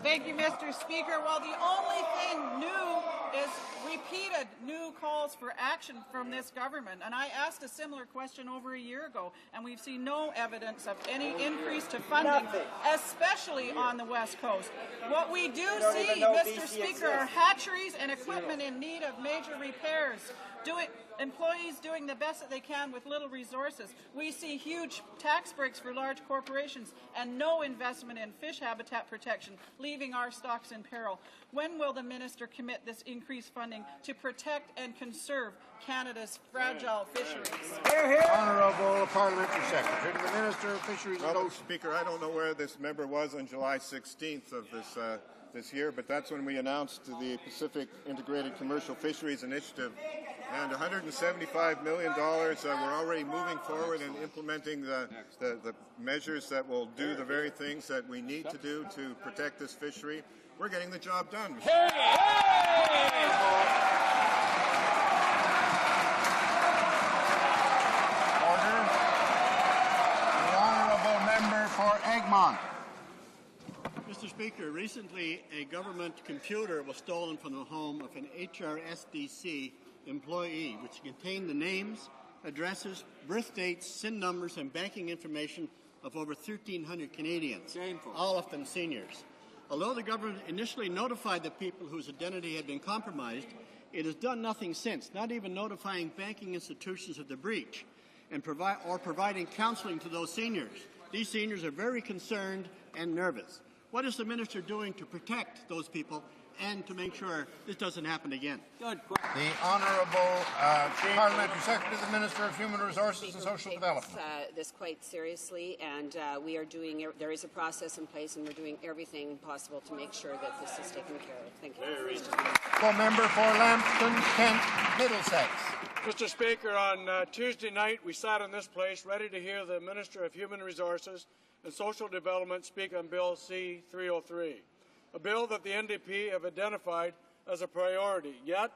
Speaker 26: Thank you, Mr. Speaker. Well, the only thing new is repeated new calls for action from this government. And I asked a similar question over a year ago, and we've seen no evidence of any increase to funding, especially on the West Coast. What we do see, Mr. Speaker, are hatcheries and equipment in need of major repairs. Employees doing the best that they can with little resources. We see huge tax breaks for large corporations and no investment in fish habitat protection, leaving our stocks in peril. When will the minister commit this increased funding to protect and conserve Canada's fragile fisheries?
Speaker 22: Honourable Parliamentary Secretary to the Minister of Fisheries and Oceans.
Speaker 23: Speaker, I don't know where this member was on July 16th of this year, but that's when we announced the Pacific Integrated Commercial Fisheries Initiative, and $175 million. We're already moving forward and implementing the measures that will do the very things that we need to do to protect this fishery. We're getting the job done.
Speaker 22: Order. The honourable member for Egmont.
Speaker 3: Mr. Speaker, recently a government computer was stolen from the home of an HRSDC employee, which contained the names, addresses, birth dates, SIN numbers, and banking information of over 1,300 Canadians, all of them seniors. Although the government initially notified the people whose identity had been compromised, it has done nothing since, not even notifying banking institutions of the breach and providing counselling to those seniors. These seniors are very concerned and nervous. What is the minister doing to protect those people and to make sure this doesn't happen again?
Speaker 22: The Honourable Parliamentary Secretary to the Minister of Human Resources and Social Development.
Speaker 19: This quite seriously, and we are doing. There is a process in place, and we're doing everything possible to make sure that this is taken care of. Thank you.
Speaker 22: Member for Lambton, Kent, Middlesex.
Speaker 5: Mr. Speaker, on Tuesday night we sat in this place ready to hear the Minister of Human Resources and Social Development speak on Bill C-303, a bill that the NDP have identified as a priority. Yet,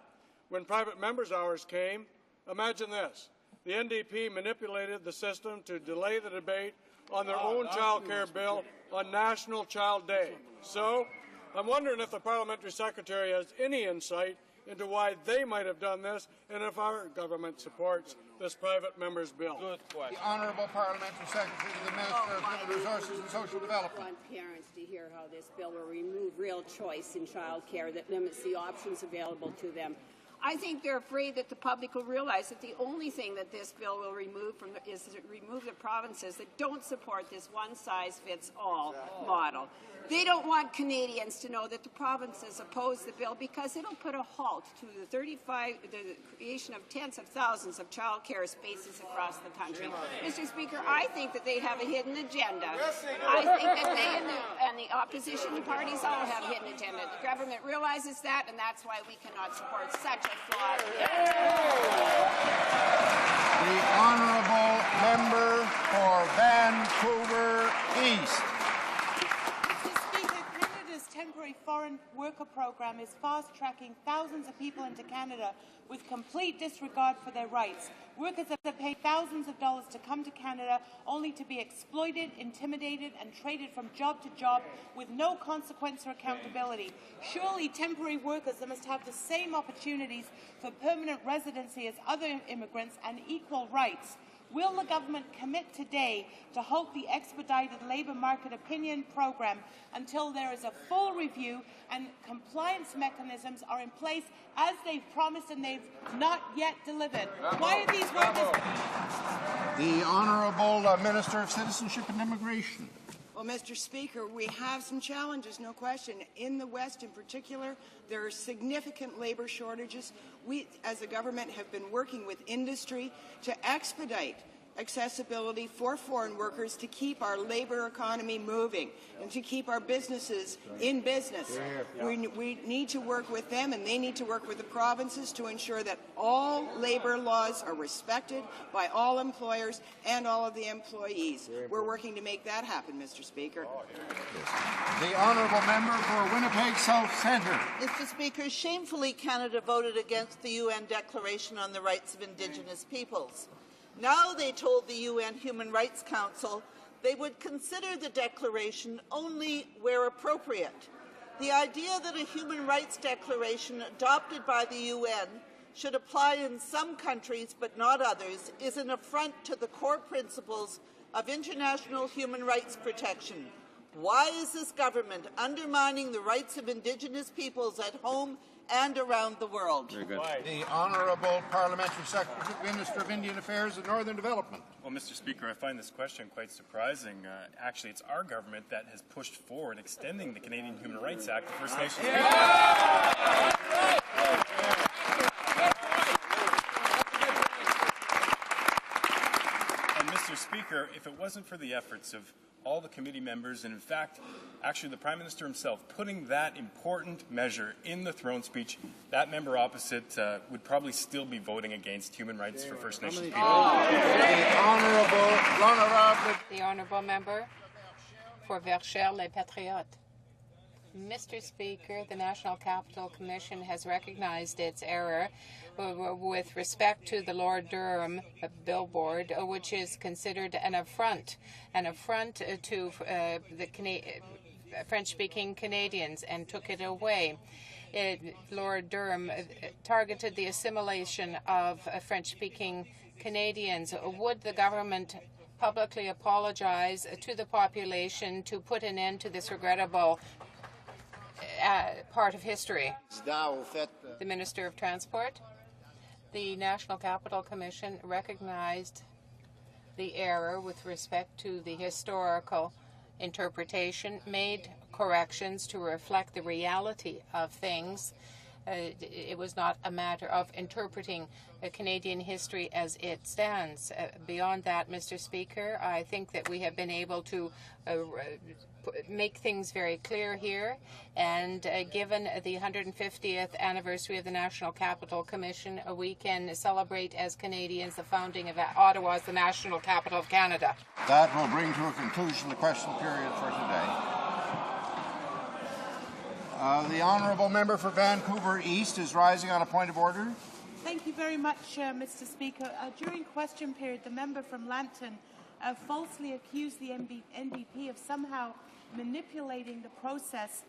Speaker 5: when private members' hours came, imagine this. The NDP manipulated the system to delay the debate on their own child care bill on National Child Day. So, I'm wondering if the Parliamentary Secretary has any insight into why they might have done this and if our government supports this private member's bill.
Speaker 22: Good question. The Honourable Parliamentary Secretary to the Minister of Human Resources and Social Development.
Speaker 19: I want parents to hear how this bill will remove real choice in child care that limits the options available to them. I think they're afraid that the public will realize that the only thing that this bill will remove is to remove the provinces that don't support this one-size-fits-all model. They don't want Canadians to know that the provinces oppose the bill because it'll put a halt to the creation of tens of thousands of child care spaces across the country. Mr. Speaker, I think that they have a hidden agenda. I think that they and the opposition parties all have a hidden agenda. The government realizes that, and that's why we cannot support such a flawed bill.
Speaker 22: The honourable member for Vancouver East.
Speaker 6: Temporary foreign worker program is fast-tracking thousands of people into Canada with complete disregard for their rights. Workers have paid thousands of dollars to come to Canada only to be exploited, intimidated and traded from job to job with no consequence or accountability. Surely temporary workers must have the same opportunities for permanent residency as other immigrants and equal rights. Will the government commit today to halt the expedited labour market opinion programme until there is a full review and compliance mechanisms are in place as they've promised and they've not yet delivered? Why are these workers...
Speaker 1: The Honourable Minister of Citizenship and Immigration.
Speaker 17: Well, Mr. Speaker, we have some challenges, no question. In the West in particular, there are significant labour shortages. We, as a government, have been working with industry to expedite accessibility for foreign workers to keep our labour economy moving and to keep our businesses in business. We need to work with them and they need to work with the provinces to ensure that all labour laws are respected by all employers and all of the employees. We're working to make that happen, Mr. Speaker.
Speaker 1: The Honourable Member for Winnipeg South Centre.
Speaker 4: Mr. Speaker, shamefully Canada voted against the UN Declaration on the Rights of Indigenous Peoples. Now they told the UN Human Rights Council they would consider the declaration only where appropriate. The idea that a human rights declaration adopted by the UN should apply in some countries but not others is an affront to the core principles of international human rights protection. Why is this government undermining the rights of Indigenous peoples at home and around the world?
Speaker 1: Very good. The Honourable Parliamentary Secretary, Minister of Indian Affairs and Northern Development.
Speaker 7: Well, Mr. Speaker, I find this question quite surprising. Actually, it's our government that has pushed forward extending the Canadian Human Rights Act to First Nations people. And Mr. Speaker, if it wasn't for the efforts of all the committee members, and in fact, actually the Prime Minister himself, putting that important measure in the throne speech, that member opposite would probably still be voting against human rights for First Nations people.
Speaker 16: The Honourable Member for Verchères Les Patriotes. Mr. Speaker, the National Capital Commission has recognized its error with respect to the Lord Durham billboard, which is considered an affront to the French-speaking Canadians, and took it away. Lord Durham targeted the assimilation of French-speaking Canadians. Would the government publicly apologize to the population to put an end to this regrettable part of history? The Minister of Transport. The National Capital Commission recognized the error with respect to the historical interpretation, made corrections to reflect the reality of things. It was not a matter of interpreting Canadian history as it stands. Beyond that, Mr. Speaker, I think that we have been able to make things very clear here, and given the 150th anniversary of the National Capital Commission, we can celebrate as Canadians the founding of Ottawa as the national capital of Canada.
Speaker 1: That will bring to a conclusion the question period for today. The Honourable Member for Vancouver East is rising on a point of order.
Speaker 6: Thank you very much, Mr. Speaker. During question period, the member from Lambton falsely accused the NDP of somehow manipulating the process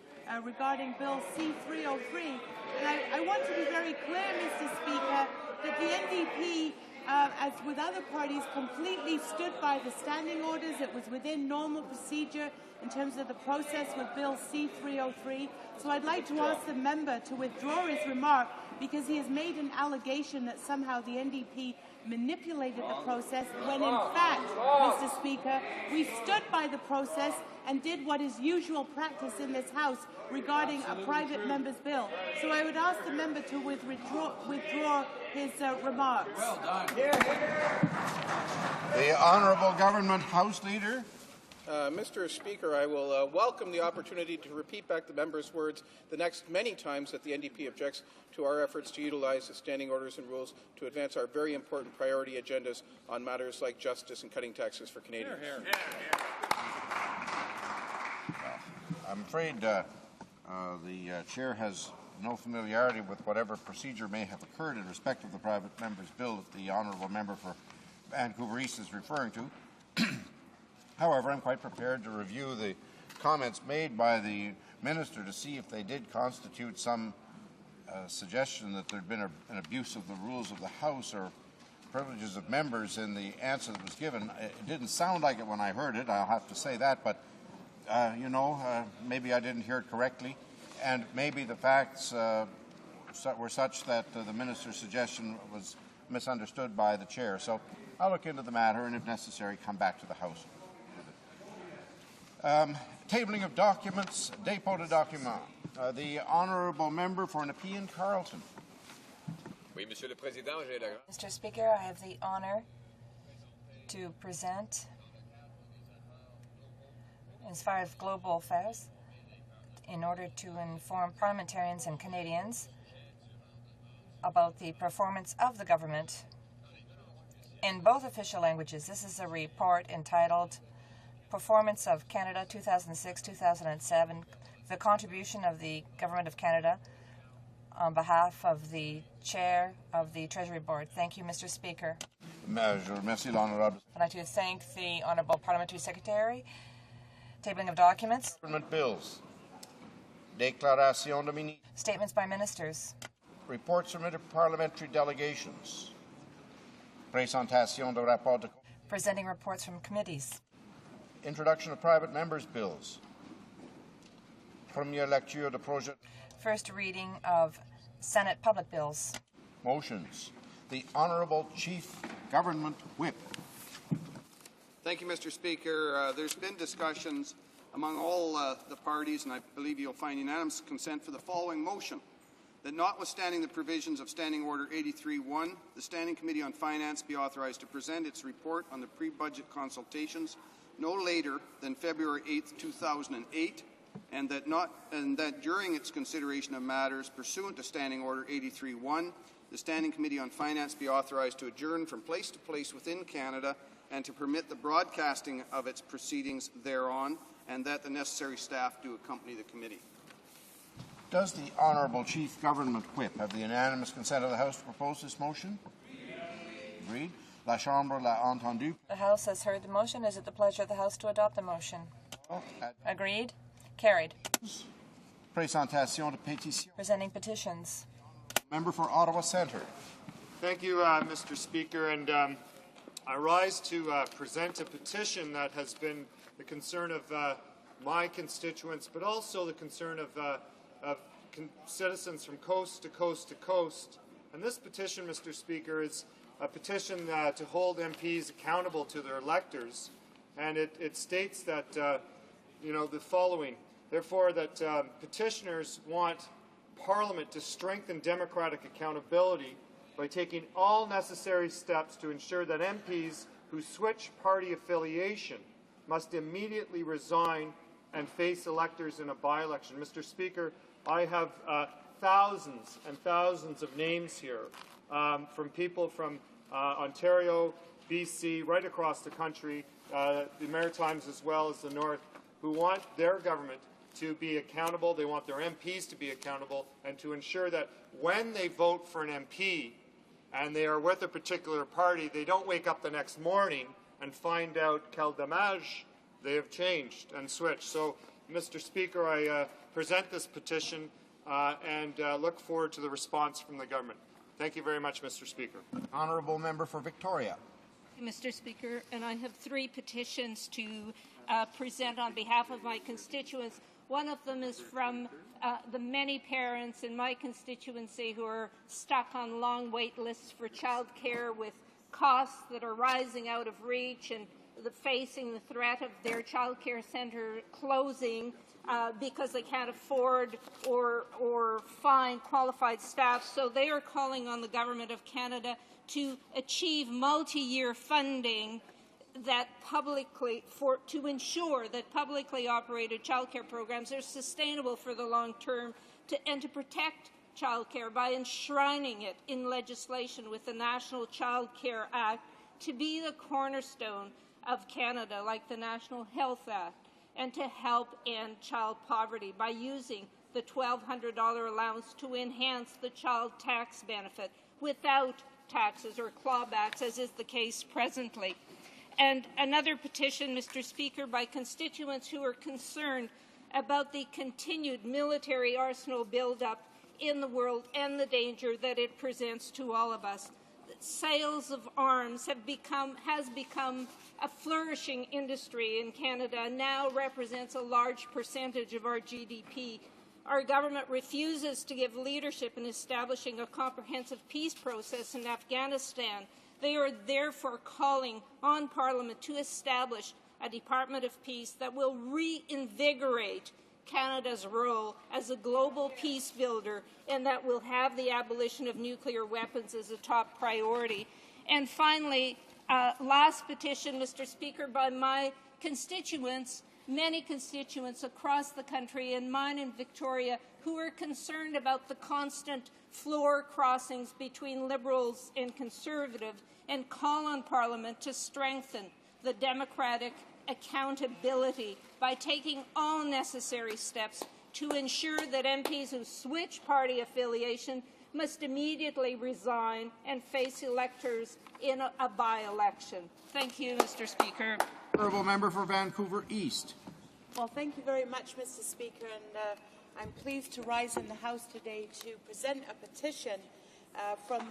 Speaker 6: regarding Bill C-303. And I want to be very clear, Mr. Speaker, that the NDP, as with other parties, completely stood by the standing orders. It was within normal procedure in terms of the process with Bill C-303. So I'd like to ask the member to withdraw his remark because he has made an allegation that somehow the NDP manipulated the process when in fact, Mr. Speaker, we stood by the process and did what is usual practice in this House regarding a private member's bill. So I would ask the member to withdraw his remarks.
Speaker 14: Well done.
Speaker 1: The Honourable Government House Leader.
Speaker 8: Mr. Speaker, I will welcome the opportunity to repeat back the member's words the next many times that the NDP objects to our efforts to utilize the standing orders and rules to advance our very important priority agendas on matters like justice and cutting taxes for Canadians.
Speaker 1: Hear, hear. I'm afraid the Chair has no familiarity with whatever procedure may have occurred in respect of the private member's bill that the Honourable Member for Vancouver East is referring to. However, I'm quite prepared to review the comments made by the Minister to see if they did constitute some suggestion that there had been an abuse of the rules of the House or privileges of members in the answer that was given. It didn't sound like it when I heard it, I'll have to say that, but, maybe I didn't hear it correctly, and maybe the facts were such that the minister's suggestion was misunderstood by the chair. So I'll look into the matter and, if necessary, come back to the House. Tabling of documents, dépôt de documents. The honourable member for Nepean Carleton.
Speaker 2: Oui, Monsieur le Président, j'ai la...
Speaker 9: Mr. Speaker, I have the honor to present, as far as global affairs, in order to inform parliamentarians and Canadians about the performance of the government in both official languages. This is a report entitled Performance of Canada 2006-2007, the contribution of the Government of Canada on behalf of the Chair of the Treasury Board. Thank you, Mr. Speaker.
Speaker 1: Je remercie l'honorable.
Speaker 9: I'd like to thank the Honourable Parliamentary Secretary. Tabling of documents.
Speaker 1: Government bills. Déclaration de ministre.
Speaker 9: Statements by ministers.
Speaker 1: Reports from interparliamentary delegations. Présentation de rapport de...
Speaker 9: Presenting reports from committees.
Speaker 1: Introduction of private members' bills. Première lecture de projet.
Speaker 9: First reading of Senate public bills.
Speaker 1: Motions. The Honourable Chief Government Whip.
Speaker 10: Thank you, Mr. Speaker. There's been discussions among all the parties, and I believe you'll find unanimous consent for the following motion. That notwithstanding the provisions of Standing Order 83-1, the Standing Committee on Finance be authorized to present its report on the pre-budget consultations no later than February 8, 2008, and that during its consideration of matters pursuant to Standing Order 83-1, the Standing Committee on Finance be authorized to adjourn from place to place within Canada and to permit the broadcasting of its proceedings thereon, and that the necessary staff do accompany the committee.
Speaker 1: Does the Honourable Chief Government Whip have the unanimous consent of the House to propose this motion? Agreed. La Chambre l'a entendu.
Speaker 9: The House has heard the motion. Is it the pleasure of the House to adopt the motion? Agreed. Carried.
Speaker 1: Présentation de pétition.
Speaker 9: Presenting petitions.
Speaker 1: Member for Ottawa Centre.
Speaker 21: Thank you, Mr. Speaker. And I rise to present a petition that has been the concern of my constituents, but also the concern of citizens from coast to coast to coast. And this petition, Mr. Speaker, is a petition to hold MPs accountable to their electors. And it states that, the following. Therefore, that petitioners want Parliament to strengthen democratic accountability by taking all necessary steps to ensure that MPs who switch party affiliation must immediately resign and face electors in a by-election. Mr. Speaker, I have thousands and thousands of names here from people from Ontario, BC, right across the country, the Maritimes as well as the North, who want their government to be accountable. They want their MPs to be accountable and to ensure that when they vote for an MP and they are with a particular party, they don't wake up the next morning and find out, quel dommage, they have changed and switched. So, Mr. Speaker, I present this petition and look forward to the response from the government. Thank you very much, Mr. Speaker.
Speaker 1: Honourable Member for Victoria.
Speaker 11: Mr. Speaker, and I have 3 petitions to present on behalf of my constituents. One of them is from the many parents in my constituency who are stuck on long wait lists for child care with costs that are rising out of reach and facing the threat of their child care centre closing because they can't afford or find qualified staff. So they are calling on the Government of Canada to achieve multi-year funding that to ensure that publicly operated childcare programs are sustainable for the long term and to protect childcare by enshrining it in legislation with the National Child Care Act to be the cornerstone of Canada, like the National Health Act, and to help end child poverty by using the $1,200 allowance to enhance the child tax benefit without taxes or clawbacks, as is the case presently. And another petition, Mr. Speaker, by constituents who are concerned about the continued military arsenal buildup in the world and the danger that it presents to all of us. sales of arms has become a flourishing industry in Canada and now represents a large percentage of our GDP. Our government refuses to give leadership in establishing a comprehensive peace process in Afghanistan. They are therefore calling on Parliament to establish a Department of Peace that will reinvigorate Canada's role as a global peace builder and that will have the abolition of nuclear weapons as a top priority. And finally, last petition, Mr. Speaker, by my constituents, many constituents across the country and mine in Victoria who are concerned about the constant floor crossings between Liberals and Conservatives and call on Parliament to strengthen the democratic accountability by taking all necessary steps to ensure that MPs who switch party affiliation must immediately resign and face electors in a by-election. Thank you, Mr. Speaker.
Speaker 22: Honourable Member for Vancouver East.
Speaker 6: Well, thank you very much, Mr. Speaker, and I'm pleased to rise in the House today to present a petition from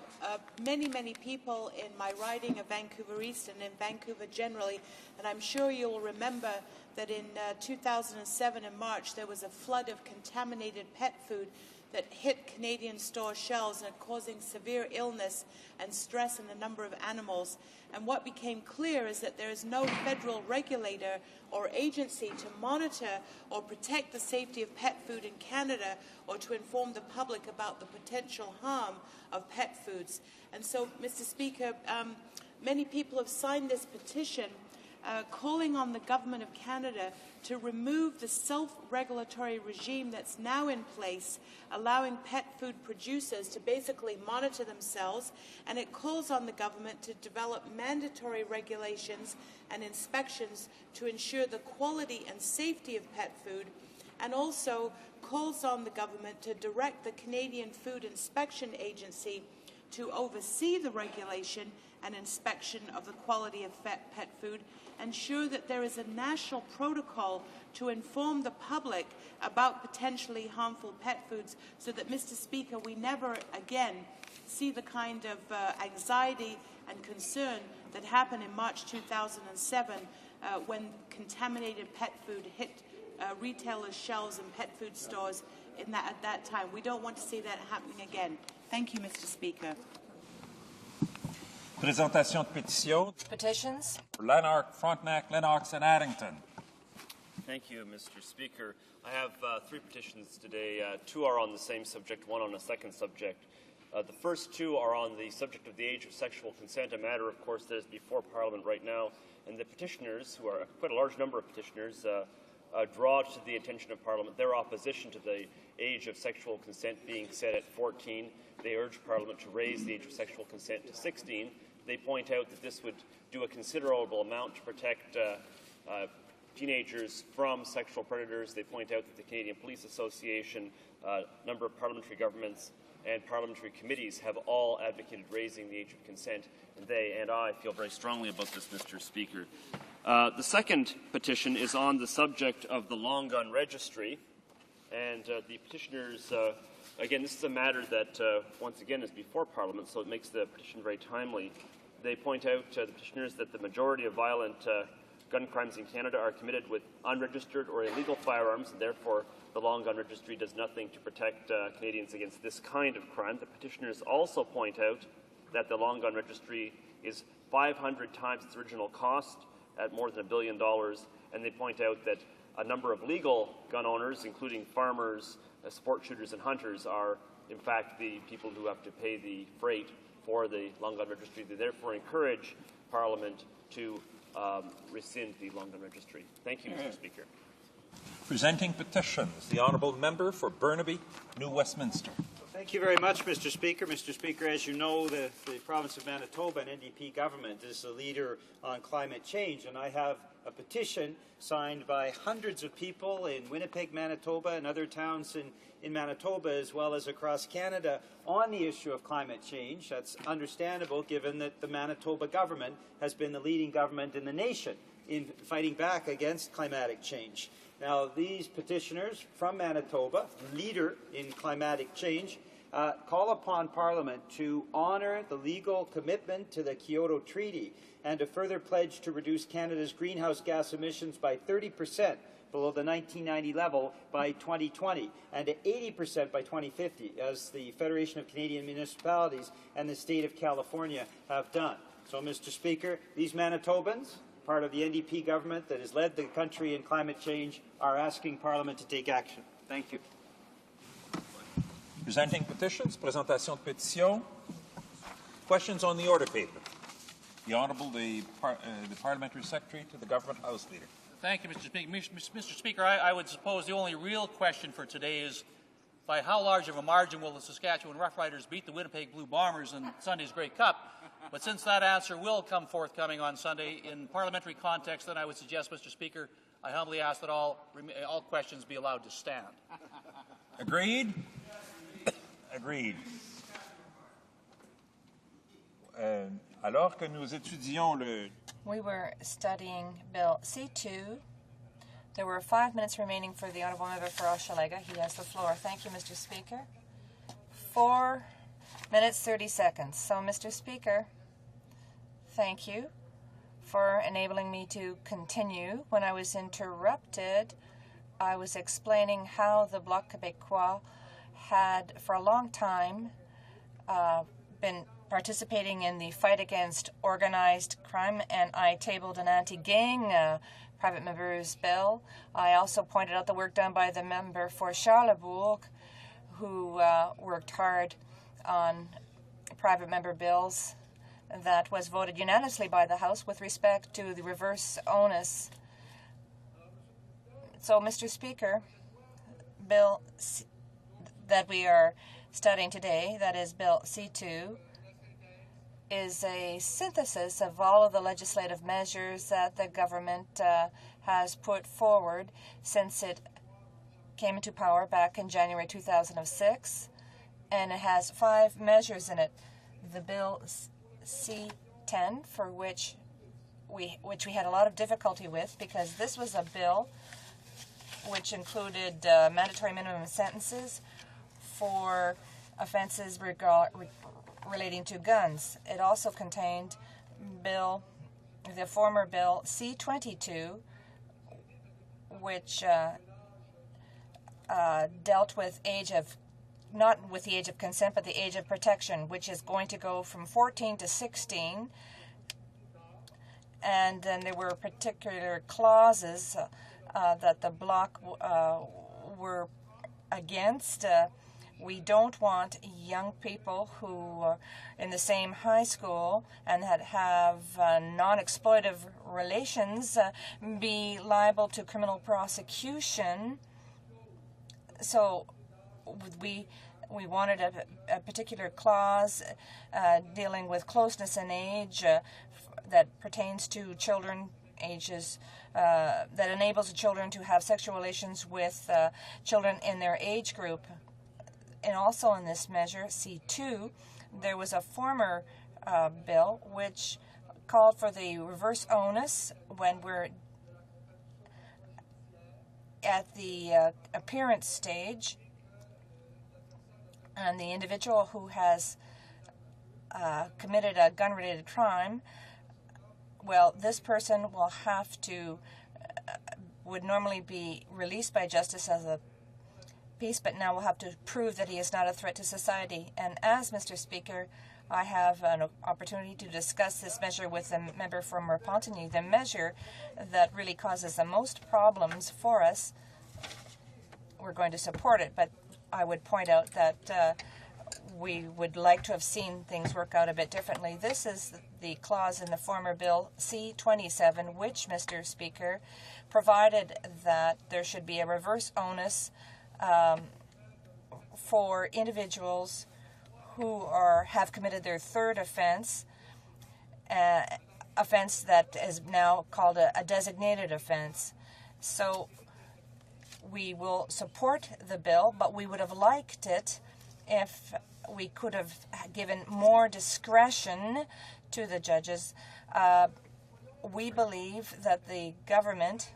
Speaker 6: many, many people in my riding of Vancouver East and in Vancouver generally. And I'm sure you'll remember that in 2007 in March there was a flood of contaminated pet food that hit Canadian store shelves and causing severe illness and stress in a number of animals. And what became clear is that there is no federal regulator or agency to monitor or protect the safety of pet food in Canada or to inform the public about the potential harm of pet foods. And so, Mr. Speaker, many people have signed this petition calling on the Government of Canada to remove the self-regulatory regime that's now in place, allowing pet food producers to basically monitor themselves, and it calls on the government to develop mandatory regulations and inspections to ensure the quality and safety of pet food, and also calls on the government to direct the Canadian Food Inspection Agency to oversee the regulation and inspection of the quality of pet food, ensure that there is a national protocol to inform the public about potentially harmful pet foods so that, Mr. Speaker, we never again see the kind of anxiety and concern that happened in March 2007 when contaminated pet food hit retailers' shelves and pet food stores at that time. We don't want to see that happening again. Thank you, Mr. Speaker.
Speaker 12: Présentation de pétitions.
Speaker 9: Petitions.
Speaker 12: Lanark, Frontenac, Lennox, and Addington.
Speaker 15: Thank you, Mr. Speaker. I have three petitions today. Two are on the same subject, one on a second subject. The first two are on the subject of the age of sexual consent, a matter, of course, that is before Parliament right now. And the petitioners, who are quite a large number of petitioners, draw to the attention of Parliament their opposition to the age of sexual consent being set at 14. They urge Parliament to raise the age of sexual consent to 16. They point out that this would do a considerable amount to protect teenagers from sexual predators. They point out that the Canadian Police Association, a number of parliamentary governments and parliamentary committees have all advocated raising the age of consent, and they and I feel very strongly about this, Mr. Speaker. The second petition is on the subject of the long gun registry, and the petitioners, again, this is a matter that once again is before Parliament, so it makes the petition very timely. They point out, the petitioners, that the majority of violent gun crimes in Canada are committed with unregistered or illegal firearms, and therefore the long gun registry does nothing to protect Canadians against this kind of crime. The petitioners also point out that the long gun registry is 500 times its original cost, at more than $1 billion, and they point out that a number of legal gun owners, including farmers, sport shooters, and hunters, are in fact the people who have to pay the freight for the long gun registry. They therefore encourage Parliament to rescind the long gun registry. Thank you, Mr. Speaker.
Speaker 12: Presenting petitions, the Honourable Member for Burnaby, New Westminster.
Speaker 18: Thank you very much, Mr. Speaker. Mr. Speaker, as you know, the province of Manitoba and NDP government is the leader on climate change, and I have a petition signed by hundreds of people in Winnipeg, Manitoba, and other towns in Manitoba, as well as across Canada, on the issue of climate change. That's understandable, given that the Manitoba government has been the leading government in the nation in fighting back against climatic change. Now, these petitioners from Manitoba, leader in climatic change, call upon Parliament to honour the legal commitment to the Kyoto Treaty and to further pledge to reduce Canada's greenhouse gas emissions by 30% below the 1990 level by 2020 and to 80% by 2050, as the Federation of Canadian Municipalities and the state of California have done. So, Mr. Speaker, these Manitobans, part of the NDP government that has led the country in climate change, are asking Parliament to take action. Thank you.
Speaker 12: Presenting petitions, présentation de pétitions. Questions on the order paper. The Honourable the Parliamentary Secretary to the Government House Leader.
Speaker 13: Thank you, Mr. Speaker. Mr. Speaker, I would suppose the only real question for today is by how large of a margin will the Saskatchewan Roughriders beat the Winnipeg Blue Bombers in Sunday's Grey Cup? But since that answer will come forthcoming on Sunday in parliamentary context, then I would suggest, Mr. Speaker, I humbly ask that all questions be allowed to stand.
Speaker 12: Agreed? Agreed. Alors que nous étudions le...
Speaker 9: We were studying Bill C2. There were 5 minutes remaining for the Honourable Member for Hochelaga. He has the floor. Thank you, Mr. Speaker. 4 minutes, 30 seconds. So, Mr. Speaker, thank you for enabling me to continue. When I was interrupted, I was explaining how the Bloc Québécois had, for a long time, been participating in the fight against organized crime, and I tabled an anti-gang private member's bill. I also pointed out the work done by the member for Charlebourg, who worked hard on private member bills that was voted unanimously by the House with respect to the reverse onus. So, Mr. Speaker, Bill that we are studying today, that is Bill C2, is a synthesis of all of the legislative measures that the government has put forward since it came into power back in January 2006, and it has 5 measures in it. The Bill C10, for which we had a lot of difficulty with, because this was a bill which included mandatory minimum sentences for offenses relating to guns. It also contained the former Bill C-22, which dealt with not with the age of consent, but the age of protection, which is going to go from 14 to 16. And then there were particular clauses that the Bloc were against. We don't want young people who are in the same high school and have non-exploitive relations be liable to criminal prosecution. So we wanted a particular clause dealing with closeness in age that pertains to children ages, that enables children to have sexual relations with children in their age group. And also in this measure, C2, there was a former bill which called for the reverse onus when we're at the appearance stage, and the individual who has committed a gun-related crime, well, this person will have to, would normally be released by justice as a peace, but now will have to prove that he is not a threat to society. And as Mr. Speaker, I have an opportunity to discuss this measure with the member from Repentigny, the measure that really causes the most problems for us. We're going to support it, but I would point out that we would like to have seen things work out a bit differently. This is the clause in the former Bill C-27, which, Mr. Speaker, provided that there should be a reverse onus for individuals who have committed their third offense, offense that is now called a designated offense. So we will support the bill, but we would have liked it if we could have given more discretion to the judges. We believe that the government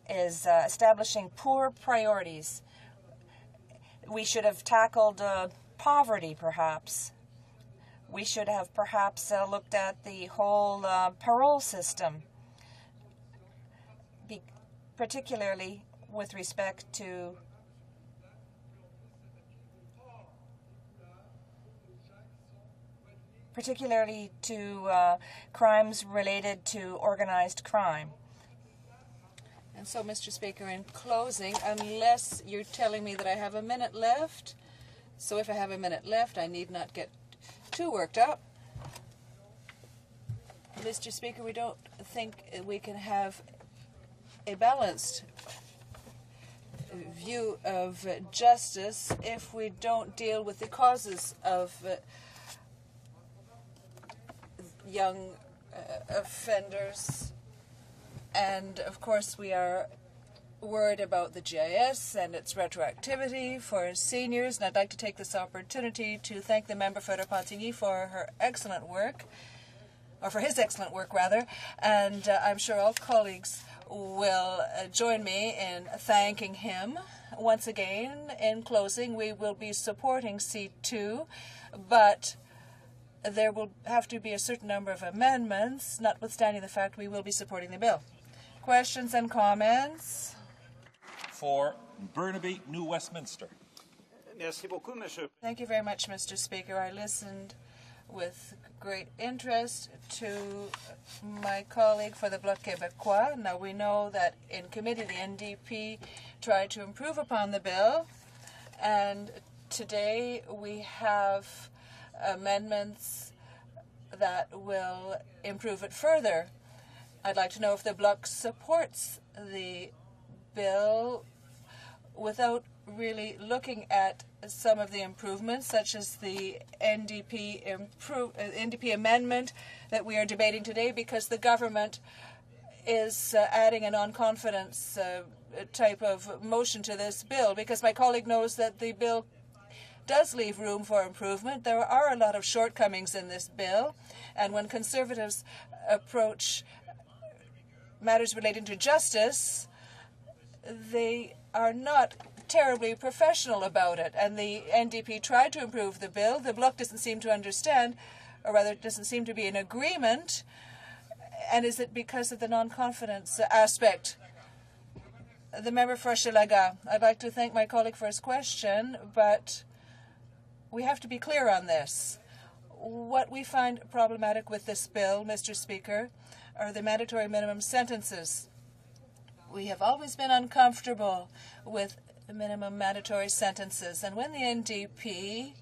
Speaker 9: is establishing poor priorities. We should have tackled poverty, perhaps. We should have perhaps looked at the whole parole system, particularly with respect to crimes related to organized crime.
Speaker 16: And so, Mr. Speaker, in closing, unless you're telling me that I have a minute left, so if I have a minute left, I need not get too worked up. Mr. Speaker, we don't think we can have a balanced view of justice if we don't deal with the causes of young offenders. And, of course, we are worried about the GIS and its retroactivity for seniors. And I'd like to take this opportunity to thank the member for Pontigny for her excellent work, or for his excellent work, rather. And I'm sure all colleagues will join me in thanking him. Once again, in closing, we will be supporting C2, but there will have to be a certain number of amendments, notwithstanding the fact we will be supporting the bill. Questions and comments?
Speaker 12: For Burnaby, New Westminster.
Speaker 16: Thank you very much, Mr. Speaker. I listened with great interest to my colleague for the Bloc Québécois. Now, we know that in committee the NDP tried to improve upon the bill, and today we have amendments that will improve it further. I'd like to know if the Bloc supports the bill without really looking at some of the improvements, such as the NDP amendment that we are debating today, because the government is adding a non-confidence type of motion to this bill, because my colleague knows that the bill does leave room for improvement. There are a lot of shortcomings in this bill, and when Conservatives approach matters relating to justice, they are not terribly professional about it. And the NDP tried to improve the bill. The Bloc doesn't seem to understand, or rather doesn't seem to be in agreement. And is it because of the non-confidence aspect? The member for Hochelaga. I'd like to thank my colleague for his question, but we have to be clear on this. What we find problematic with this bill, Mr. Speaker, are the mandatory minimum sentences. We have always been uncomfortable with minimum mandatory sentences. And when the NDP,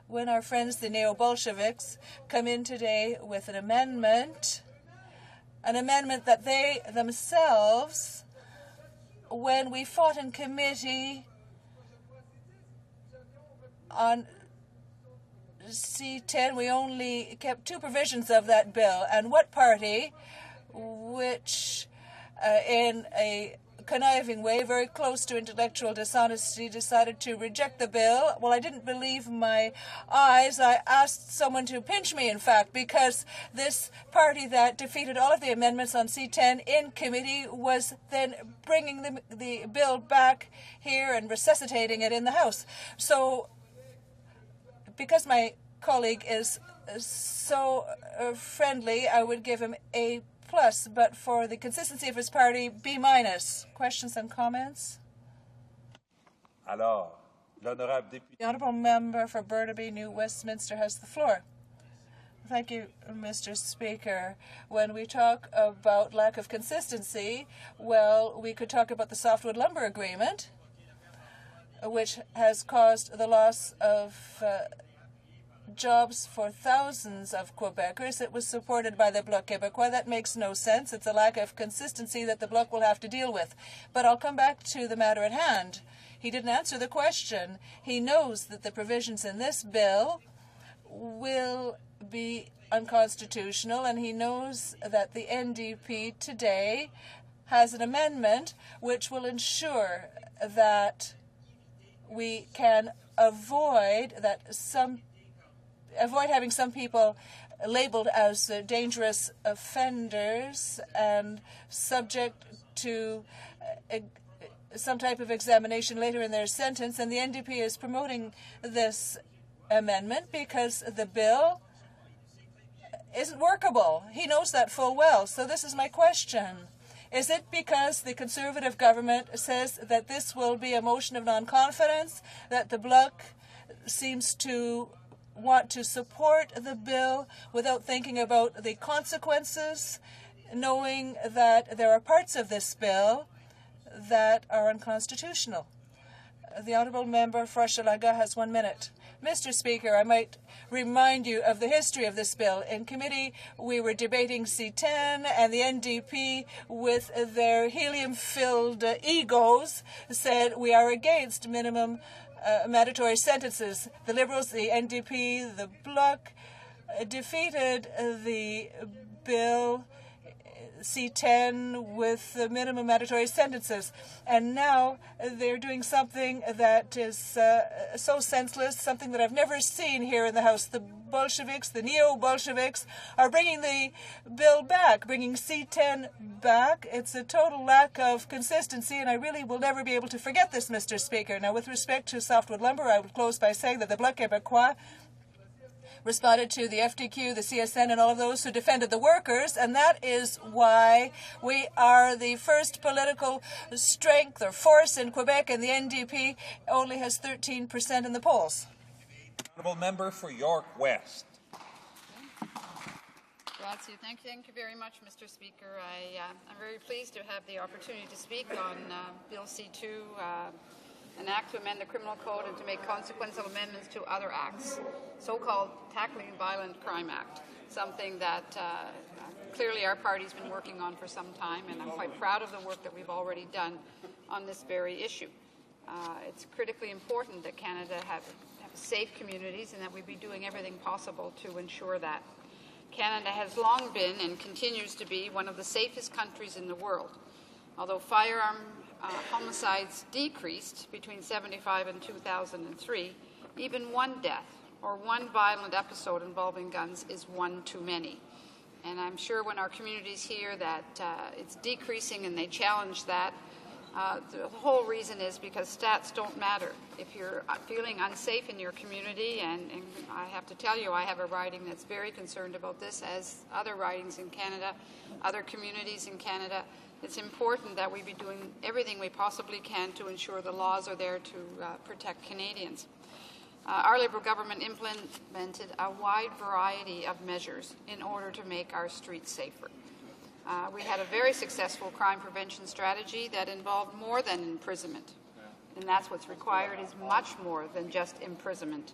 Speaker 16: when our friends the neo-Bolsheviks come in today with an amendment that they themselves, when we fought in committee on C10, we only kept two provisions of that bill. And what party, which in a conniving way, very close to intellectual dishonesty, decided to reject the bill? Well, I didn't believe my eyes. I asked someone to pinch me, in fact, because this party that defeated all of the amendments on C10 in committee was then bringing the bill back here and resuscitating it in the House. So, because my colleague is so friendly, I would give him A+, but for the consistency of his party, B-. Questions and comments?
Speaker 12: Alors, l'honorable député.
Speaker 16: The honourable member for Burnaby, New Westminster, has the floor. Thank you, Mr. Speaker. When we talk about lack of consistency, well, we could talk about the softwood lumber agreement, which has caused the loss of jobs for thousands of Quebecers. It was supported by the Bloc Québécois. That makes no sense. It's a lack of consistency that the Bloc will have to deal with. But I'll come back to the matter at hand. He didn't answer the question. He knows that the provisions in this bill will be unconstitutional, and he knows that the NDP today has an amendment which will ensure that we can avoid having some people labeled as dangerous offenders and subject to some type of examination later in their sentence. And the NDP is promoting this
Speaker 3: amendment because the bill isn't workable. He knows that full well. So this is my question. Is it because the Conservative government says that this will be a motion of non-confidence, that the Bloc seems to want to support the bill without thinking about the consequences, knowing that there are parts of this bill that are unconstitutional? The Honourable Member for Hochelaga has 1 minute. Mr. Speaker, I might remind you of the history of this bill. In committee, we were debating C10, and the NDP, with their helium-filled egos, said we are against minimum mandatory sentences. The Liberals, the NDP, the Bloc defeated the bill C10 with the minimum mandatory sentences. And now they're doing something that is so senseless, something that I've never seen here in the House. The Bolsheviks, the neo-Bolsheviks, are bringing the bill back, bringing C10 back. It's a total lack of consistency, and I really will never be able to forget this, Mr. Speaker. Now, with respect to softwood lumber, I would close by saying that the Bloc Québécois responded to the FDQ, the CSN, and all of those who defended the workers, and that is why we are the first political strength or force in Quebec, and the NDP only has 13% in the polls.
Speaker 12: Honourable Member for York West.
Speaker 20: Grazie. Thank you very much, Mr. Speaker. I'm very pleased to have the opportunity to speak on Bill C2, an act to amend the criminal code and to make consequential amendments to other acts, so-called Tackling Violent Crime Act, something that clearly our party's been working on for some time, and I'm quite proud of the work that we've already done on this very issue. It's critically important that Canada have safe communities and that we be doing everything possible to ensure that. Canada has long been and continues to be one of the safest countries in the world. Although firearm homicides decreased between 1975 and 2003, even one death or one violent episode involving guns is one too many. And I'm sure when our communities hear that it's decreasing and they challenge that, the whole reason is because stats don't matter. If you're feeling unsafe in your community, and I have to tell you, I have a riding that's very concerned about this, as other ridings in Canada, other communities in Canada, it's important that we be doing everything we possibly can to ensure the laws are there to protect Canadians. Our Liberal government implemented a wide variety of measures in order to make our streets safer. We had a very successful crime prevention strategy that involved more than imprisonment. And that's what's required, is much more than just imprisonment,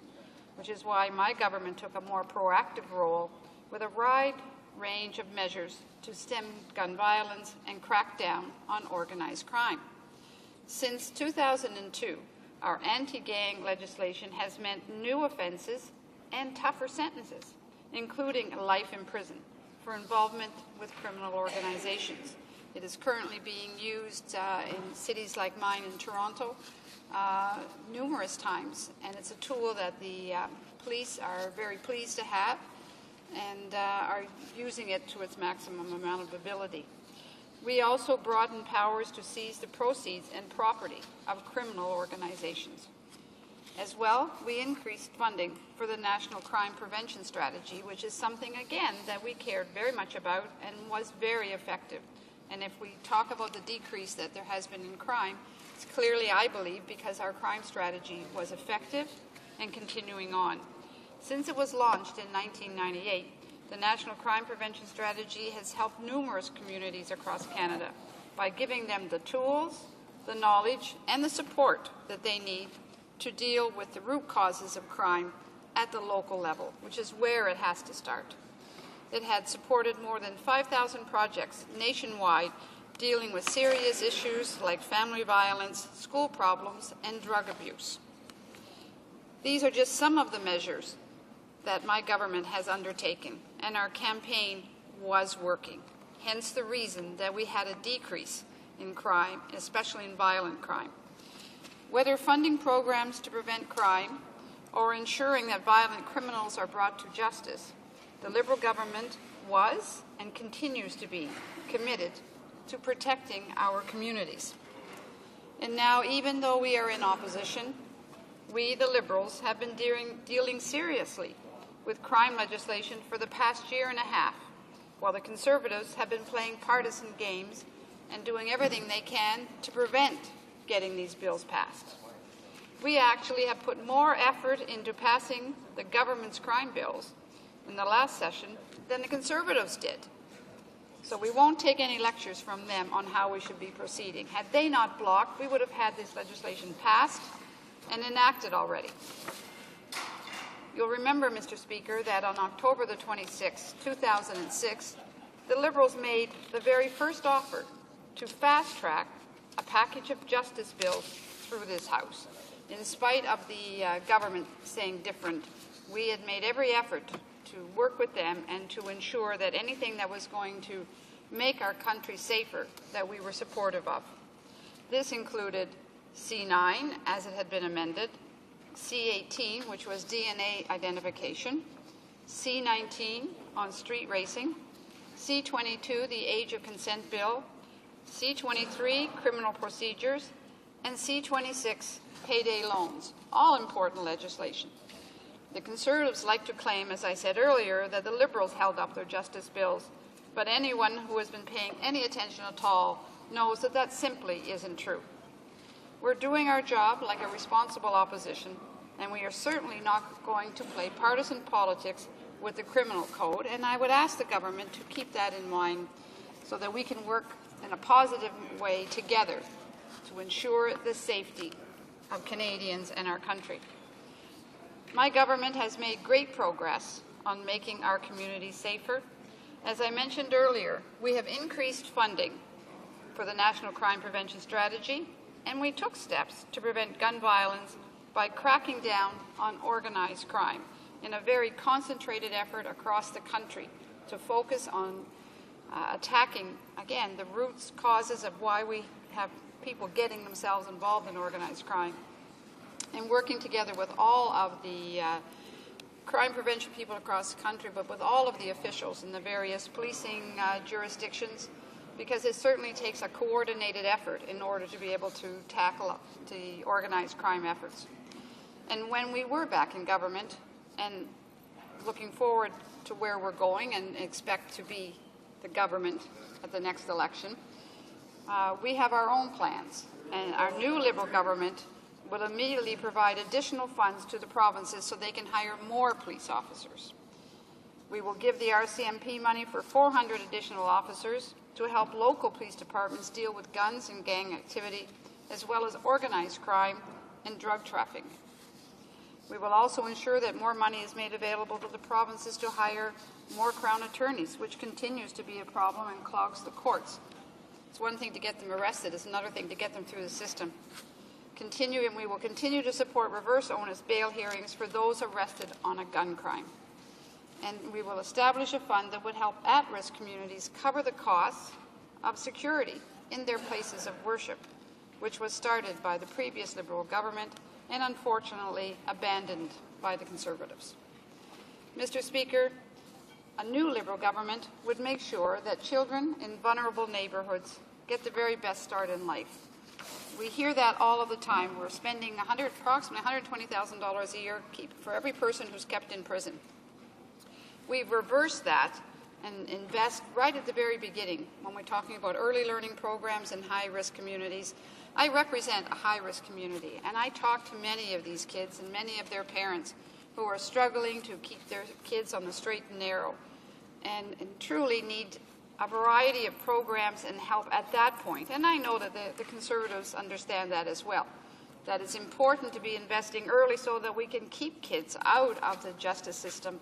Speaker 20: which is why my government took a more proactive role with a wide range of measures to stem gun violence and crack down on organized crime. Since 2002, our anti-gang legislation has meant new offenses and tougher sentences, including life in prison for involvement with criminal organizations. It is currently being used in cities like mine in Toronto numerous times, and it's a tool that the police are very pleased to have and are using it to its maximum amount of ability. We also broaden powers to seize the proceeds and property of criminal organizations. As well, we increased funding for the National Crime Prevention Strategy, which is something, again, that we cared very much about and was very effective. And if we talk about the decrease that there has been in crime, it's clearly, I believe, because our crime strategy was effective and continuing on. Since it was launched in 1998, the National Crime Prevention Strategy has helped numerous communities across Canada by giving them the tools, the knowledge, and the support that they need to deal with the root causes of crime at the local level, which is where it has to start. It had supported more than 5,000 projects nationwide dealing with serious issues like family violence, school problems, and drug abuse. These are just some of the measures that my government has undertaken, and our campaign was working. Hence the reason that we had a decrease in crime, especially in violent crime. Whether funding programs to prevent crime or ensuring that violent criminals are brought to justice, the Liberal government was and continues to be committed to protecting our communities. And now, even though we are in opposition, we, the Liberals, have been dealing seriously with crime legislation for the past year and a half, while the Conservatives have been playing partisan games and doing everything they can to prevent getting these bills passed. We actually have put more effort into passing the government's crime bills in the last session than the Conservatives did. So we won't take any lectures from them on how we should be proceeding. Had they not blocked, we would have had this legislation passed and enacted already. You'll remember, Mr. Speaker, that on October the 26th, 2006, the Liberals made the very first offer to fast-track a package of justice bills through this House. In spite of the government saying different, we had made every effort to work with them and to ensure that anything that was going to make our country safer, that we were supportive of. This included C9, as it had been amended, C18, which was DNA identification, C19 on street racing, C22, the age of consent bill, C23, criminal procedures, and C26, payday loans, all important legislation. The Conservatives like to claim, as I said earlier, that the Liberals held up their justice bills, but anyone who has been paying any attention at all knows that that simply isn't true. We're doing our job like a responsible opposition, and we are certainly not going to play partisan politics with the criminal code, and I would ask the government to keep that in mind so that we can work in a positive way together to ensure the safety of Canadians and our country. My government has made great progress on making our communities safer. As I mentioned earlier, we have increased funding for the National Crime Prevention Strategy, and we took steps to prevent gun violence by cracking down on organized crime in a very concentrated effort across the country to focus on attacking, again, the roots causes of why we have people getting themselves involved in organized crime, and working together with all of the crime prevention people across the country, but with all of the officials in the various policing jurisdictions, because it certainly takes a coordinated effort in order to be able to tackle the organized crime efforts. And when we were back in government and looking forward to where we're going and expect to be the government at the next election, we have our own plans, and our new Liberal government will immediately provide additional funds to the provinces so they can hire more police officers. We will give the RCMP money for 400 additional officers to help local police departments deal with guns and gang activity, as well as organized crime and drug trafficking. We will also ensure that more money is made available to the provinces to hire more Crown attorneys, which continues to be a problem and clogs the courts. It's one thing to get them arrested, it's another thing to get them through the system. We will continue to support reverse onus bail hearings for those arrested on a gun crime. And we will establish a fund that would help at-risk communities cover the costs of security in their places of worship, which was started by the previous Liberal government and unfortunately abandoned by the Conservatives. Mr. Speaker, a new Liberal government would make sure that children in vulnerable neighbourhoods get the very best start in life. We hear that all of the time. We're spending approximately $120,000 a year for every person who's kept in prison. We've reversed that and invest right at the very beginning when we're talking about early learning programs in high-risk communities. I represent a high-risk community, and I talk to many of these kids and many of their parents who are struggling to keep their kids on the straight and narrow and truly need a variety of programs and help at that point. And I know that the Conservatives understand that as well, that it's important to be investing early so that we can keep kids out of the justice system,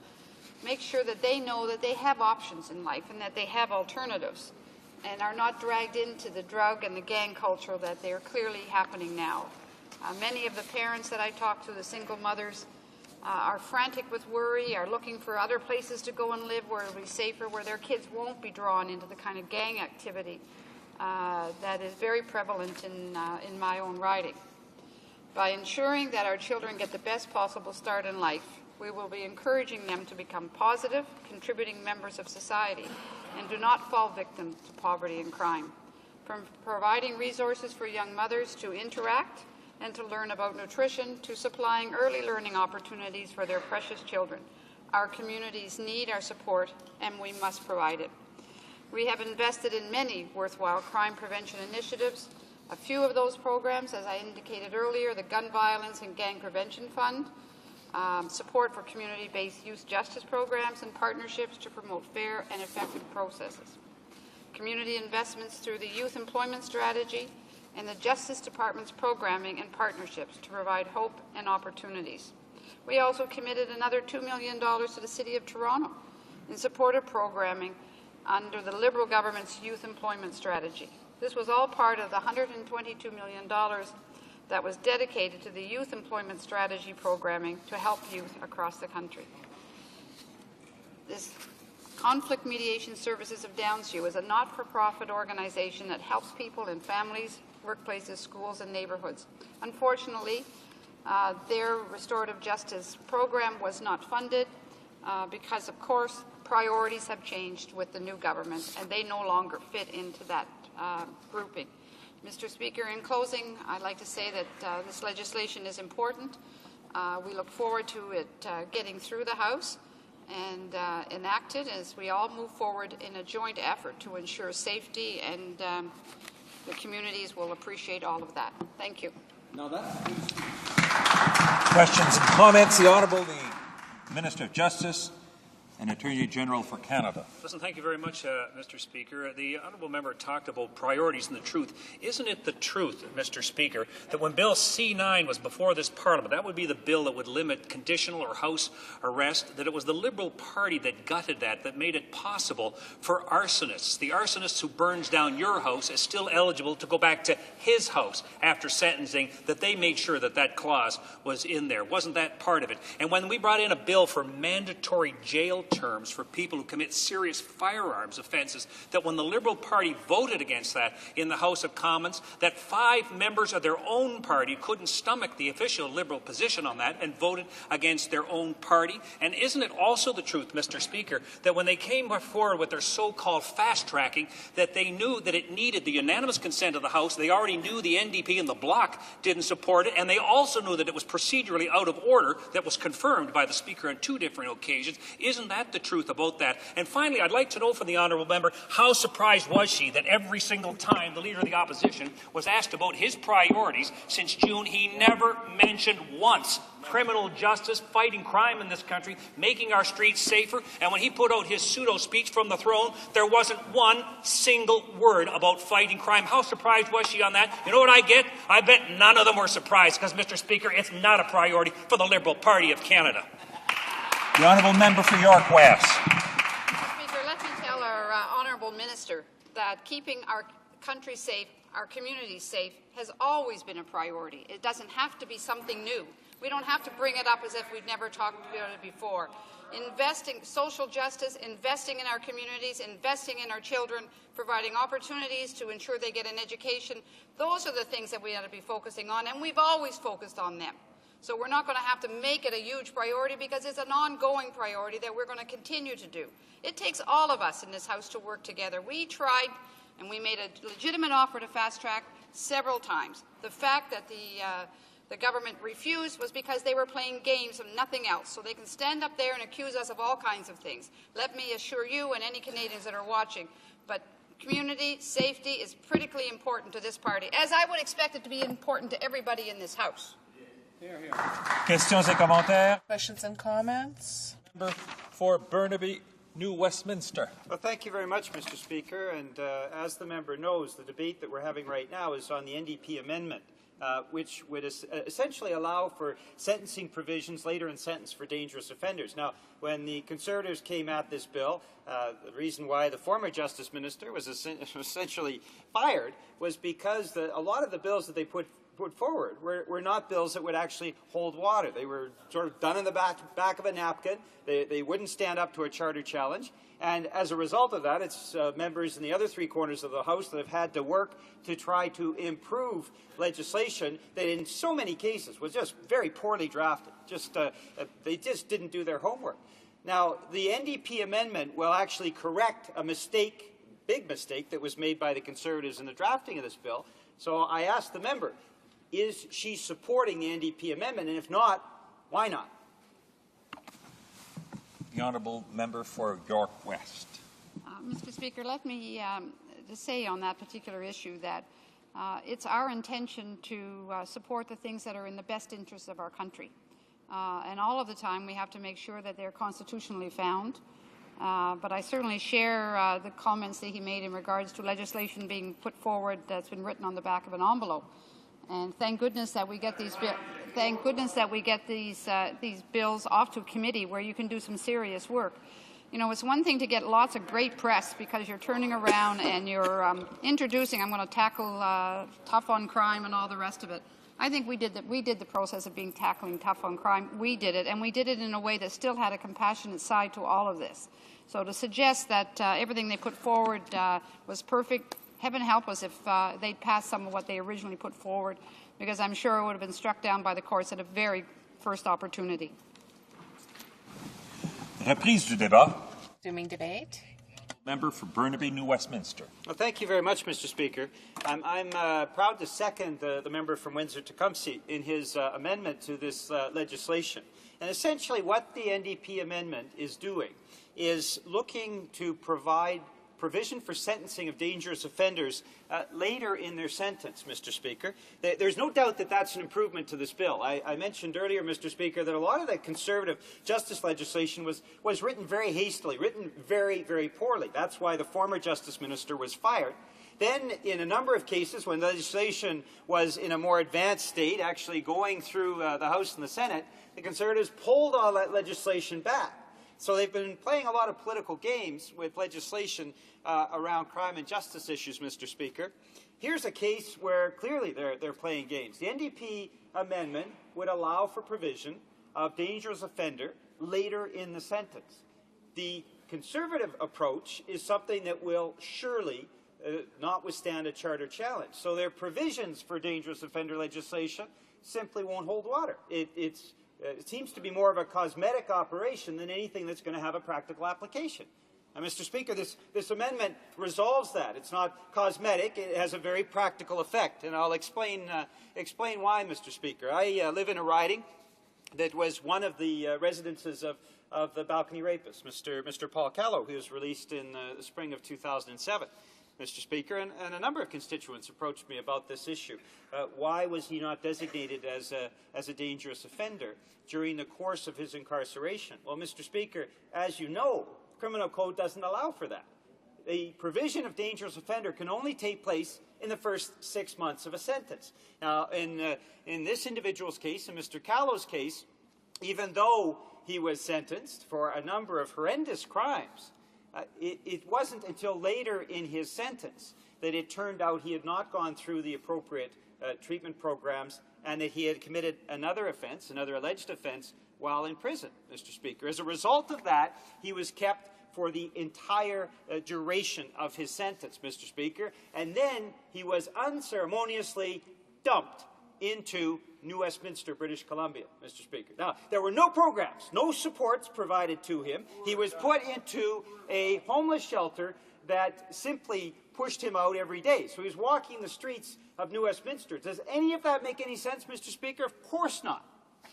Speaker 20: make sure that they know that they have options in life and that they have alternatives and are not dragged into the drug and the gang culture that they are clearly happening now. Many of the parents that I talk to, the single mothers, are frantic with worry, are looking for other places to go and live where it'll be safer, where their kids won't be drawn into the kind of gang activity that is very prevalent in my own riding. By ensuring that our children get the best possible start in life, we will be encouraging them to become positive, contributing members of society and do not fall victim to poverty and crime. From providing resources for young mothers to interact and to learn about nutrition, to supplying early learning opportunities for their precious children. Our communities need our support, and we must provide it. We have invested in many worthwhile crime prevention initiatives. A few of those programs, as I indicated earlier, the Gun Violence and Gang Prevention Fund, support for community-based youth justice programs, and partnerships to promote fair and effective processes. Community investments through the Youth Employment Strategy and the Justice Department's programming and partnerships to provide hope and opportunities. We also committed another $2 million to the City of Toronto in support of programming under the Liberal government's Youth Employment Strategy. This was all part of the $122 million that was dedicated to the Youth Employment Strategy programming to help youth across the country. This Conflict Mediation Services of Downsview is a not-for-profit organization that helps people in families, workplaces, schools, and neighborhoods. Unfortunately, their restorative justice program was not funded because, of course, priorities have changed with the new government, and they no longer fit into that grouping. Mr. Speaker, in closing, I'd like to say that this legislation is important. We look forward to it getting through the House and enacted as we all move forward in a joint effort to ensure safety, and the communities will appreciate all of that. Thank you.
Speaker 12: Now questions and comments. The Honourable, the Minister of Justice and Attorney General for Canada.
Speaker 5: Listen, thank you very much, Mr. Speaker. The Honourable Member talked about priorities and the truth. Isn't it the truth, Mr. Speaker, that when Bill C-9 was before this Parliament, that would be the bill that would limit conditional or house arrest, that it was the Liberal Party that gutted that made it possible for arsonists, the arsonist who burns down your house is still eligible to go back to his house after sentencing, that they made sure that that clause was in there. Wasn't that part of it? And when we brought in a bill for mandatory jail terms for people who commit serious firearms offences, that when the Liberal Party voted against that in the House of Commons, that 5 members of their own party couldn't stomach the official Liberal position on that and voted against their own party. And isn't it also the truth, Mr. Speaker, that when they came forward with their so-called fast-tracking, that they knew that it needed the unanimous consent of the House, they already knew the NDP and the Bloc didn't support it, and they also knew that it was procedurally out of order, that was confirmed by the Speaker on 2 different occasions? Isn't that the truth about that? And finally, I'd like to know from the Honourable Member, how surprised was she that every single time the Leader of the Opposition was asked about his priorities since June, he never mentioned once criminal justice, fighting crime in this country, making our streets safer, and when he put out his pseudo-speech from the throne, there wasn't one single word about fighting crime. How surprised was she on that? You know what I get? I bet none of them were surprised, because, Mr. Speaker, it's not a priority for the Liberal Party of Canada.
Speaker 12: The Honourable Member for York West.
Speaker 20: Mr. Speaker, let me tell our Honourable Minister that keeping our country safe, our communities safe, has always been a priority. It doesn't have to be something new. We don't have to bring it up as if we've never talked about it before. Investing, social justice, investing in our communities, investing in our children, providing opportunities to ensure they get an education, those are the things that we ought to be focusing on, and we've always focused on them. So we're not going to have to make it a huge priority, because it's an ongoing priority that we're going to continue to do. It takes all of us in this House to work together. We tried, and we made a legitimate offer to fast-track several times. The fact that the government refused was because they were playing games and nothing else. So they can stand up there and accuse us of all kinds of things. Let me assure you and any Canadians that are watching, but community safety is critically important to this party, as I would expect it to be important to everybody in this House.
Speaker 12: Questions et commentaires.
Speaker 3: Questions and comments.
Speaker 12: Member for Burnaby, New Westminster.
Speaker 18: Well, thank you very much, Mr. Speaker. And as the member knows, the debate that we're having right now is on the NDP amendment, which would essentially allow for sentencing provisions later in sentence for dangerous offenders. Now, when the Conservatives came at this bill, the reason why the former Justice Minister was essentially fired was because a lot of the bills that they put forward were not bills that would actually hold water. They were sort of done in the back of a napkin. They wouldn't stand up to a charter challenge. And as a result of that, it's members in the other 3 corners of the House that have had to work to try to improve legislation that in so many cases was just very poorly drafted. They just didn't do their homework. Now, the NDP amendment will actually correct a mistake, big mistake, that was made by the Conservatives in the drafting of this bill. So I asked the member, is she supporting the NDP amendment? And if not, why not?
Speaker 12: The honourable member for York West.
Speaker 20: Mr. Speaker, let me just say on that particular issue that it's our intention to support the things that are in the best interest of our country. And all of the time we have to make sure that they're constitutionally found. But I certainly share the comments that he made in regards to legislation being put forward that's been written on the back of an envelope. And thank goodness that we get these these bills off to committee where you can do some serious work. You know, it's one thing to get lots of great press because you're turning around and you're introducing, I'm going to tackle tough on crime and all the rest of it. I think we did the process of tackling tough on crime. We did it, and we did it in a way that still had a compassionate side to all of this. So to suggest that everything they put forward was perfect, heaven help us if they'd passed some of what they originally put forward, because I'm sure it would have been struck down by the courts at a very first opportunity.
Speaker 12: Reprise du débat.
Speaker 16: Resuming debate.
Speaker 12: Member for Burnaby, New Westminster.
Speaker 18: Well, thank you very much, Mr. Speaker. I'm proud to second the member from Windsor-Tecumseh in his amendment to this legislation. And essentially what the NDP amendment is doing is looking to provide provision for sentencing of dangerous offenders later in their sentence, Mr. Speaker. There's no doubt that that's an improvement to this bill. I mentioned earlier, Mr. Speaker, that a lot of the conservative justice legislation was written very hastily, written very, very poorly. That's why the former justice minister was fired. Then, in a number of cases, when legislation was in a more advanced state, actually going through the House and the Senate, the Conservatives pulled all that legislation back. So they've been playing a lot of political games with legislation around crime and justice issues, Mr. Speaker. Here's a case where clearly they're playing games. The NDP amendment would allow for provision of dangerous offender later in the sentence. The Conservative approach is something that will surely not withstand a charter challenge. So their provisions for dangerous offender legislation simply won't hold water. It seems to be more of a cosmetic operation than anything that's going to have a practical application. Now, Mr. Speaker, this amendment resolves that. It's not cosmetic. It has a very practical effect, and I'll explain why, Mr. Speaker. I live in a riding that was one of the residences of the balcony rapist, Mr. Paul Callow, who was released in the spring of 2007. Mr. Speaker, and a number of constituents approached me about this issue. Why was he not designated as a dangerous offender during the course of his incarceration? Well, Mr. Speaker, as you know, criminal code doesn't allow for that. The provision of dangerous offender can only take place in the first 6 months of a sentence. Now, in this individual's case, in Mr. Callow's case, even though he was sentenced for a number of horrendous crimes, it wasn't until later in his sentence that it turned out he had not gone through the appropriate treatment programs and that he had committed another offense, another alleged offense, while in prison, Mr. Speaker. As a result of that, he was kept for the entire duration of his sentence, Mr. Speaker, and then he was unceremoniously dumped into New Westminster, British Columbia, Mr. Speaker. Now, there were no programs, no supports provided to him. He was put into a homeless shelter that simply pushed him out every day. So he was walking the streets of New Westminster. Does any of that make any sense, Mr. Speaker? Of course not.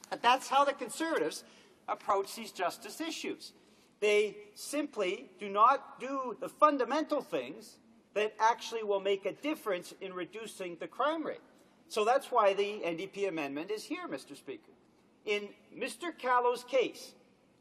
Speaker 18: But that's how the Conservatives approach these justice issues. They simply do not do the fundamental things that actually will make a difference in reducing the crime rate. So that's why the NDP amendment is here, Mr. Speaker. In Mr. Callow's case,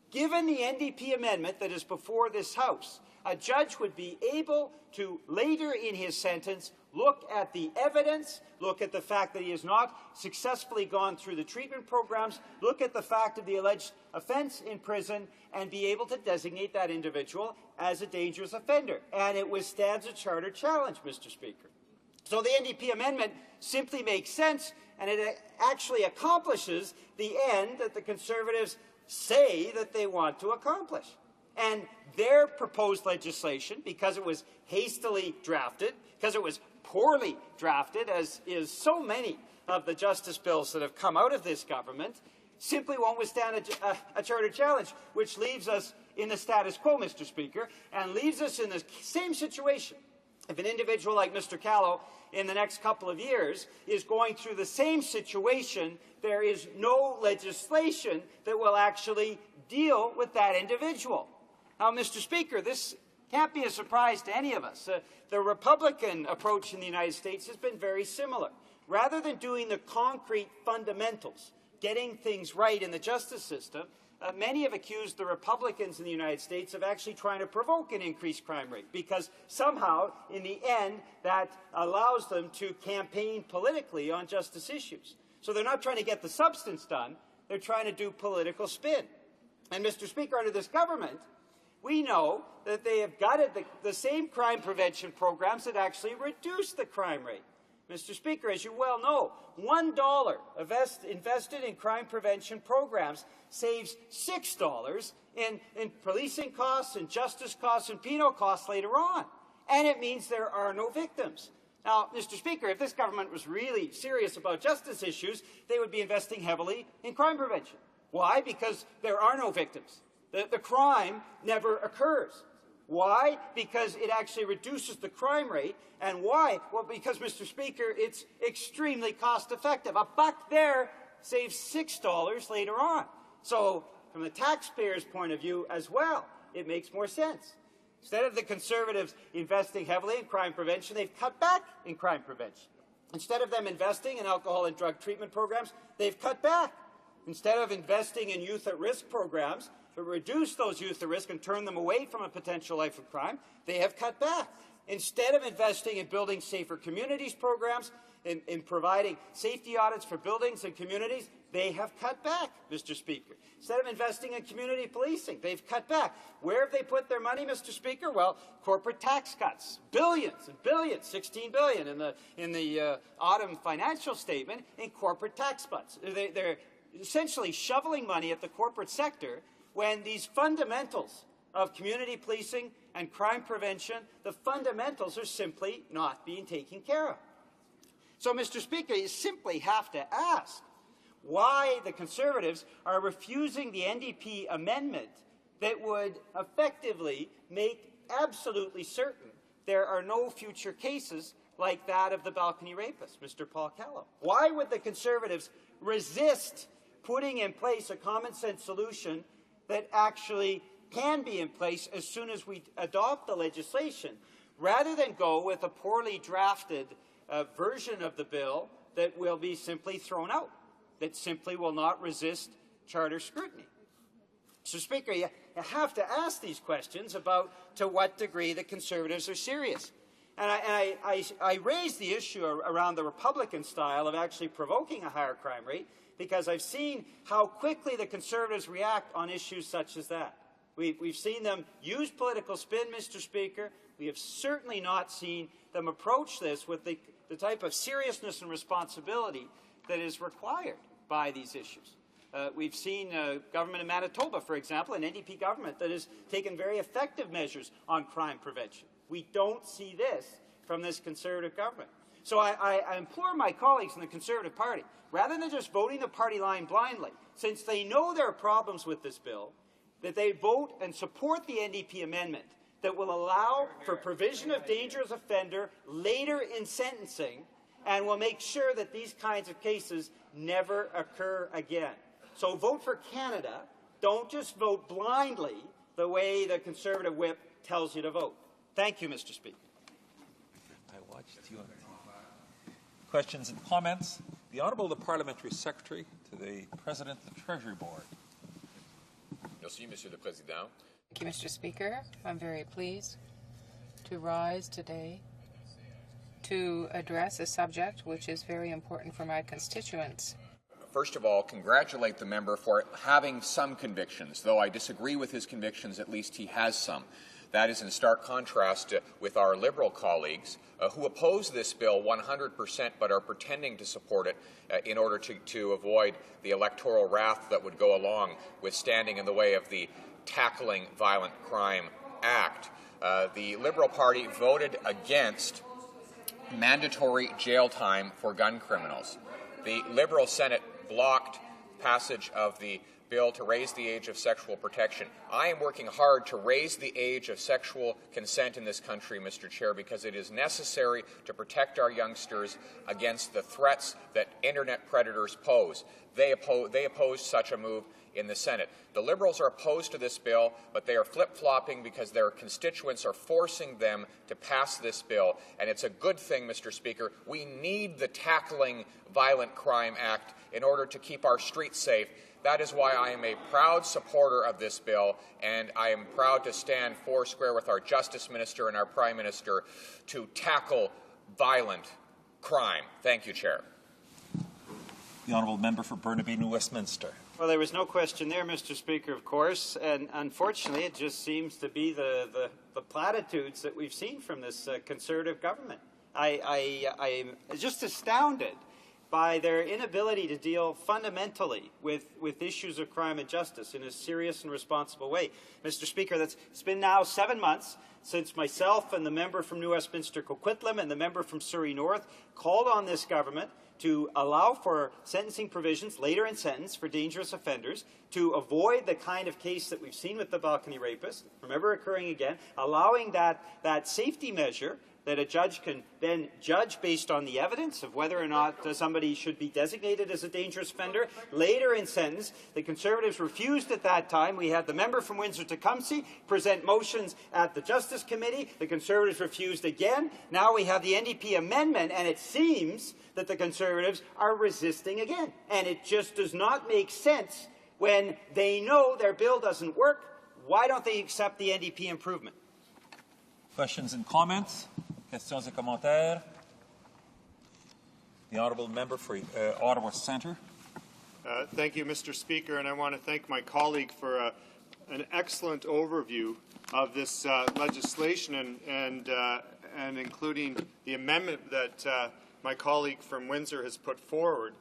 Speaker 18: given the NDP amendment that is before this House, a judge would be able to, later in his sentence, look at the evidence, look at the fact that he has not successfully gone through the treatment programs, look at the fact of the alleged offense in prison, and be able to designate that individual as a dangerous offender. And it withstands a charter challenge, Mr. Speaker. So the NDP amendment simply makes sense, and it actually accomplishes the end that the Conservatives say that they want to accomplish. And their proposed legislation, because it was hastily drafted, because it was poorly drafted, as is so many of the justice bills that have come out of this government, simply won't withstand a charter challenge, which leaves us in the status quo, Mr. Speaker, and leaves us in the same situation if an individual like Mr. Callow in the next couple of years is going through the same situation, there is no legislation that will actually deal with that individual. Now, Mr. Speaker, this can't be a surprise to any of us. The Republican approach in the United States has been very similar. Rather than doing the concrete fundamentals, getting things right in the justice system, many have accused the Republicans in the United States of actually trying to provoke an increased crime rate because somehow, in the end, that allows them to campaign politically on justice issues. So they're not trying to get the substance done, they're trying to do political spin. And, Mr. Speaker, under this government, we know that they have gutted the same crime prevention programs that actually reduce the crime rate. Mr. Speaker, as you well know, $1 invested in crime prevention programs saves $6 in policing costs and justice costs and penal costs later on. And it means there are no victims. Now, Mr. Speaker, if this government was really serious about justice issues, they would be investing heavily in crime prevention. Why? Because there are no victims. The crime never occurs. Why? Because it actually reduces the crime rate. And why? Well, because, Mr. Speaker, it's extremely cost-effective. A buck there saves $6 later on. So, from the taxpayer's point of view as well, it makes more sense. Instead of the Conservatives investing heavily in crime prevention, they've cut back in crime prevention. Instead of them investing in alcohol and drug treatment programs, they've cut back. Instead of investing in youth at-risk programs, to reduce those youth at risk and turn them away from a potential life of crime, they have cut back. Instead of investing in building safer communities programs, in providing safety audits for buildings and communities, they have cut back, Mr. Speaker. Instead of investing in community policing, they've cut back. Where have they put their money, Mr. Speaker? Well, corporate tax cuts, billions and billions, $16 billion in the autumn financial statement in corporate tax cuts. They're essentially shoveling money at the corporate sector when these fundamentals of community policing and crime prevention, the fundamentals are simply not being taken care of. So, Mr. Speaker, you simply have to ask why the Conservatives are refusing the NDP amendment that would effectively make absolutely certain there are no future cases like that of the balcony rapist, Mr. Paul Callow. Why would the Conservatives resist putting in place a common-sense solution that actually can be in place as soon as we adopt the legislation, rather than go with a poorly drafted version of the bill that will be simply thrown out, that simply will not resist charter scrutiny? So, Speaker, you have to ask these questions about to what degree the Conservatives are serious. And I raise the issue around the Republican style of actually provoking a higher crime rate because I've seen how quickly the Conservatives react on issues such as that. We've seen them use political spin, Mr. Speaker. We have certainly not seen them approach this with the type of seriousness and responsibility that is required by these issues. We've seen government in Manitoba, for example, an NDP government that has taken very effective measures on crime prevention. We don't see this from this Conservative government. So I implore my colleagues in the Conservative Party, rather than just voting the party line blindly, since they know there are problems with this bill, that they vote and support the NDP amendment that will allow for provision of dangerous offender later in sentencing and will make sure that these kinds of cases never occur again. So vote for Canada. Don't just vote blindly the way the Conservative whip tells you to vote. Thank you, Mr. Speaker.
Speaker 12: I watched you on questions and comments. The Honourable the Parliamentary Secretary to the President of the Treasury Board.
Speaker 2: Merci, Monsieur le Président.
Speaker 16: Thank you, Mr. Speaker. I'm very pleased to rise today to address a subject which is very important for my constituents.
Speaker 17: First of all, congratulate the member for having some convictions. Though I disagree with his convictions, at least he has some. That is in stark contrast with our Liberal colleagues who oppose this bill 100% but are pretending to support it in order to avoid the electoral wrath that would go along with standing in the way of the Tackling Violent Crime Act. The Liberal Party voted against mandatory jail time for gun criminals. The Liberal Senate blocked passage of the bill to raise the age of sexual protection. I am working hard to raise the age of sexual consent in this country, Mr. Chair, because it is necessary to protect our youngsters against the threats that internet predators pose. They opposed such a move in the Senate. The Liberals are opposed to this bill, but they are flip-flopping because their constituents are forcing them to pass this bill. And it's a good thing, Mr. Speaker. We need the Tackling Violent Crime Act in order to keep our streets safe. That is why I am a proud supporter of this bill, and I am proud to stand foursquare with our Justice Minister and our Prime Minister to tackle violent crime. Thank you, Chair.
Speaker 12: The honourable member for Burnaby New Westminster.
Speaker 18: Well, there was no question there, Mr. Speaker, of course, and unfortunately it just seems to be the platitudes that we've seen from this Conservative government. I'm just astounded by their inability to deal fundamentally with issues of crime and justice in a serious and responsible way. Mr. Speaker, it's been now 7 months since myself and the member from New Westminster Coquitlam and the member from Surrey North called on this government to allow for sentencing provisions later in sentence for dangerous offenders, to avoid the kind of case that we've seen with the balcony rapist from ever occurring again, allowing that safety measure that a judge can then judge based on the evidence of whether or not somebody should be designated as a dangerous offender later in sentence. The Conservatives refused at that time. We had the member from Windsor-Tecumseh present motions at the Justice Committee. The Conservatives refused again. Now we have the NDP amendment, and it seems that the Conservatives are resisting again. And it just does not make sense when they know their bill doesn't work. Why don't they accept the NDP improvement?
Speaker 12: Questions and comments? Questions et commentaires? The honourable member for Ottawa Centre.
Speaker 21: Thank you, Mr. Speaker, and I want to thank my colleague for an excellent overview of this legislation and including the amendment that my colleague from Windsor has put forward.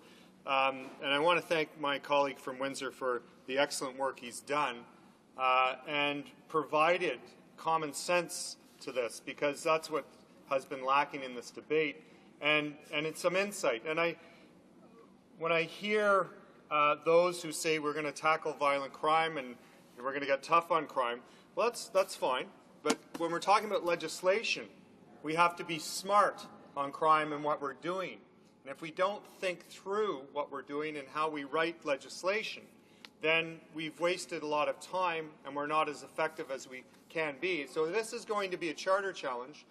Speaker 21: And I want to thank my colleague from Windsor for the excellent work he's done and provided common sense to this, because that's what has been lacking in this debate, and it's some insight. And when I hear those who say we're going to tackle violent crime and we're going to get tough on crime, well, that's fine. But when we're talking about legislation, we have to be smart on crime and what we're doing. And if we don't think through what we're doing and how we write legislation, then we've wasted a lot of time and we're not as effective as we can be. So if this is going to be a charter challenge,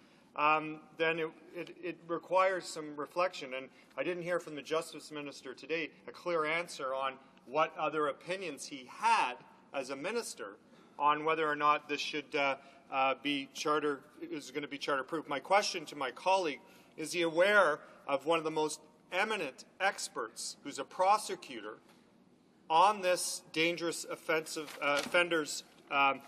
Speaker 21: then it requires some reflection. And I didn't hear from the Justice Minister today a clear answer on what other opinions he had as a minister on whether or not this should be charter, is going to be charter proof. My question to my colleague, is he aware of one of the most eminent experts who's a prosecutor on this dangerous offenders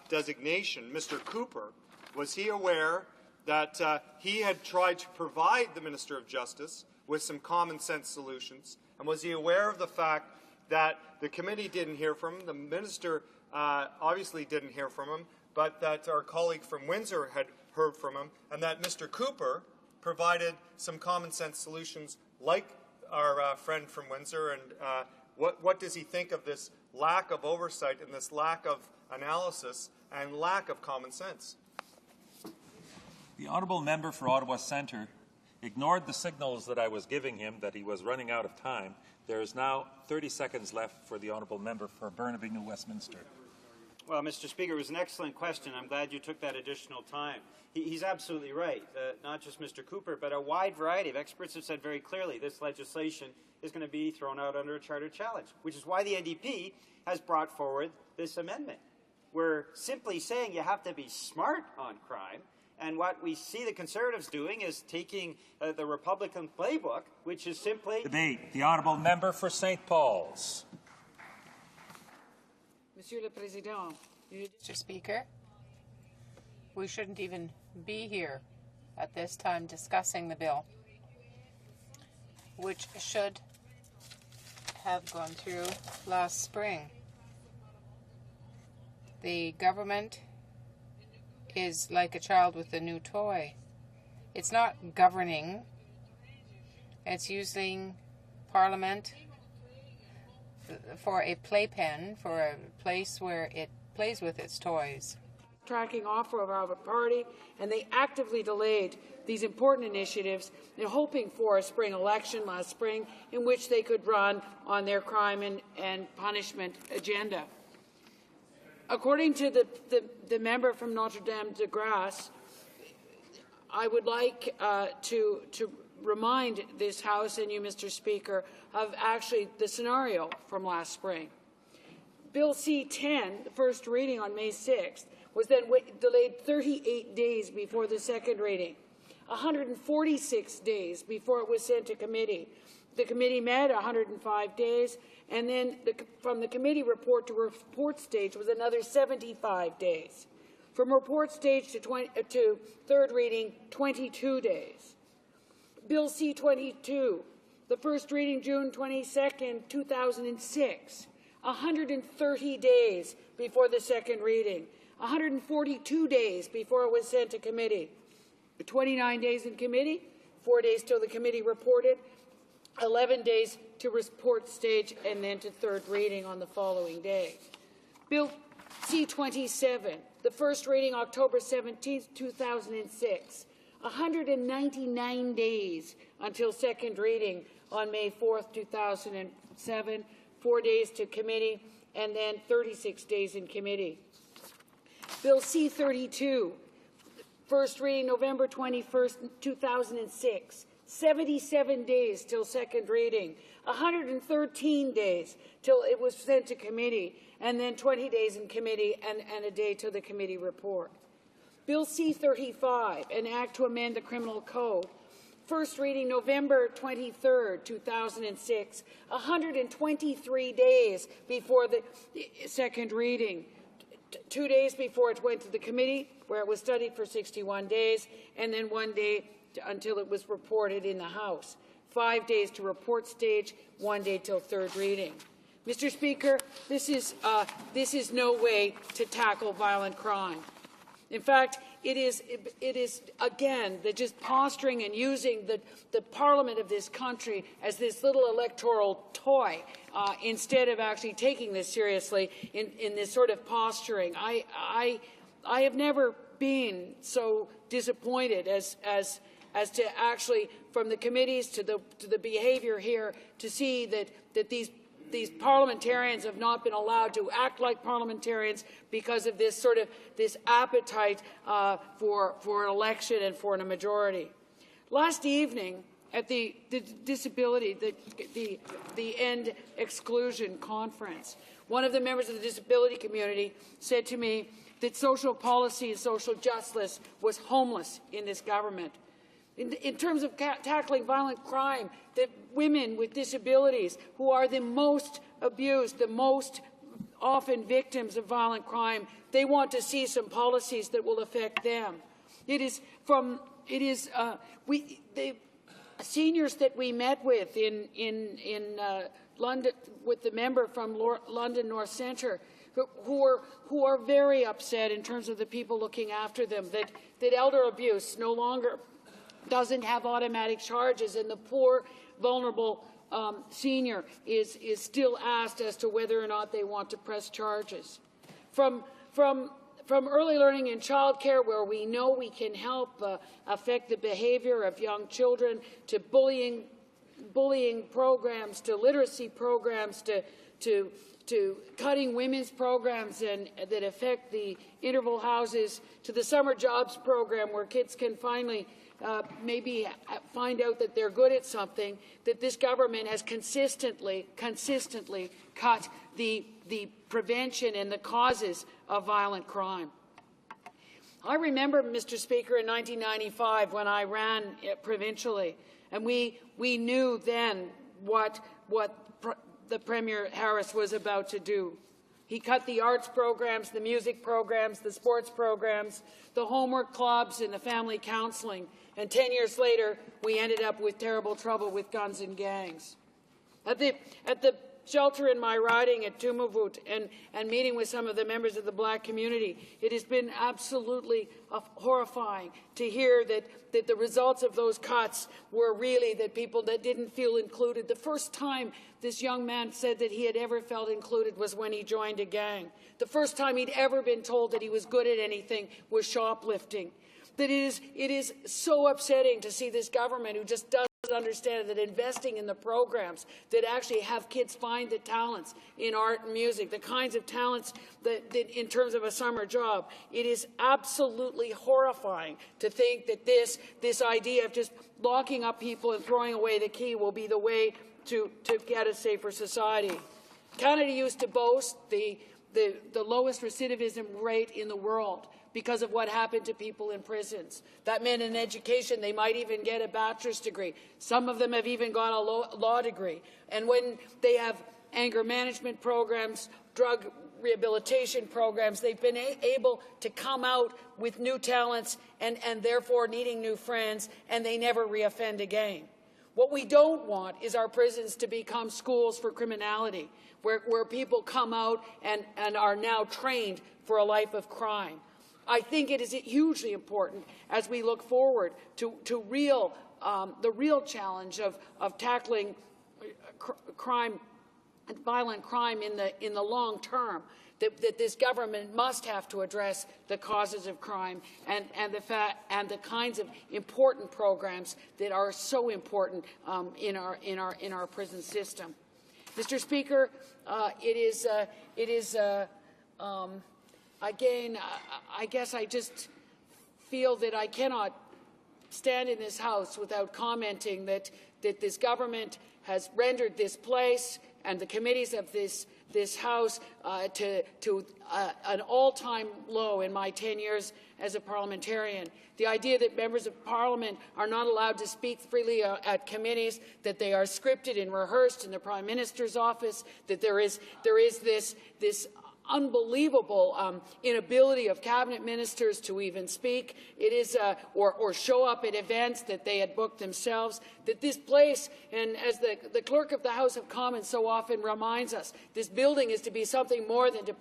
Speaker 21: designation, Mr. Cooper? Was he aware that he had tried to provide the Minister of Justice with some common sense solutions? And was he aware of the fact that the committee didn't hear from him, the minister obviously didn't hear from him, but that our colleague from Windsor had heard from him, and that Mr. Cooper provided some common sense solutions like our friend from Windsor? And what does he think of this lack of oversight and this lack of analysis and lack of common sense?
Speaker 12: The honourable member for Ottawa Centre ignored the signals that I was giving him that he was running out of time. There is now 30 seconds left for the honourable member for Burnaby New Westminster.
Speaker 18: Well, Mr. Speaker, it was an excellent question. I'm glad you took that additional time. He's absolutely right. Not just Mr. Cooper, but a wide variety of experts have said very clearly this legislation is going to be thrown out under a charter challenge, which is why the NDP has brought forward this amendment. We're simply saying you have to be smart on crime, and what we see the Conservatives doing is taking the Republican playbook, which is simply...
Speaker 12: Debate. The honourable member for St. Paul's.
Speaker 16: Mr. Speaker, we shouldn't even be here at this time discussing the bill, which should have gone through last spring. The government is like a child with a new toy. It's not governing. It's using Parliament, for a playpen, for a place where it plays with its toys.
Speaker 4: Tracking offer of our party, and they actively delayed these important initiatives in hoping for a spring election last spring in which they could run on their crime and punishment agenda. According to the member from Notre Dame de Grasse, I would like to remind this House and you, Mr. Speaker, of actually the scenario from last spring. Bill C-10, the first reading on May 6th, was then delayed 38 days before the second reading, 146 days before it was sent to committee. The committee met 105 days, and then from the committee report to report stage was another 75 days. From report stage to third reading, 22 days. Bill C-22, the first reading June 22nd, 2006, 130 days before the second reading, 142 days before it was sent to committee, 29 days in committee, 4 days till the committee reported, 11 days to report stage, and then to third reading on the following day. Bill C-27, the first reading October 17, 2006, 199 days until second reading on May 4, 2007, 4 days to committee, and then 36 days in committee. Bill C-32, first reading November 21, 2006, 77 days till second reading, 113 days till it was sent to committee, and then 20 days in committee and a day till the committee report. Bill C-35, an act to amend the criminal code, first reading November 23, 2006, 123 days before the second reading, 2 days before it went to the committee, where it was studied for 61 days, and then 1 day until it was reported in the House. 5 days to report stage, 1 day till third reading. Mr. Speaker, this is no way to tackle violent crime. In fact, it is again just posturing and using the Parliament of this country as this little electoral toy instead of actually taking this seriously in this sort of posturing. I have never been so disappointed as to actually, from the committees to the behaviour here, to see that these parliamentarians have not been allowed to act like parliamentarians because of this sort of appetite for an election and for a majority. Last evening at the disability, the End Exclusion Conference, one of the members of the disability community said to me that social policy and social justice was homeless in this government. In terms of tackling violent crime, that women with disabilities who are the most abused, the most often victims of violent crime, they want to see some policies that will affect them. The seniors that we met with in London, with the member from London North Centre, who are very upset in terms of the people looking after them, that elder abuse no longer doesn't have automatic charges, and the poor, vulnerable senior is still asked as to whether or not they want to press charges. From early learning and childcare, where we know we can help affect the behavior of young children, to bullying programs, to literacy programs, to cutting women's programs that affect the interval houses, to the summer jobs program where kids can finally maybe find out that they're good at something, that this government has consistently cut the prevention and the causes of violent crime. I remember, Mr. Speaker, in 1995 when I ran provincially, and we knew then what the Premier Harris was about to do. He cut the arts programs, the music programs, the sports programs, the homework clubs, and the family counseling. And 10 years later, we ended up with terrible trouble with guns and gangs. At the shelter in my riding at Tumavut and meeting with some of the members of the black community, it has been absolutely horrifying to hear that the results of those cuts were really that people that didn't feel included. The first time this young man said that he had ever felt included was when he joined a gang. The first time he'd ever been told that he was good at anything was shoplifting. That it is so upsetting to see this government who just doesn't understand that investing in the programs that actually have kids find the talents in art and music, the kinds of talents that in terms of a summer job. It is absolutely horrifying to think that this idea of just locking up people and throwing away the key will be the way to get a safer society. Canada used to boast the lowest recidivism rate in the world because of what happened to people in prisons. That meant in education they might even get a bachelor's degree. Some of them have even got a law degree. And when they have anger management programs, drug rehabilitation programs, they've been able to come out with new talents and therefore needing new friends, and they never reoffend again. What we don't want is our prisons to become schools for criminality, where people come out and are now trained for a life of crime. I think it is hugely important as we look forward to the real challenge of tackling crime and violent crime in the long term. That this government must have to address the causes of crime and the kinds of important programs that are so important in our prison system. Mr. Speaker, again, I guess I just feel that I cannot stand in this House without commenting that this government has rendered this place and the committees of this House to an all-time low in my 10 years as a parliamentarian. The idea that members of Parliament are not allowed to speak freely at committees, that they are scripted and rehearsed in the Prime Minister's office, that there is this unbelievable inability of cabinet ministers to even speak. It is or show up at events that they had booked themselves. That this place, and as the clerk of the House of Commons so often reminds us, this building is to be something more than to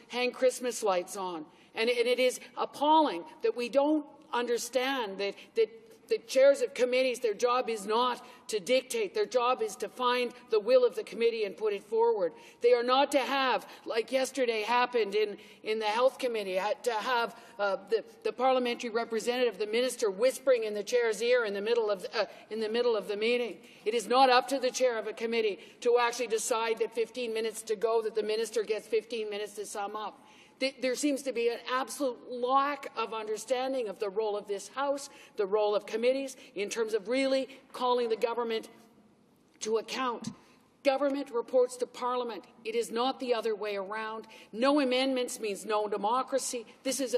Speaker 4: hang Christmas lights on. And it is appalling that we don't understand that the chairs of committees, their job is not to dictate. Their job is to find the will of the committee and put it forward. They are not to have, like yesterday happened in the Health Committee, to have the parliamentary representative, the minister, whispering in the chair's ear in the middle of the meeting. It is not up to the chair of a committee to actually decide that 15 minutes to go, that the minister gets 15 minutes to sum up. There seems to be an absolute lack of understanding of the role of this House, the role of committees, in terms of really calling the government to account. Government reports to Parliament. It is not the other way around. No amendments means no democracy. This is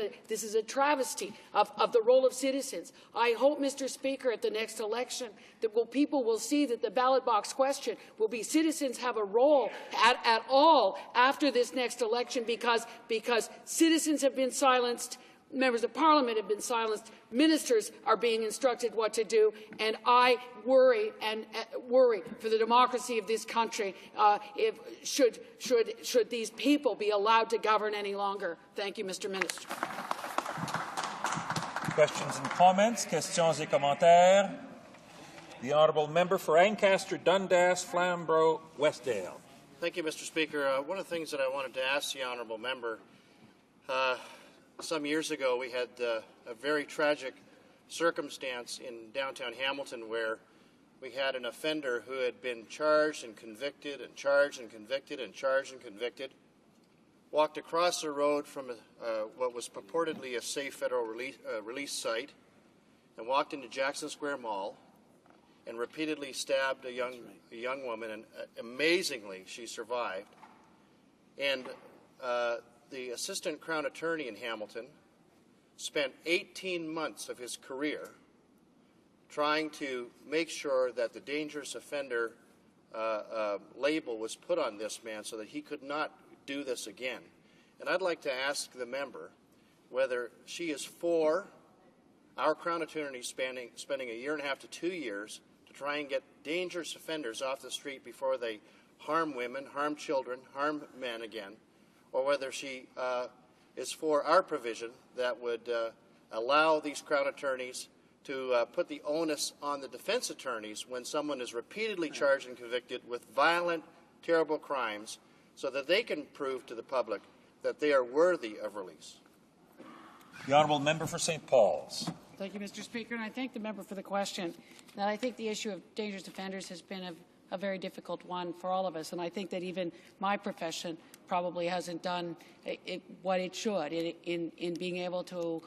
Speaker 4: a travesty of the role of citizens. I hope, Mr. Speaker, at the next election, that people will see that the ballot box question will be citizens have a role at all after this next election because citizens have been silenced, members of Parliament have been silenced, ministers are being instructed what to do, and I worry for the democracy of this country should these people be allowed to govern any longer. Thank you, Mr. Minister.
Speaker 12: Questions and comments, questions et commentaires. The honourable member for Ancaster, Dundas, Flamborough, Westdale.
Speaker 7: Thank you, Mr. Speaker. One of the things that I wanted to ask the honourable member, some years ago we had a very tragic circumstance in downtown Hamilton where we had an offender who had been charged and convicted and charged and convicted and charged and convicted, walked across the road from what was purportedly a safe federal release site and walked into Jackson Square Mall and repeatedly stabbed a young woman, and amazingly she survived. And the assistant Crown Attorney in Hamilton spent 18 months of his career trying to make sure that the dangerous offender label was put on this man so that he could not do this again. And I'd like to ask the member whether she is for our Crown Attorney spending a year and a half to 2 years to try and get dangerous offenders off the street before they harm women, harm children, harm men again, or whether she is for our provision that would allow these Crown attorneys to put the onus on the defense attorneys when someone is repeatedly charged and convicted with violent, terrible crimes so that they can prove to the public that they are worthy of release.
Speaker 12: The honourable member for St. Paul's.
Speaker 4: Thank you, Mr. Speaker, and I thank the member for the question. Now, I think the issue of dangerous offenders has been a very difficult one for all of us, and I think that even my profession probably hasn't done what it should in being able to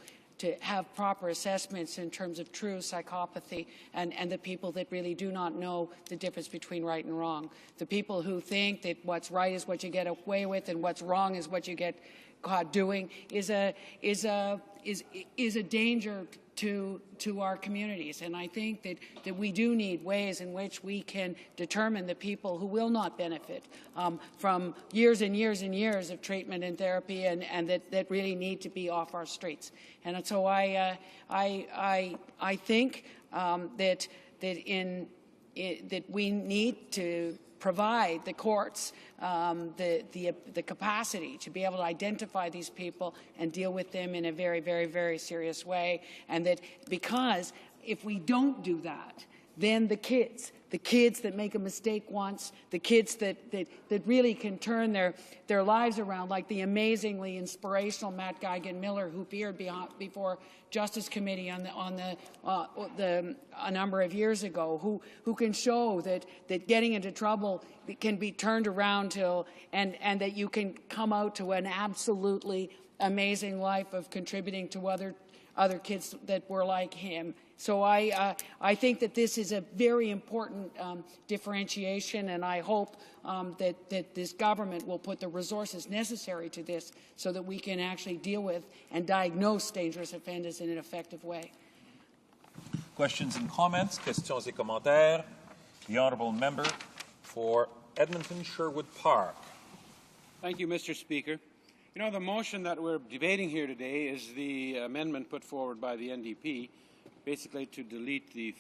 Speaker 4: have proper assessments in terms of true psychopathy and the people that really do not know the difference between right and wrong. The people who think that what's right is what you get away with and what's wrong is what you get caught doing is a danger to our communities. And I think that we do need ways in which we can determine the people who will not benefit from years and years and years of treatment and therapy and that really need to be off our streets. And so I think that we need to provide the courts the capacity to be able to identify these people and deal with them in a very, very, very serious way. And that because if we don't do that, then the kids that make a mistake once, the kids that really can turn their lives around, like the amazingly inspirational Matt Geigen Miller, who appeared before Justice Committee a number of years ago, who can show that getting into trouble can be turned around and that you can come out to an absolutely amazing life of contributing to other kids that were like him. So I think that this is a very important differentiation, and I hope that this government will put the resources necessary to this so that we can actually deal with and diagnose dangerous offenders in an effective way.
Speaker 12: Questions and comments? Questions et commentaires? The honourable member for Edmonton Sherwood Park.
Speaker 14: Thank you, Mr. Speaker. You know, the motion that we're debating here today is the amendment put forward by the NDP, basically to delete the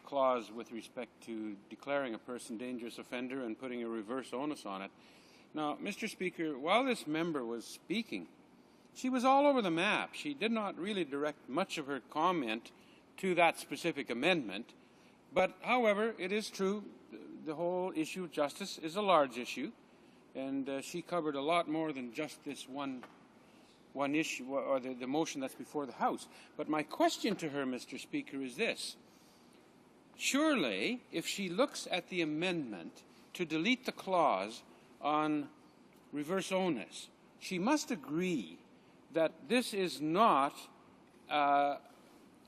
Speaker 14: clause with respect to declaring a person dangerous offender and putting a reverse onus on it. Now, Mr. Speaker, while this member was speaking, she was all over the map. She did not really direct much of her comment to that specific amendment. But, however, it is true, the whole issue of justice is a large issue, and she covered a lot more than just this one issue, or the motion that's before the House. But my question to her, Mr. Speaker, is this. Surely, if she looks at the amendment to delete the clause on reverse onus, she must agree that this is not a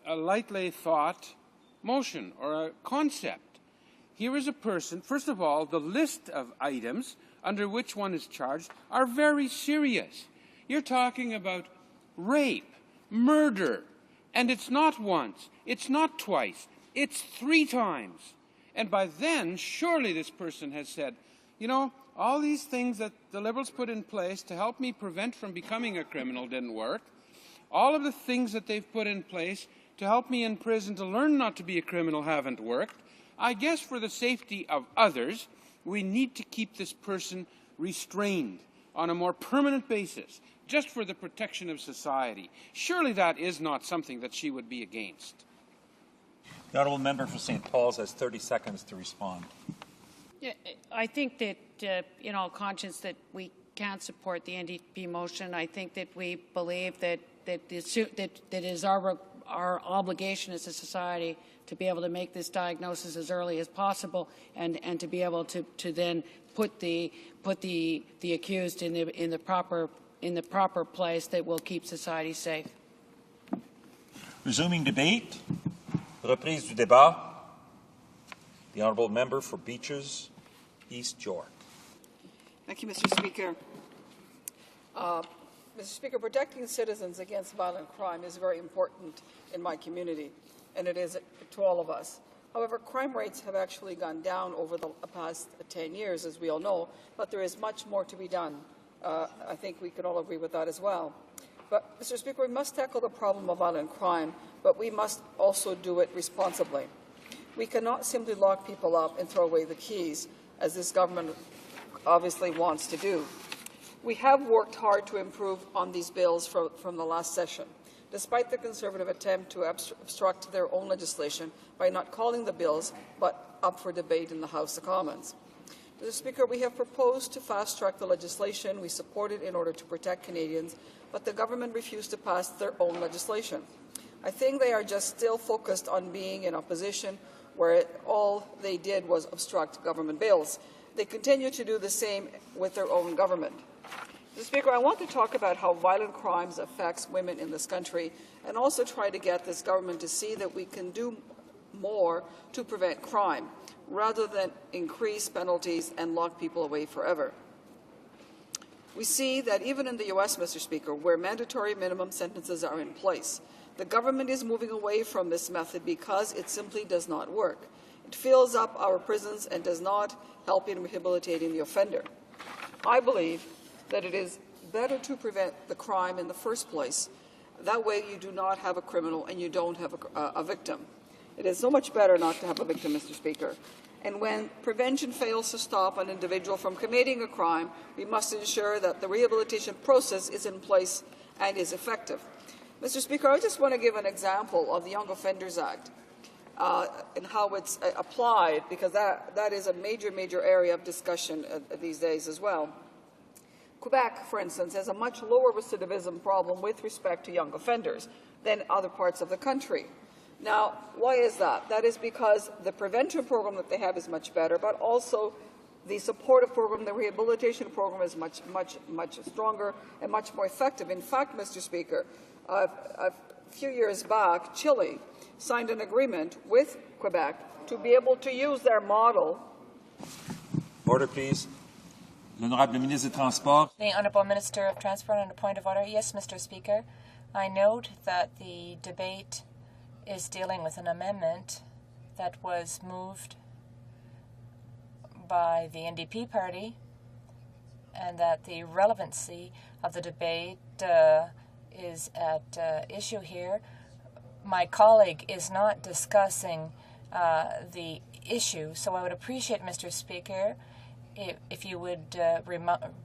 Speaker 14: lightly thought motion or a concept. Here is a person, first of all, the list of items under which one is charged are very serious. You're talking about rape, murder, and it's not once, it's not twice, it's 3 times. And by then, surely this person has said, you know, all these things that the Liberals put in place to help me prevent from becoming a criminal didn't work. All of the things that they've put in place to help me in prison to learn not to be a criminal haven't worked. I guess for the safety of others, we need to keep this person restrained on a more permanent basis, just for the protection of society. Surely that is not something that she would be against.
Speaker 12: The honourable member for St. Paul's has 30 seconds to respond.
Speaker 4: Yeah, I think that, in all conscience, that we can't support the NDP motion. I think that we believe that it is our obligation as a society to be able to make this diagnosis as early as possible and to be able to then put the accused in the proper place that will keep society safe.
Speaker 12: Resuming debate. Reprise du débat. The honourable member for Beaches, East York.
Speaker 19: Thank you, Mr. Speaker. Mr. Speaker, protecting citizens against violent crime is very important in my community, and it is to all of us. However, crime rates have actually gone down over the past 10 years, as we all know, but there is much more to be done. I think we can all agree with that as well. But, Mr. Speaker, we must tackle the problem of violent crime, but we must also do it responsibly. We cannot simply lock people up and throw away the keys. as this government obviously wants to do. We have worked hard to improve on these bills from the last session, despite the Conservative attempt to obstruct their own legislation by not calling the bills but up for debate in the House of Commons. Mr. Speaker, we have proposed to fast-track the legislation we supported in order to protect Canadians, but the government refused to pass their own legislation. I think they are just still focused on being in opposition, where all they did was obstruct government bills. They continue to do the same with their own government. Mr. Speaker, I want to talk about how violent crimes affects women in this country, and also try to get this government to see that we can do more to prevent crime, rather than increase penalties and lock people away forever. We see that even in the U.S., Mr. Speaker, where mandatory minimum sentences are in place, the government is moving away from this method because it simply does not work. It fills up our prisons and does not help in rehabilitating the offender. I believe that it is better to prevent the crime in the first place. That way you do not have a criminal and you don't have a victim. It is so much better not to have a victim, Mr. Speaker. And when prevention fails to stop an individual from committing a crime, we must ensure that the rehabilitation process is in place and is effective. Mr. Speaker, I just want to give an example of the Young Offenders Act and how it's applied, because that is a major area of discussion these days as well. Quebec, for instance, has a much lower recidivism problem with respect to young offenders than other parts of the country. Now, why is that? That is because the prevention program that they have is much better, but also the supportive program, the rehabilitation program is much stronger and much more effective. In fact, Mr. Speaker, a few years back, Chile signed an agreement with Quebec to be able to use their model.
Speaker 12: Order, please. L'honorable ministre des Transports.
Speaker 9: The Honourable Minister of Transport on a point of order. Yes, Mr. Speaker. I note that the debate is dealing with an amendment that was moved by the NDP party, and that the relevancy of the debate is at issue here. My colleague is not discussing the issue, so I would appreciate, Mr. Speaker, if you would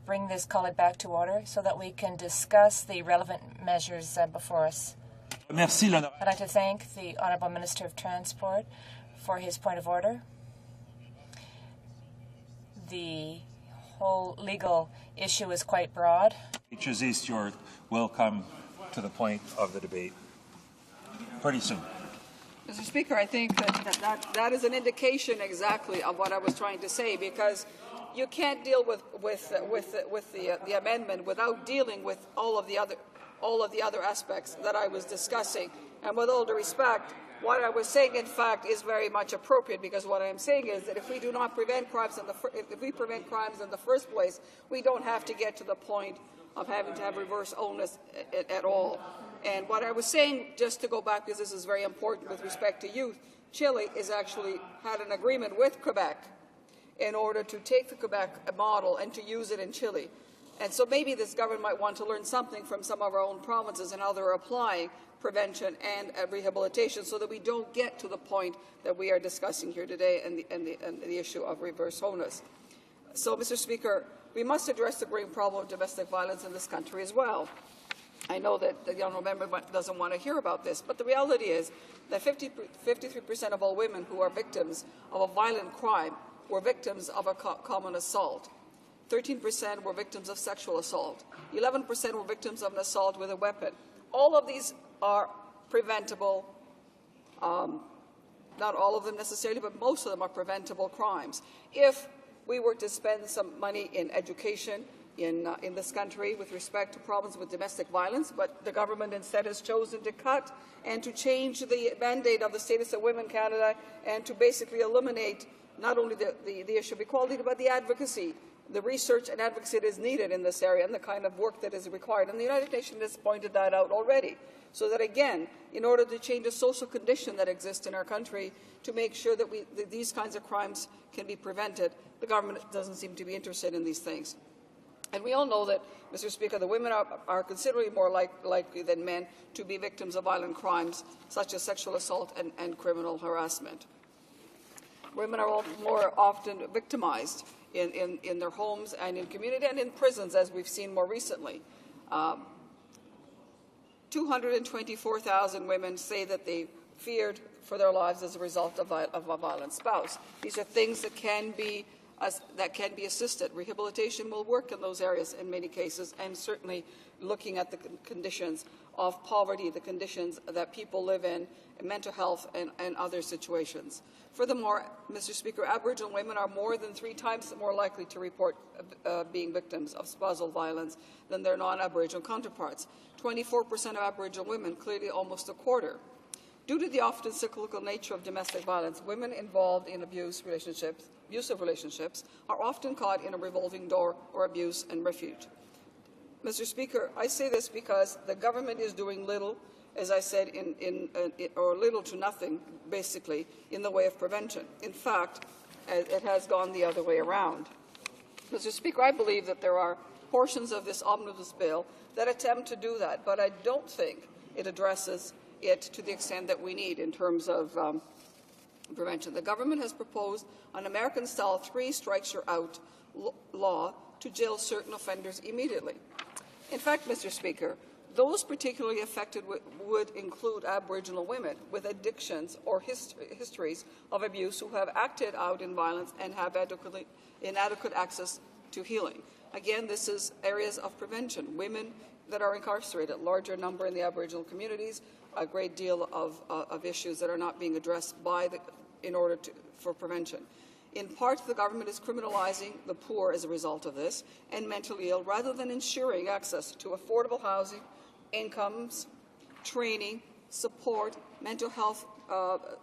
Speaker 9: bring this colleague back to order so that we can discuss the relevant measures before us.
Speaker 12: Merci,
Speaker 9: I'd like to thank the Honourable Minister of Transport for his point of order. The whole legal issue is quite broad.
Speaker 12: Teachers East York will come to the point of the debate pretty soon.
Speaker 19: Mr. Speaker, I think that is an indication exactly of what I was trying to say, because you can't deal with the amendment without dealing with all of the other aspects that I was discussing. And with all due respect, what I was saying, in fact, is very much appropriate, because what I'm saying is that if we do not prevent crimes if we prevent crimes in the first place, we don't have to get to the point of having to have reverse onus at all. And what I was saying, just to go back, because this is very important with respect to youth, Chile has actually had an agreement with Quebec in order to take the Quebec model and to use it in Chile. And so maybe this government might want to learn something from some of our own provinces and how they're applying prevention and rehabilitation, so that we don't get to the point that we are discussing here today and the issue of reverse onus. So, Mr. Speaker, we must address the growing problem of domestic violence in this country as well. I know that the honourable member doesn't want to hear about this, but the reality is that 53% of all women who are victims of a violent crime were victims of a common assault. 13% were victims of sexual assault. 11% were victims of an assault with a weapon. All of these are preventable, not all of them necessarily, but most of them are preventable crimes. If we were to spend some money in education in this country with respect to problems with domestic violence, but the government instead has chosen to cut and to change the mandate of the Status of Women Canada and to basically eliminate not only the issue of equality, but the advocacy, the research and advocacy that is needed in this area and the kind of work that is required. And the United Nations has pointed that out already. So that, again, in order to change the social condition that exists in our country, to make sure that these kinds of crimes can be prevented, the government doesn't seem to be interested in these things. And we all know that, Mr. Speaker, the women are considerably more likely than men to be victims of violent crimes, such as sexual assault and criminal harassment. Women are more often victimized in their homes and in community and in prisons, as we've seen more recently. 224,000 women say that they feared for their lives as a result of a violent spouse. These are things that can be assisted. Rehabilitation will work in those areas in many cases, and certainly looking at the conditions of poverty, the conditions that people live in mental health, and other situations. Furthermore, Mr. Speaker, Aboriginal women are more than 3 times more likely to report being victims of spousal violence than their non-Aboriginal counterparts. 24% of Aboriginal women, clearly almost a quarter. Due to the often cyclical nature of domestic violence, women involved in abusive relationships are often caught in a revolving door or abuse and refuge. Mr. Speaker, I say this because the government is doing little, as I said, or little to nothing, basically, in the way of prevention. In fact, it has gone the other way around. Mr. Speaker, I believe that there are portions of this omnibus bill that attempt to do that, but I don't think it addresses it to the extent that we need in terms of prevention. The government has proposed an American-style 3 strikes you're out law to jail certain offenders immediately. In fact, Mr. Speaker, those particularly affected would include Aboriginal women with addictions or histories of abuse who have acted out in violence and have inadequate access to healing. Again, this is areas of prevention. Women that are incarcerated, larger number in the Aboriginal communities, a great deal of issues that are not being addressed for prevention. In part, the government is criminalizing the poor as a result of this and mentally ill, rather than ensuring access to affordable housing, incomes, training, support, mental health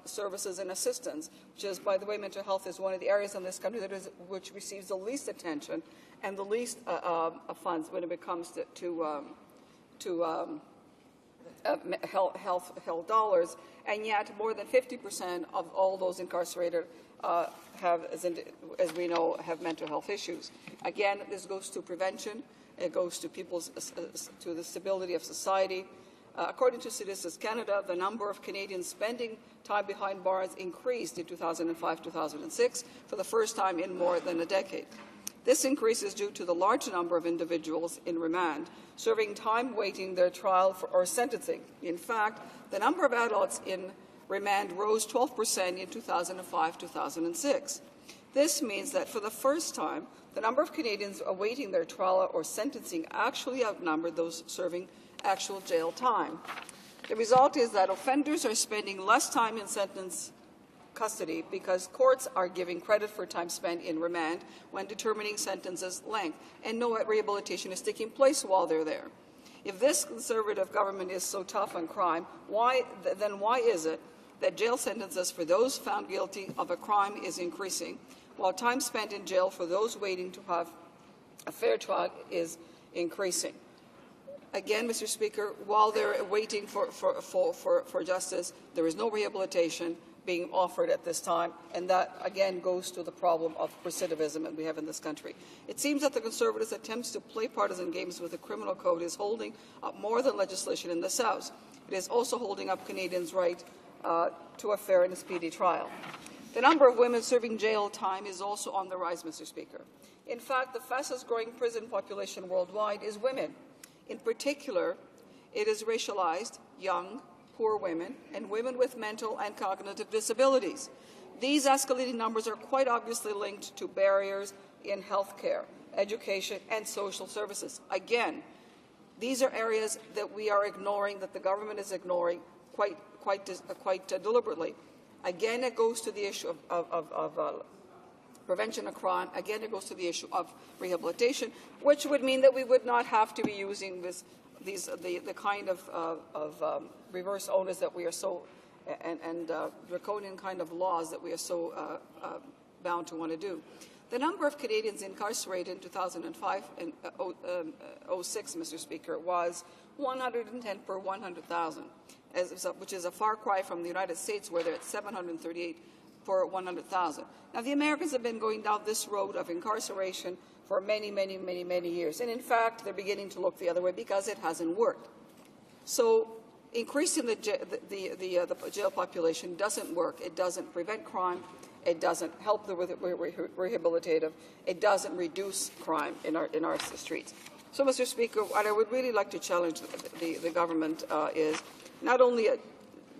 Speaker 19: services and assistance, which is, by the way, mental health is one of the areas in this country which receives the least attention and the least funds when it comes to health dollars, and yet more than 50% of all those incarcerated have, as we know, have mental health issues. Again, this goes to prevention. It goes to to the stability of society. According to Citizens Canada, the number of Canadians spending time behind bars increased in 2005-2006 for the first time in more than a decade. This increase is due to the large number of individuals in remand serving time waiting their trial or sentencing. In fact, the number of adults in remand rose 12% in 2005-2006. This means that for the first time, the number of Canadians awaiting their trial or sentencing actually outnumbered those serving actual jail time. The result is that offenders are spending less time in sentence custody because courts are giving credit for time spent in remand when determining sentences' length, and no rehabilitation is taking place while they're there. If this Conservative government is so tough on crime, why is it that jail sentences for those found guilty of a crime is increasing, while time spent in jail for those waiting to have a fair trial is increasing? Again, Mr. Speaker, while they're waiting for justice, there is no rehabilitation being offered at this time, and that again goes to the problem of recidivism that we have in this country. It seems that the Conservatives' attempts to play partisan games with the criminal code is holding up more than legislation in this House. It is also holding up Canadians' right to a fair and speedy trial. The number of women serving jail time is also on the rise, Mr. Speaker. In fact, the fastest growing prison population worldwide is women. In particular, it is racialized, young, poor women, and women with mental and cognitive disabilities. These escalating numbers are quite obviously linked to barriers in health care, education, and social services. Again, these are areas that we are ignoring, that the government is ignoring quite deliberately. Again, it goes to the issue of prevention of crime. Again, it goes to the issue of rehabilitation, which would mean that we would not have to be using the kind of reverse onus that we are so, and draconian kind of laws that we are so bound to want to do. The number of Canadians incarcerated in 2005 and 06, Mr. Speaker, was 110 per 100,000, which is a far cry from the United States, where they're at 738 per 100,000. Now, the Americans have been going down this road of incarceration for many, many, many, many years. And in fact, they're beginning to look the other way because it hasn't worked. So increasing the jail population doesn't work. It doesn't prevent crime. It doesn't help the rehabilitative. It doesn't reduce crime in our streets. So, Mr. Speaker, what I would really like to challenge the government is not only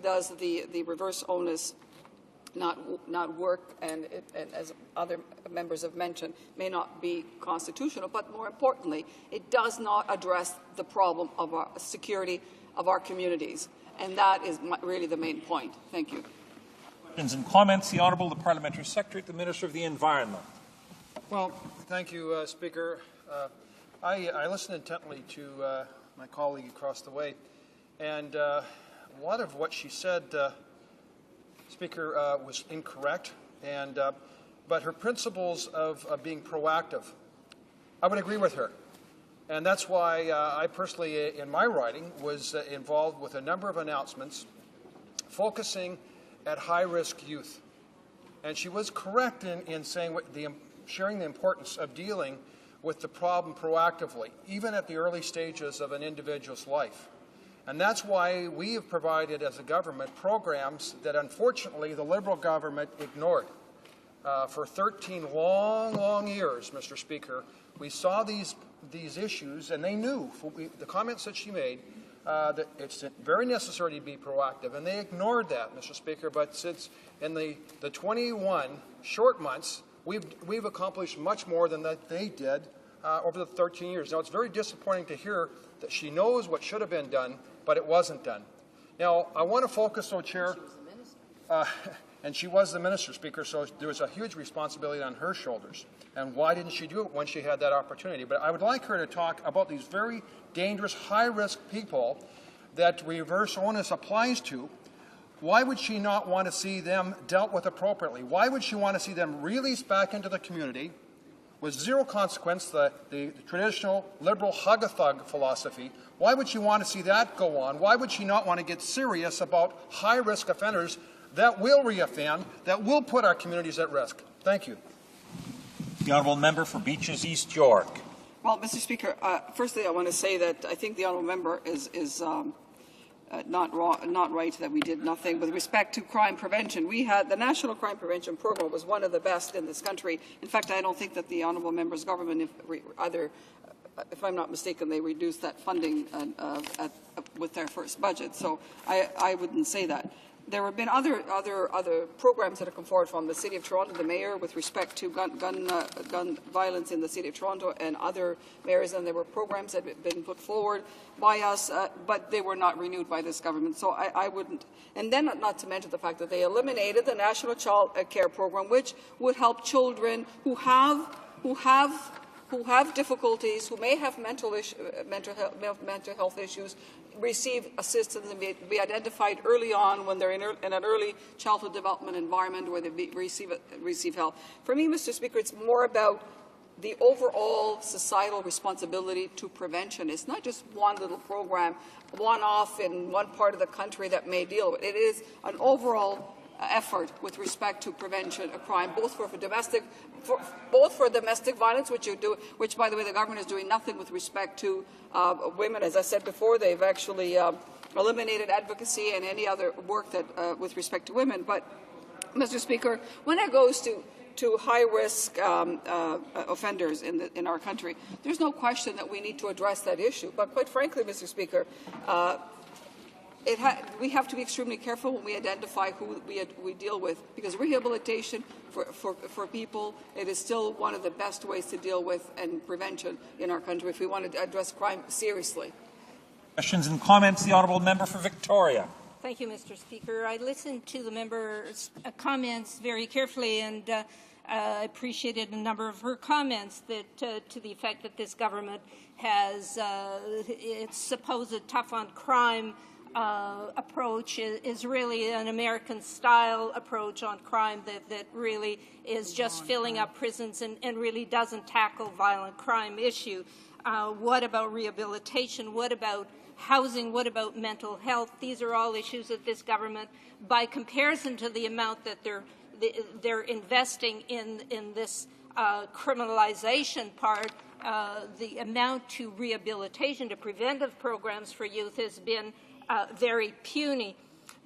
Speaker 19: does the reverse onus not work, and as other members have mentioned, may not be constitutional, but more importantly, it does not address the problem of our security of our communities. And that is really the main point. Thank you.
Speaker 12: Questions and comments. The Honourable, the Parliamentary Secretary, the Minister of the Environment.
Speaker 8: Well, thank you, Speaker. I listened intently to my colleague across the way, and a lot of what she said, Speaker, was incorrect, and but her principles of being proactive, I would agree with her. And that's why I personally, in my writing, was involved with a number of announcements focusing at high-risk youth. And she was correct in saying sharing the importance of dealing with the problem proactively, even at the early stages of an individual's life. And that's why we have provided, as a government, programs that unfortunately the Liberal government ignored. For 13 long years, Mr. Speaker, we saw these issues, and they knew, the comments that she made, that it's very necessary to be proactive, and they ignored that, Mr. Speaker. But since in the 21 short months, we've accomplished much more than that they did over the 13 years. Now, it's very disappointing to hear that she knows what should have been done, but it wasn't done. Now, I want to focus, though, Chair, and she was the Minister, Speaker, so there was a huge responsibility on her shoulders. And why didn't she do it when she had that opportunity? But I would like her to talk about these very dangerous, high-risk people that reverse onus applies to. Why would she not want to see them dealt with appropriately? Why would she want to see them released back into the community with zero consequence, the traditional Liberal hug-a-thug philosophy? Why would she want to see that go on? Why would she not want to get serious about high-risk offenders that will reoffend, that will put our communities at risk? Thank you.
Speaker 12: The Honourable Member for Beaches East York.
Speaker 19: Well, Mr. Speaker, firstly, I want to say that I think the Honourable Member is not right that we did nothing with respect to crime prevention. We had the National Crime Prevention Program was one of the best in this country. In fact, I don't think that the Honourable Member's government, if I'm not mistaken, they reduced that funding with their first budget. So I wouldn't say that. There have been other programs that have come forward from the City of Toronto, the Mayor, with respect to gun violence in the City of Toronto and other mayors, and there were programs that had been put forward by us, but they were not renewed by this government. So I wouldn't. And then not to mention the fact that they eliminated the National Child Care Program, which would help children who have difficulties, who may have mental health issues, receive assistance and be identified early on when they're in an early childhood development environment where they receive help. For me, Mr. Speaker, it's more about the overall societal responsibility to prevention. It's not just one little program, one-off in one part of the country that may deal with it. It is an overall effort with respect to prevention of crime, both for domestic violence, which by the way the government is doing nothing with respect to women. As I said before, they've actually eliminated advocacy and any other work that with respect to women. But, Mr. Speaker, when it goes to high-risk offenders in our country, there's no question that we need to address that issue. But quite frankly, Mr. Speaker, we have to be extremely careful when we identify who we deal with, because rehabilitation for people, it is still one of the best ways to deal with and prevention in our country if we want to address crime seriously.
Speaker 12: Questions and comments. The Honourable Member for Victoria.
Speaker 11: Thank you, Mr. Speaker. I listened to the member's comments very carefully, and appreciated a number of her comments that to the effect that this government has its supposed tough on crime approach is really an American-style approach on crime that really is just filling up prisons and really doesn't tackle violent crime issue. What about rehabilitation? What about housing? What about mental health? These are all issues that this government, by comparison to the amount that they're investing in this criminalization part, the amount to rehabilitation, to preventive programs for youth has been very puny.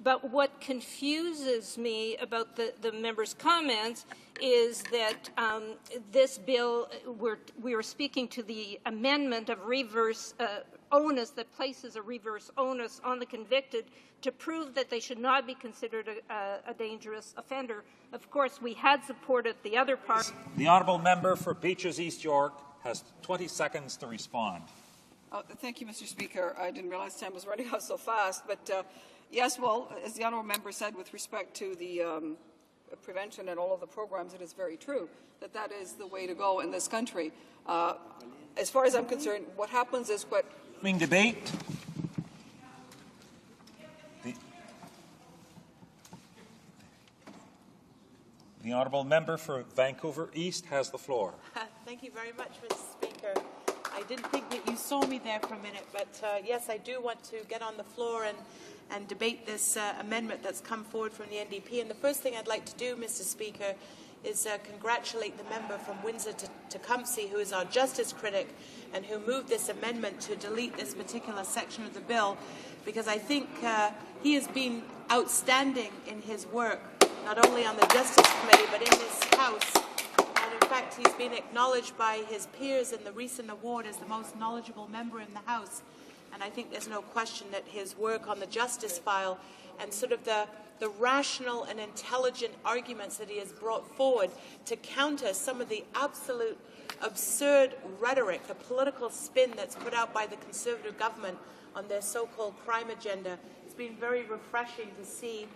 Speaker 11: But what confuses me about the member's comments is that this bill, we are speaking to the amendment of reverse onus that places a reverse onus on the convicted to prove that they should not be considered a dangerous offender. Of course, we had supported the other part.
Speaker 12: The honourable member for Beaches East York has 20 seconds to respond.
Speaker 19: Thank you, Mr. Speaker. I didn't realize time was running out so fast, but yes, well, as the honourable member said with respect to the prevention and all of the programs, it is very true that that is the way to go in this country. As far as I'm concerned, what happens is what...
Speaker 12: Debate. The honourable member for Vancouver East has the floor.
Speaker 6: Thank you very much, Mr. Speaker. I didn't think that you saw me there for a minute, but yes, I do want to get on the floor and debate this amendment that's come forward from the NDP. And the first thing I'd like to do, Mr. Speaker, is congratulate the member from Windsor-Tecumseh, who is our justice critic and who moved this amendment to delete this particular section of the bill, because I think he has been outstanding in his work, not only on the Justice Committee, but in this House. And in fact, he's been acknowledged by his peers in the recent award as the most knowledgeable member in the House. And I think there's no question that his work on the justice file and sort of the rational and intelligent arguments that he has brought forward to counter some of the absolute absurd rhetoric, the political spin that's put out by the Conservative government on their so-called crime agenda. It's been very refreshing to see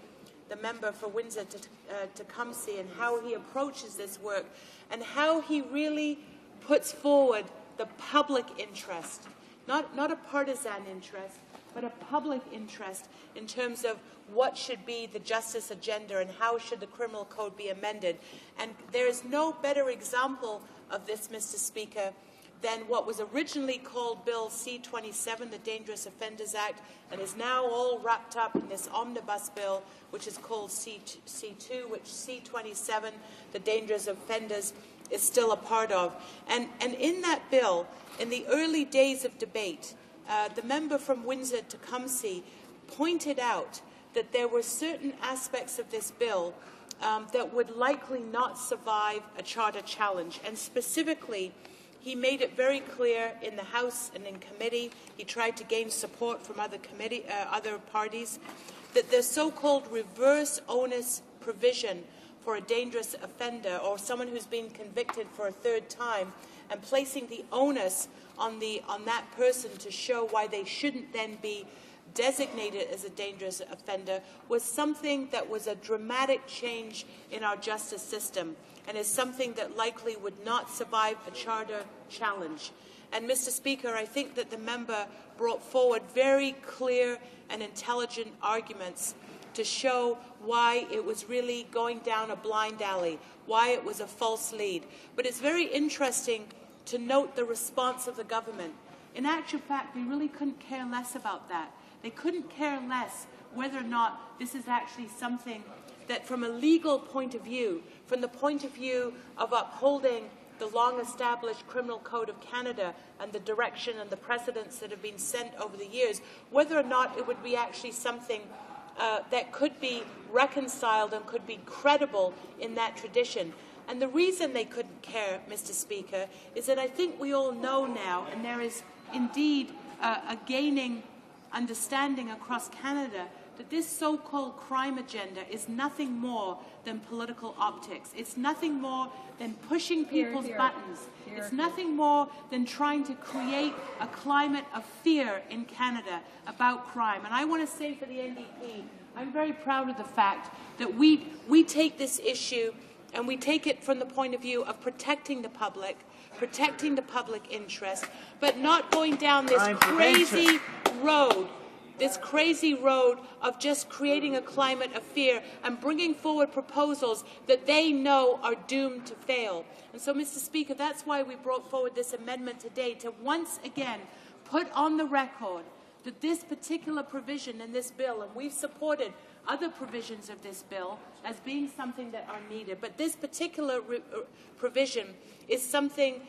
Speaker 6: the member for Windsor-Tecumseh and how he approaches this work and how he really puts forward the public interest, not a partisan interest, but a public interest in terms of what should be the justice agenda and how should the criminal code be amended. And there is no better example of this, Mr. Speaker, than what was originally called Bill C-27, the Dangerous Offenders Act, and is now all wrapped up in this omnibus bill, which is called C-2, which C-27, the Dangerous Offenders, is still a part of. And in that bill, in the early days of debate, the member from Windsor-Tecumseh pointed out that there were certain aspects of this bill that would likely not survive a charter challenge. And specifically, he made it very clear in the House and in committee, he tried to gain support from other parties, that the so-called reverse onus provision for a dangerous offender or someone who's been convicted for a third time and placing the onus on that person to show why they shouldn't then be designated as a dangerous offender was something that was a dramatic change in our justice system and is something that likely would not survive a charter challenge. And, Mr. Speaker, I think that the member brought forward very clear and intelligent arguments to show why it was really going down a blind alley, why it was a false lead. But it's very interesting to note the response of the government. In actual fact, they really couldn't care less about that. They couldn't care less whether or not this is actually something that, from a legal point of view, from the point of view of upholding the long-established Criminal Code of Canada and the direction and the precedents that have been sent over the years, whether or not it would be actually something that could be reconciled and could be credible in that tradition. And the reason they couldn't care, Mr. Speaker, is that I think we all know now, and there is indeed a gaining understanding across Canada, that this so-called crime agenda is nothing more than political optics. It's nothing more than pushing people's buttons. It's nothing more than trying to create a climate of fear in Canada about crime. And I want to say for the NDP, I'm very proud of the fact that we take this issue and we take it from the point of view of protecting the public interest, but not going down this crazy road of just creating a climate of fear and bringing forward proposals that they know are doomed to fail. And so, Mr. Speaker, that's why we brought forward this amendment today, to once again put on the record that this particular provision in this bill, and we've supported other provisions of this bill as being something that are needed. But this particular provision is something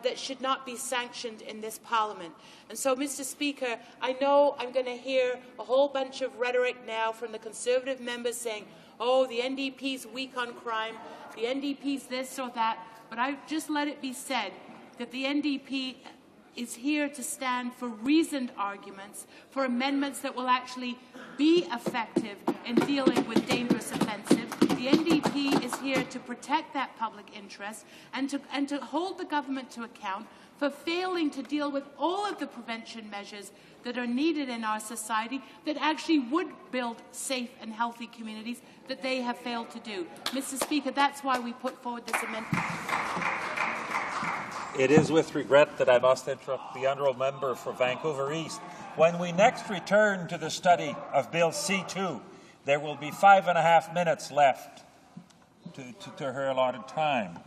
Speaker 6: that should not be sanctioned in this Parliament. And so, Mr. Speaker, I know I'm going to hear a whole bunch of rhetoric now from the Conservative members saying, oh, the NDP's weak on crime, the NDP's this or that, but I just let it be said that the NDP is here to stand for reasoned arguments, for amendments that will actually be effective in dealing with dangerous offences. The NDP is here to protect that public interest and to hold the government to account for failing to deal with all of the prevention measures that are needed in our society that actually would build safe and healthy communities that they have failed to do. Mr. Speaker, that's why we put forward this amendment.
Speaker 12: It is with regret that I must interrupt the honourable member for Vancouver East. When we next return to the study of Bill C2, there will be 5.5 minutes left to her allotted time.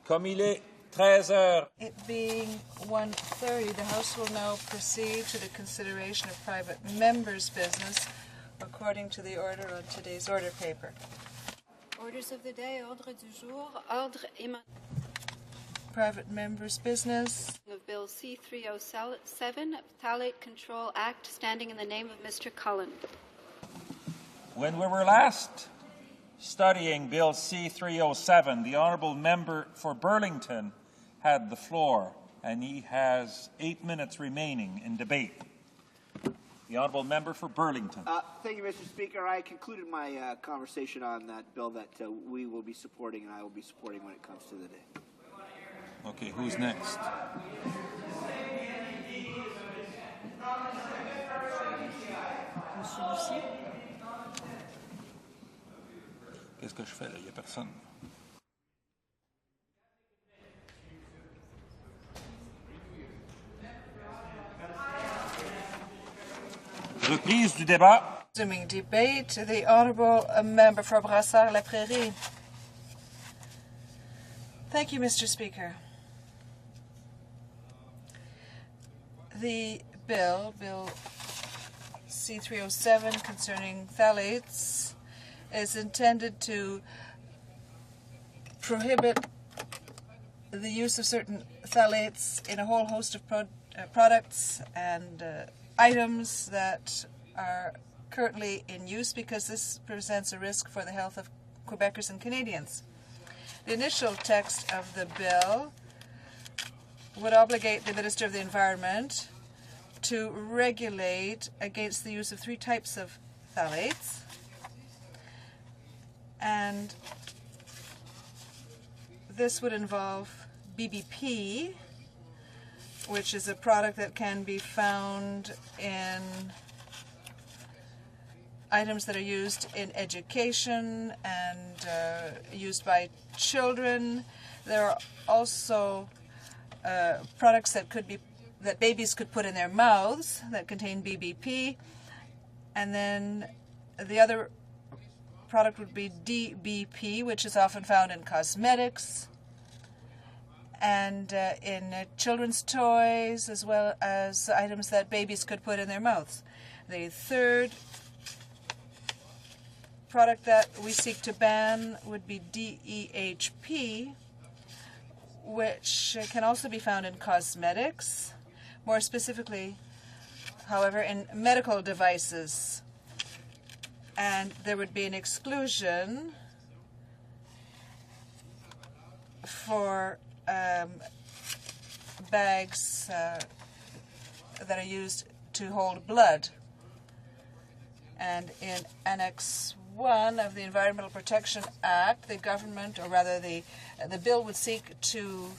Speaker 12: Comme il est 13 heures.
Speaker 3: It being 1:30, the House will now proceed to the consideration of private members' business according to the order on today's order paper.
Speaker 1: Orders of the day, ordre du jour, ordre
Speaker 3: Private members' business.
Speaker 1: Of Bill C-307, Phthalate Control Act, standing in the name of Mr. Cullen.
Speaker 12: When we were last studying Bill C-307, the honourable member for Burlington had the floor, and he has 8 minutes remaining in debate. The honourable member for Burlington.
Speaker 10: Thank you, Mr. Speaker. I concluded my conversation on that bill that we will be supporting and I will be supporting when it comes to the day.
Speaker 12: Okay, who's next? Qu'est-ce que je fais là? Il n'y a personne. Reprise du débat.
Speaker 3: Resuming debate, the honourable member for Brassard-La-Prairie. Thank you, Mr. Speaker. The Bill C-307 concerning phthalates is intended to prohibit the use of certain phthalates in a whole host of products and items that are currently in use because this presents a risk for the health of Quebecers and Canadians. The initial text of the bill would obligate the Minister of the Environment to regulate against the use of 3 types of phthalates, and this would involve BBP, which is a product that can be found in items that are used in education and used by children. There are also products that babies could put in their mouths that contain BBP, and then the other product would be DBP, which is often found in cosmetics and in children's toys, as well as items that babies could put in their mouths. The third product that we seek to ban would be DEHP, which can also be found in cosmetics, more specifically, however, in medical devices. And there would be an exclusion for bags that are used to hold blood. And in Annex 1 of the Environmental Protection Act, the government, or rather the bill would seek to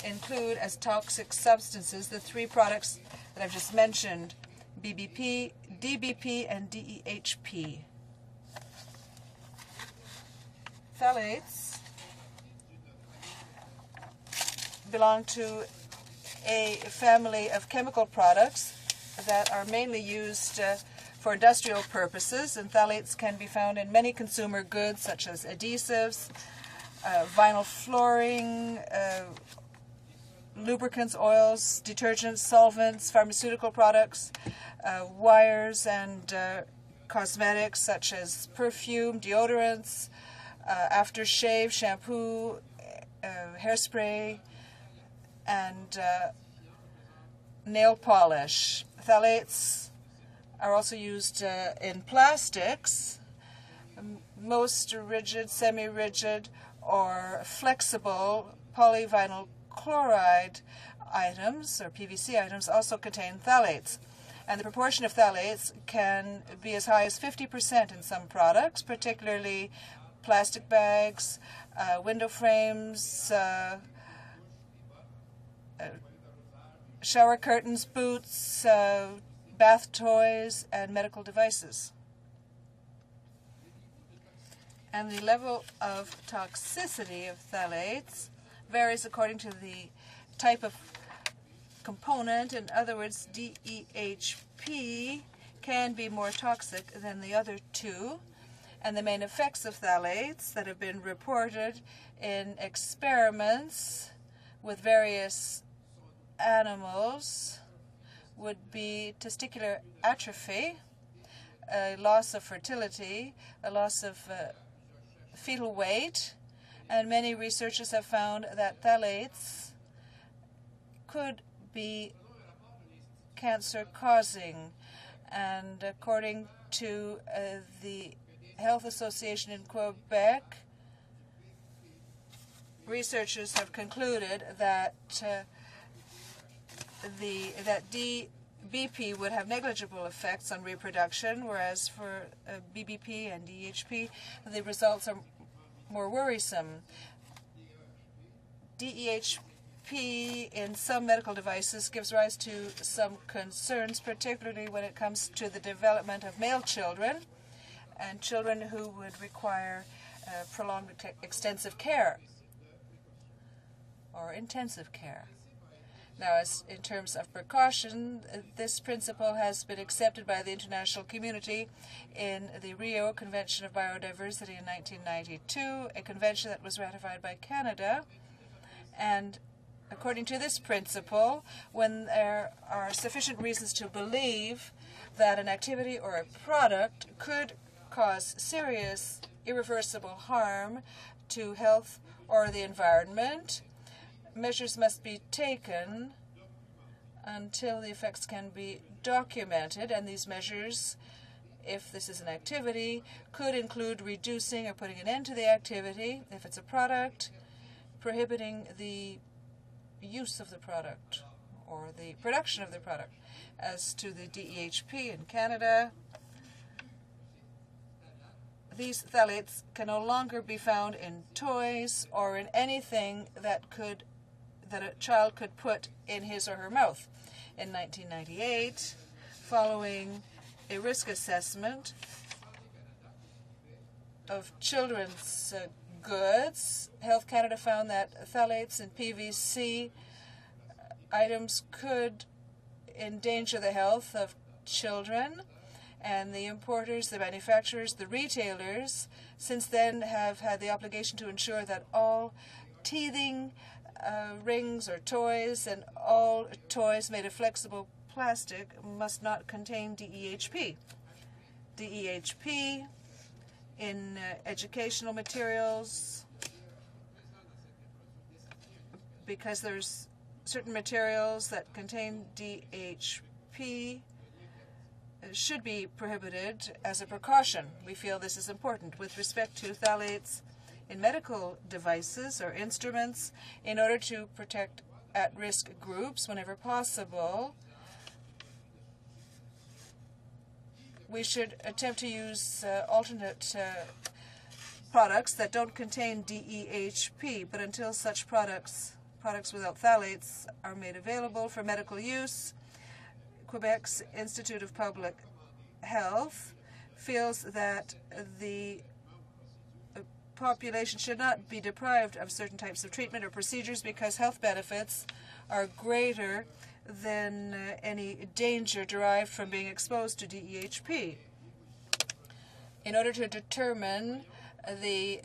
Speaker 3: include as toxic substances the 3 products that I've just mentioned, BBP, DBP, and DEHP. Phthalates belong to a family of chemical products that are mainly used for industrial purposes, and phthalates can be found in many consumer goods such as adhesives, vinyl flooring, lubricants, oils, detergents, solvents, pharmaceutical products, wires, and cosmetics such as perfume, deodorants, aftershave, shampoo, hairspray, and nail polish. Phthalates are also used in plastics. Most rigid, semi-rigid, or flexible polyvinyl chloride items, or PVC items, also contain phthalates. And the proportion of phthalates can be as high as 50% in some products, particularly plastic bags, window frames, shower curtains, boots, bath toys, and medical devices. And the level of toxicity of phthalates varies according to the type of component. In other words, DEHP can be more toxic than the other two. And the main effects of phthalates that have been reported in experiments with various animals would be testicular atrophy, a loss of fertility, a loss of fetal weight, and many researchers have found that phthalates could be cancer-causing. And according to the Health Association in Quebec, researchers have concluded that DBP would have negligible effects on reproduction, whereas for BBP and DEHP, the results are more worrisome. DEHP in some medical devices gives rise to some concerns, particularly when it comes to the development of male children and children who would require prolonged extensive care or intensive care. Now, as in terms of precaution, this principle has been accepted by the international community in the Rio Convention of Biodiversity in 1992, a convention that was ratified by Canada. And according to this principle, when there are sufficient reasons to believe that an activity or a product could cause serious, irreversible harm to health or the environment, measures must be taken until the effects can be documented, and these measures, if this is an activity, could include reducing or putting an end to the activity. If it's a product, prohibiting the use of the product or the production of the product. As to the DEHP in Canada, these phthalates can no longer be found in toys or in anything that a child could put in his or her mouth. In 1998, following a risk assessment of children's goods, Health Canada found that phthalates in PVC items could endanger the health of children, and the importers, the manufacturers, the retailers, since then have had the obligation to ensure that all teething rings or toys and all toys made of flexible plastic must not contain DEHP. DEHP in educational materials, because there's certain materials that contain DEHP, should be prohibited as a precaution. We feel this is important. With respect to phthalates in medical devices or instruments, in order to protect at-risk groups whenever possible, we should attempt to use alternate products that don't contain DEHP, but until such products without phthalates are made available for medical use, Quebec's Institute of Public Health feels that the population should not be deprived of certain types of treatment or procedures because health benefits are greater than any danger derived from being exposed to DEHP. In order to determine the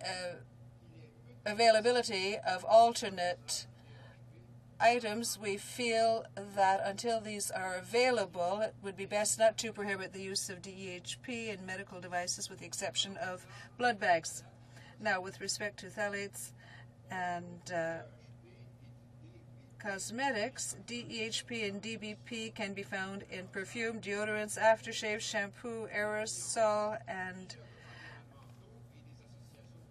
Speaker 3: availability of alternate items, we feel that until these are available, it would be best not to prohibit the use of DEHP in medical devices with the exception of blood bags. Now, with respect to phthalates and cosmetics, DEHP and DBP can be found in perfume, deodorants, aftershave, shampoo, aerosol, and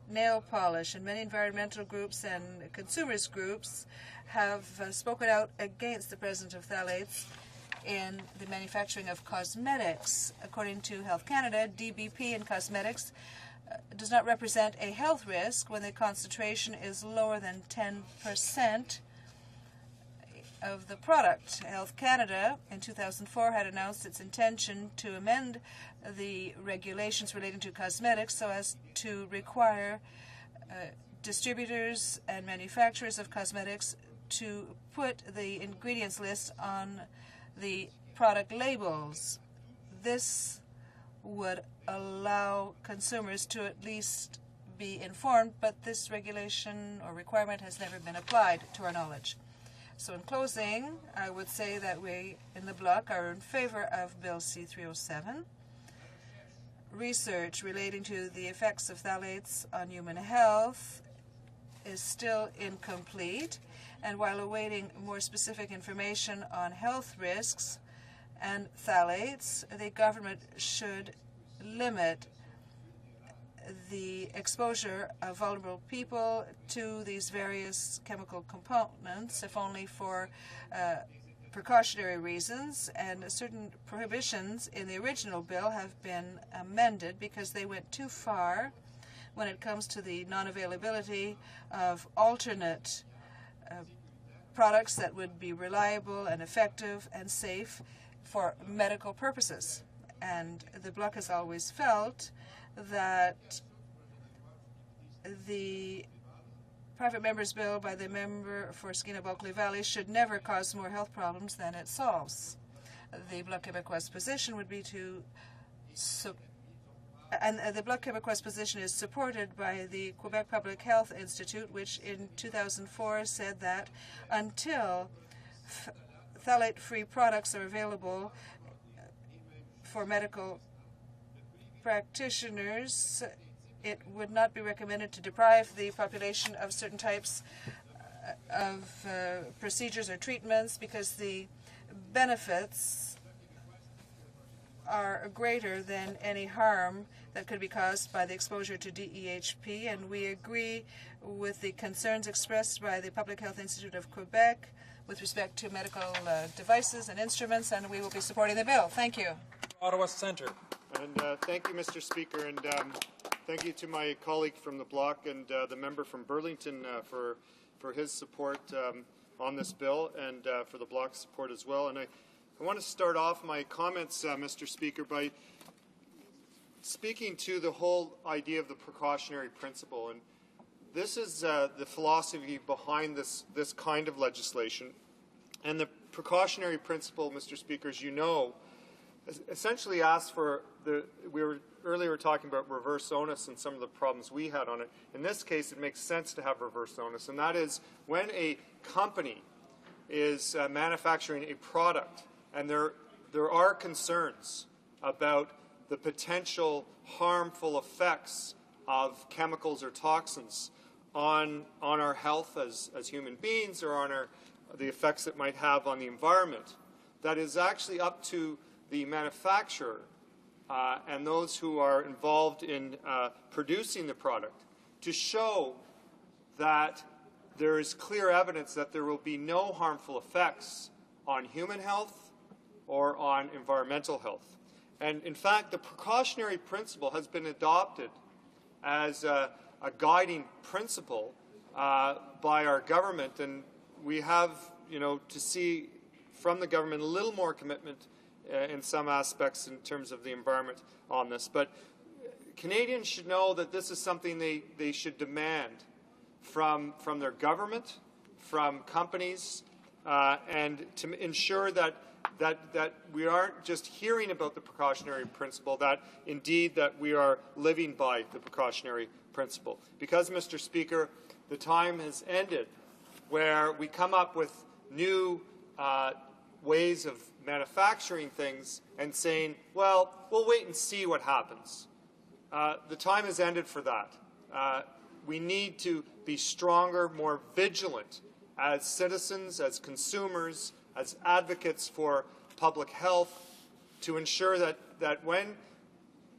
Speaker 3: nail polish. And many environmental groups and consumers groups have spoken out against the presence of phthalates in the manufacturing of cosmetics. According to Health Canada, DBP in cosmetics does not represent a health risk when the concentration is lower than 10% of the product. Health Canada in 2004 had announced its intention to amend the regulations relating to cosmetics so as to require distributors and manufacturers of cosmetics to put the ingredients list on the product labels. This would allow consumers to at least be informed, but this regulation or requirement has never been applied to our knowledge. So in closing, I would say that we in the Bloc are in favor of Bill C-307. Research relating to the effects of phthalates on human health is still incomplete, and while awaiting more specific information on health risks and phthalates, the government should limit the exposure of vulnerable people to these various chemical components, if only for precautionary reasons. And certain prohibitions in the original bill have been amended because they went too far when it comes to the non-availability of alternate products that would be reliable and effective and safe for medical purposes. And the Bloc has always felt that the private member's bill by the member for Skeena-Bulkley Valley should never cause more health problems than it solves. The Bloc Québécois position would be to the Bloc Québécois position is supported by the Quebec Public Health Institute, which in 2004 said that until phthalate-free products are available for medical practitioners, it would not be recommended to deprive the population of certain types of procedures or treatments because the benefits are greater than any harm that could be caused by the exposure to DEHP, and we agree with the concerns expressed by the Public Health Institute of Quebec with respect to medical devices and instruments, and we will be supporting the bill. Thank you.
Speaker 12: Ottawa Centre.
Speaker 21: And thank you, Mr. Speaker, and thank you to my colleague from the Bloc and the member from Burlington for his support on this bill, and for the Bloc's support as well. And I want to start off my comments, Mr. Speaker, by speaking to the whole idea of the precautionary principle. And this is the philosophy behind this kind of legislation. And the precautionary principle, Mr. Speaker, as you know, essentially asks for we were earlier talking about reverse onus and some of the problems we had on it. In this case, it makes sense to have reverse onus, and that is when a company is manufacturing a product and there are concerns about the potential harmful effects of chemicals or toxins on our health as human beings, or on the effects it might have on the environment, that is actually up to the manufacturer and those who are involved in producing the product to show that there is clear evidence that there will be no harmful effects on human health or on environmental health. And in fact, the precautionary principle has been adopted as a guiding principle by our government, and we have, to see from the government a little more commitment in some aspects in terms of the environment on this. But Canadians should know that this is something they should demand from their government, from companies, and to ensure that we aren't just hearing about the precautionary principle, that indeed that we are living by the precautionary principle. Because, Mr. Speaker, the time has ended where we come up with new ways of manufacturing things and saying, well, we'll wait and see what happens. The time has ended for that. We need to be stronger, more vigilant as citizens, as consumers, as advocates for public health, to ensure that when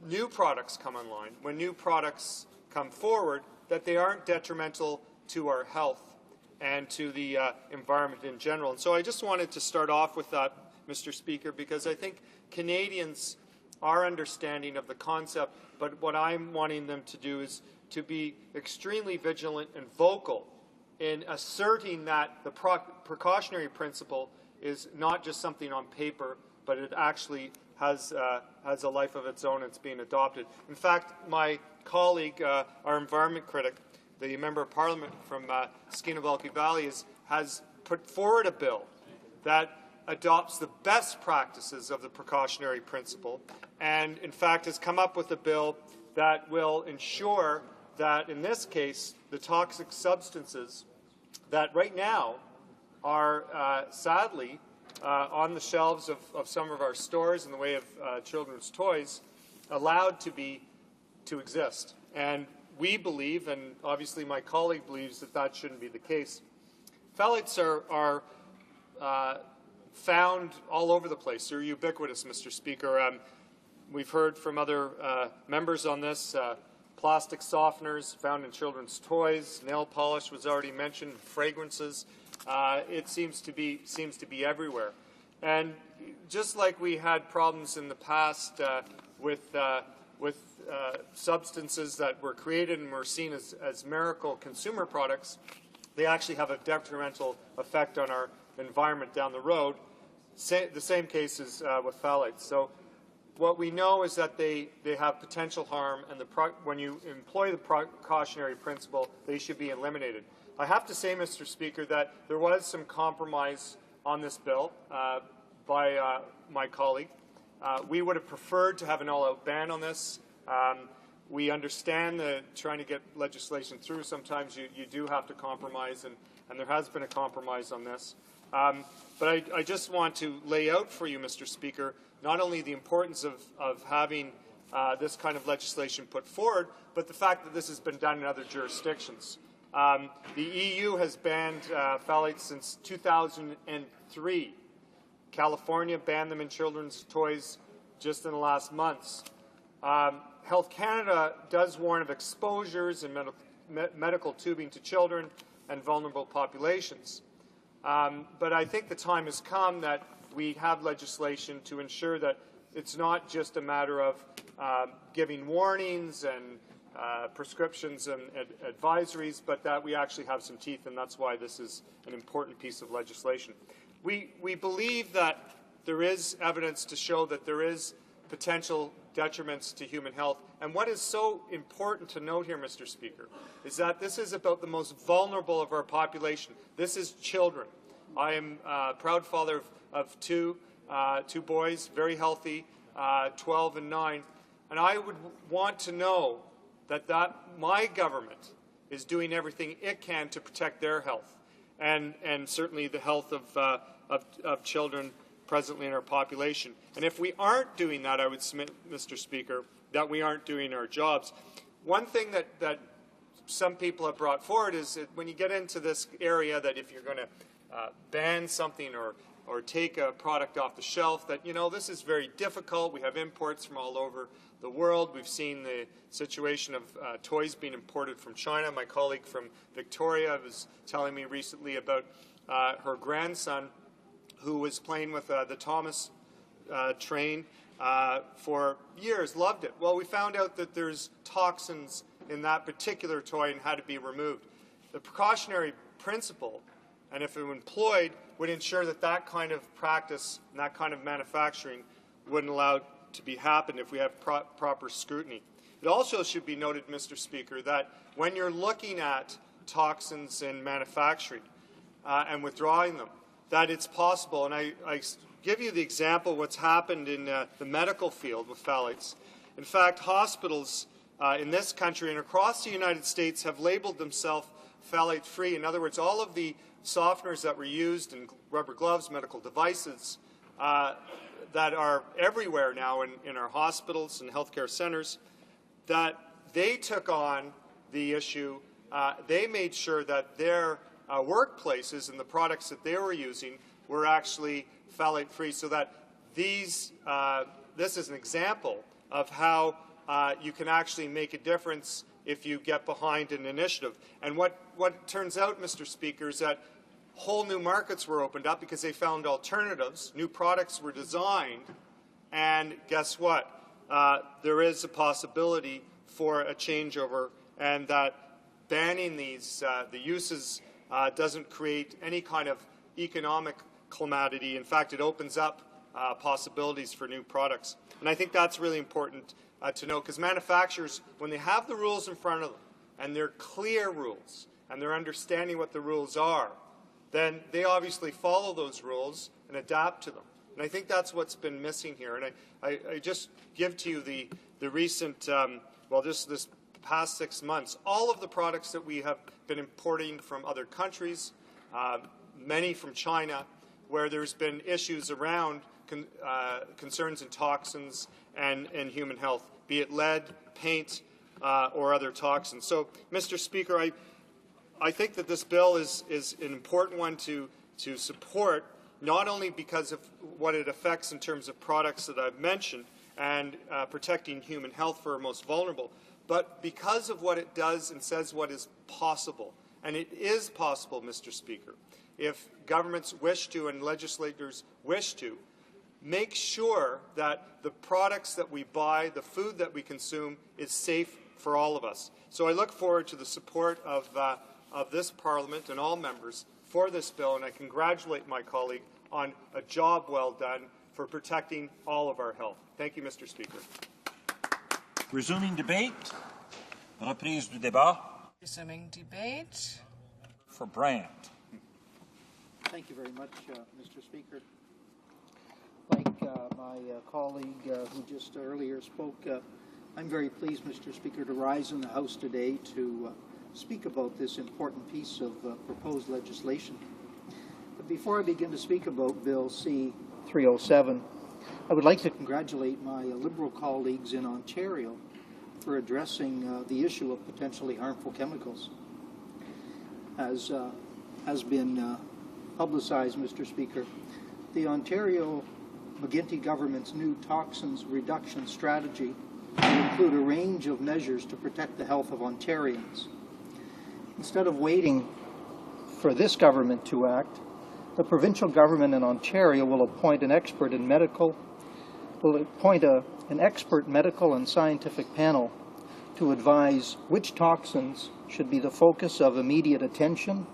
Speaker 21: new products come online, when new products come forward, that they aren't detrimental to our health and to the environment in general. And so I just wanted to start off with that, Mr. Speaker, because I think Canadians are understanding of the concept, but what I'm wanting them to do is to be extremely vigilant and vocal in asserting that the precautionary principle is not just something on paper, but it actually has a life of its own. It's being adopted. In fact, my colleague, our environment critic, the Member of Parliament from Skinnamalkie Valley, has put forward a bill that adopts the best practices of the precautionary principle, and in fact has come up with a bill that will ensure that, in this case, the toxic substances that right now are sadly on the shelves of some of our stores in the way of children's toys allowed to exist. And we believe, and obviously my colleague believes, that that shouldn't be the case. Phthalates are found all over the place. They're ubiquitous, Mr. Speaker. We've heard from other members on this. Plastic softeners found in children's toys, nail polish was already mentioned, fragrances. It seems to be everywhere. And just like we had problems in the past with substances that were created and were seen as miracle consumer products, they actually have a detrimental effect on our environment down the road. The same case is with phthalates. So what we know is that they have potential harm, and when you employ the precautionary principle, they should be eliminated. I have to say, Mr. Speaker, that there was some compromise on this bill by my colleague. We would have preferred to have an all-out ban on this. We understand that trying to get legislation through, sometimes you do have to compromise, and there has been a compromise on this. But I just want to lay out for you, Mr. Speaker, not only the importance of having this kind of legislation put forward, but the fact that this has been done in other jurisdictions. The EU has banned phthalates since 2003. California banned them in children's toys just in the last months. Health Canada does warn of exposures in medical tubing to children and vulnerable populations. But I think the time has come that we have legislation to ensure that it's not just a matter of giving warnings and prescriptions and advisories, but that we actually have some teeth, and that's why this is an important piece of legislation. We believe that there is evidence to show that there is potential detriments to human health. And what is so important to note here, Mr. Speaker, is that this is about the most vulnerable of our population. This is children. I am a proud father of two boys, very healthy, 12 and 9. And I would want to know that my government is doing everything it can to protect their health and certainly the health of children presently in our population. And if we aren't doing that, I would submit, Mr. Speaker, that we aren't doing our jobs. One thing that some people have brought forward is that when you get into this area, that if you're going to ban something or take a product off the shelf, that, this is very difficult. We have imports from all over the world. We've seen the situation of toys being imported from China. My colleague from Victoria was telling me recently about her grandson who was playing with the Thomas train for years, loved it. Well, we found out that there's toxins in that particular toy and had to be removed. The precautionary principle, and if it were employed, would ensure that that kind of practice and that kind of manufacturing wouldn't allow to be happen if we have proper scrutiny. It also should be noted, Mr. Speaker, that when you're looking at toxins in manufacturing and withdrawing them, that it's possible, and I give you the example of what's happened in the medical field with phthalates. In fact, hospitals
Speaker 15: in this country and across the United States have labeled themselves phthalate-free. In other words, all of the softeners that were used in rubber gloves, medical devices, that are everywhere now in our hospitals and healthcare centers, that they took on the issue. They made sure that their workplaces and the products that they were using were actually phthalate-free, so that this is an example of how you can actually make a difference if you get behind an initiative. And what turns out, Mr. Speaker, is that whole new markets were opened up because they found alternatives, new products were designed, and guess what? There is a possibility for a changeover, and that banning these the uses doesn't create any kind of economic calamity. In fact, it opens up possibilities for new products. And I think that's really important to know, because manufacturers, when they have the rules in front of them, and they're clear rules, and they're understanding what the rules are, then they obviously follow those rules and adapt to them. And I think that's what's been missing here. And I just give to you the recent, just this past 6 months, all of the products that we have been importing from other countries, many from China, where there's been issues around concerns in toxins and human health, be it lead, paint, or other toxins. So, Mr. Speaker, I think that this bill is an important one to support, not only because of what it affects in terms of products that I've mentioned and protecting human health for our most vulnerable, but because of what it does and says what is possible. And it is possible, Mr. Speaker, if governments wish to and legislators wish to, make sure that the products that we buy, the food that we consume, is safe for all of us. So I look forward to the support of this Parliament and all members for this bill, and I congratulate my colleague on a job well done for protecting all of our health. Thank you, Mr. Speaker.
Speaker 12: Resuming debate. Reprise du débat.
Speaker 3: Resuming debate.
Speaker 12: For Brandt.
Speaker 22: Thank you very much, Mr. Speaker. Like my colleague who just earlier spoke, I'm very pleased, Mr. Speaker, to rise in the House today to speak about this important piece of proposed legislation. But before I begin to speak about Bill C-307, I would like to congratulate my Liberal colleagues in Ontario for addressing the issue of potentially harmful chemicals. As has been publicized, Mr. Speaker, the Ontario McGuinty government's new toxins reduction strategy will include a range of measures to protect the health of Ontarians. Instead of waiting for this government to act, the provincial government in Ontario will appoint an expert medical and scientific panel to advise which toxins should be the focus of immediate attention,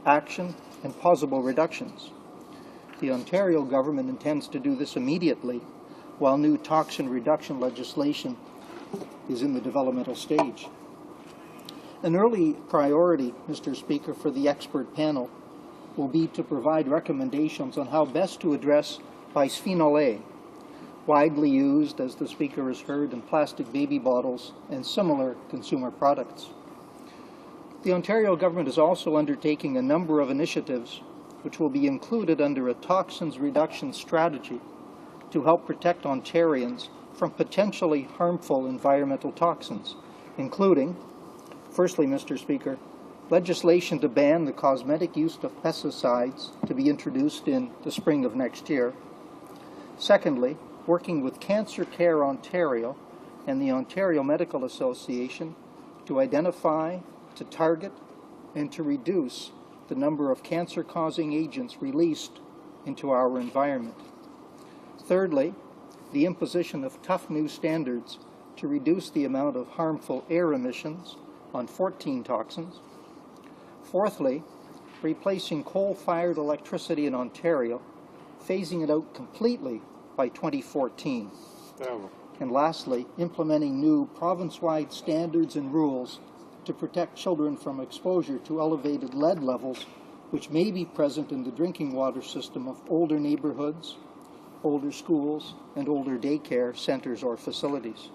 Speaker 22: action, and possible reductions. The Ontario government intends to do this immediately, while new toxin reduction legislation is in the developmental stage. An early priority, Mr. Speaker, for the expert panel will be to provide recommendations on how best to address bisphenol A, widely used, as the Speaker has heard, in plastic baby bottles and similar consumer products. The Ontario government is also undertaking a number of initiatives which will be included under a toxins reduction strategy to help protect Ontarians from potentially harmful environmental toxins, including, firstly, Mr. Speaker, legislation to ban the cosmetic use of pesticides to be introduced in the spring of next year. Secondly, working with Cancer Care Ontario and the Ontario Medical Association to identify, to target, and to reduce the number of cancer-causing agents released into our environment. Thirdly, the imposition of tough new standards to reduce the amount of harmful air emissions on 14 toxins. Fourthly, replacing coal-fired electricity in Ontario, phasing it out completely by 2014. And lastly, implementing new province-wide standards and rules to protect children from exposure to elevated lead levels, which may be present in the drinking water system of older neighborhoods, older schools, and older daycare centers or facilities.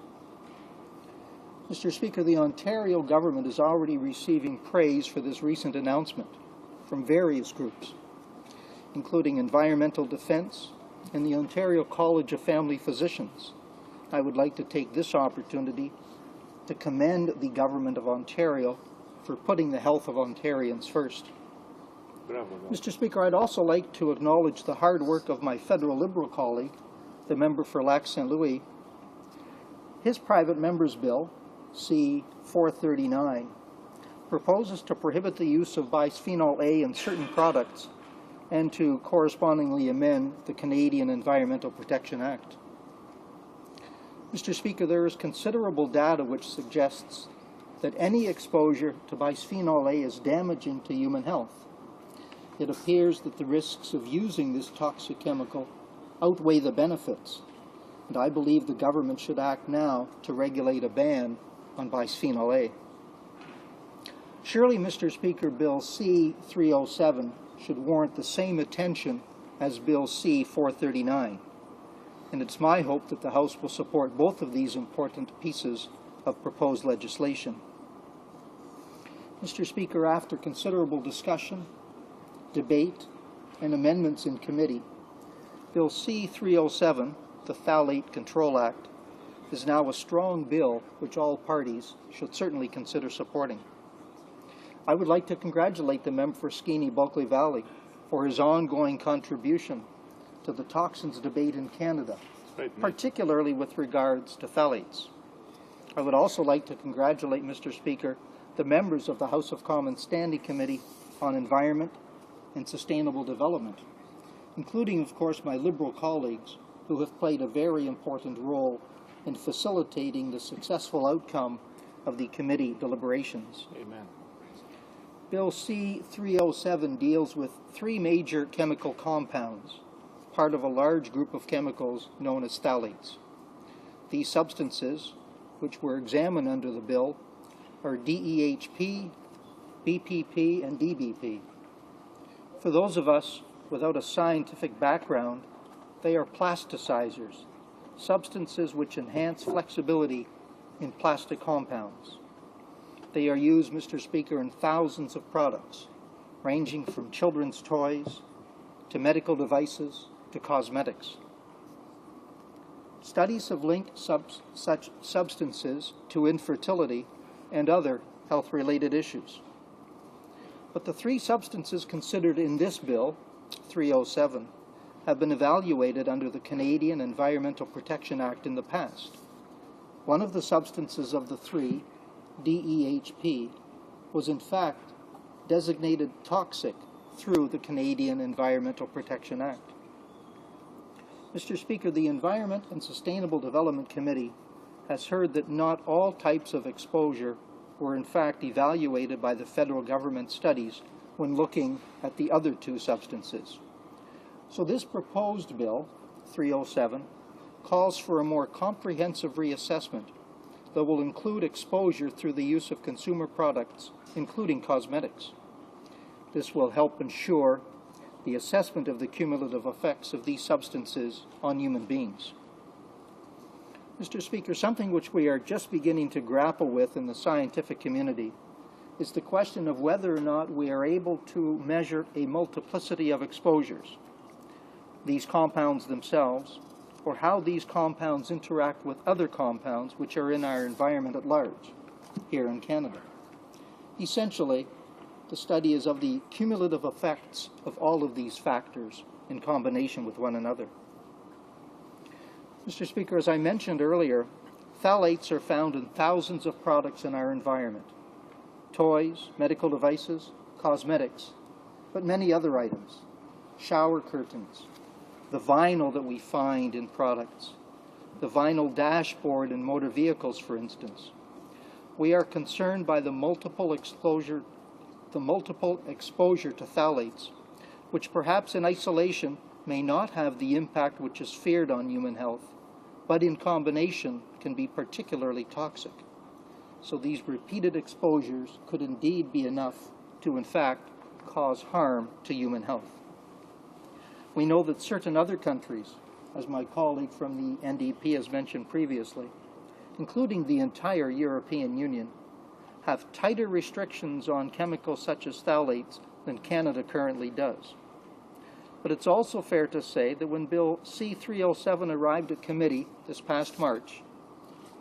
Speaker 22: Mr. Speaker, the Ontario government is already receiving praise for this recent announcement from various groups, including Environmental Defence and the Ontario College of Family Physicians. I would like to take this opportunity to commend the Government of Ontario for putting the health of Ontarians first. Mr. Speaker, I'd also like to acknowledge the hard work of my federal Liberal colleague, the member for Lac St. Louis. His private member's bill, C-439, proposes to prohibit the use of bisphenol A in certain products and to correspondingly amend the Canadian Environmental Protection Act. Mr. Speaker, there is considerable data which suggests that any exposure to bisphenol A is damaging to human health. It appears that the risks of using this toxic chemical outweigh the benefits, and I believe the government should act now to regulate a ban on bisphenol A. Surely, Mr. Speaker, Bill C-307 should warrant the same attention as Bill C-439, and it's my hope that the House will support both of these important pieces of proposed legislation. Mr. Speaker, after considerable discussion, debate, and amendments in committee, Bill C-307, the Phthalate Control Act, is now a strong bill which all parties should certainly consider supporting. I would like to congratulate the member for Skeena-Bulkley Valley for his ongoing contribution to the toxins debate in Canada, particularly with regards to phthalates. I would also like to congratulate, Mr. Speaker, the members of the House of Commons Standing Committee on Environment and Sustainable Development, including, of course, my Liberal colleagues who have played a very important role in facilitating the successful outcome of the committee deliberations.
Speaker 8: Amen.
Speaker 22: Bill C-307 deals with 3 major chemical compounds, part of a large group of chemicals known as phthalates. These substances, which were examined under the bill, are DEHP, BPP, and DBP. For those of us without a scientific background, they are plasticizers, substances which enhance flexibility in plastic compounds. They are used, Mr. Speaker, in thousands of products, ranging from children's toys to medical devices to cosmetics. Studies have linked such substances to infertility and other health-related issues. But the 3 substances considered in this bill, 307, have been evaluated under the Canadian Environmental Protection Act in the past. One of the substances of the 3, DEHP, was in fact designated toxic through the Canadian Environmental Protection Act. Mr. Speaker, the Environment and Sustainable Development Committee has heard that not all types of exposure were in fact evaluated by the federal government studies when looking at the other 2 substances. So this proposed bill, 307, calls for a more comprehensive reassessment that will include exposure through the use of consumer products, including cosmetics. This will help ensure the assessment of the cumulative effects of these substances on human beings. Mr. Speaker, something which we are just beginning to grapple with in the scientific community is the question of whether or not we are able to measure a multiplicity of exposures, these compounds themselves, or how these compounds interact with other compounds which are in our environment at large, here in Canada. Essentially, the study is of the cumulative effects of all of these factors in combination with one another. Mr. Speaker, as I mentioned earlier, phthalates are found in thousands of products in our environment: toys, medical devices, cosmetics, but many other items, shower curtains, the vinyl that we find in products, the vinyl dashboard in motor vehicles, for instance. We are concerned by the multiple exposure to phthalates, which perhaps in isolation may not have the impact which is feared on human health, but in combination can be particularly toxic. So these repeated exposures could indeed be enough to, in fact, cause harm to human health. We know that certain other countries, as my colleague from the NDP has mentioned previously, including the entire European Union, have tighter restrictions on chemicals such as phthalates than Canada currently does. But it's also fair to say that when Bill C-307 arrived at committee this past March,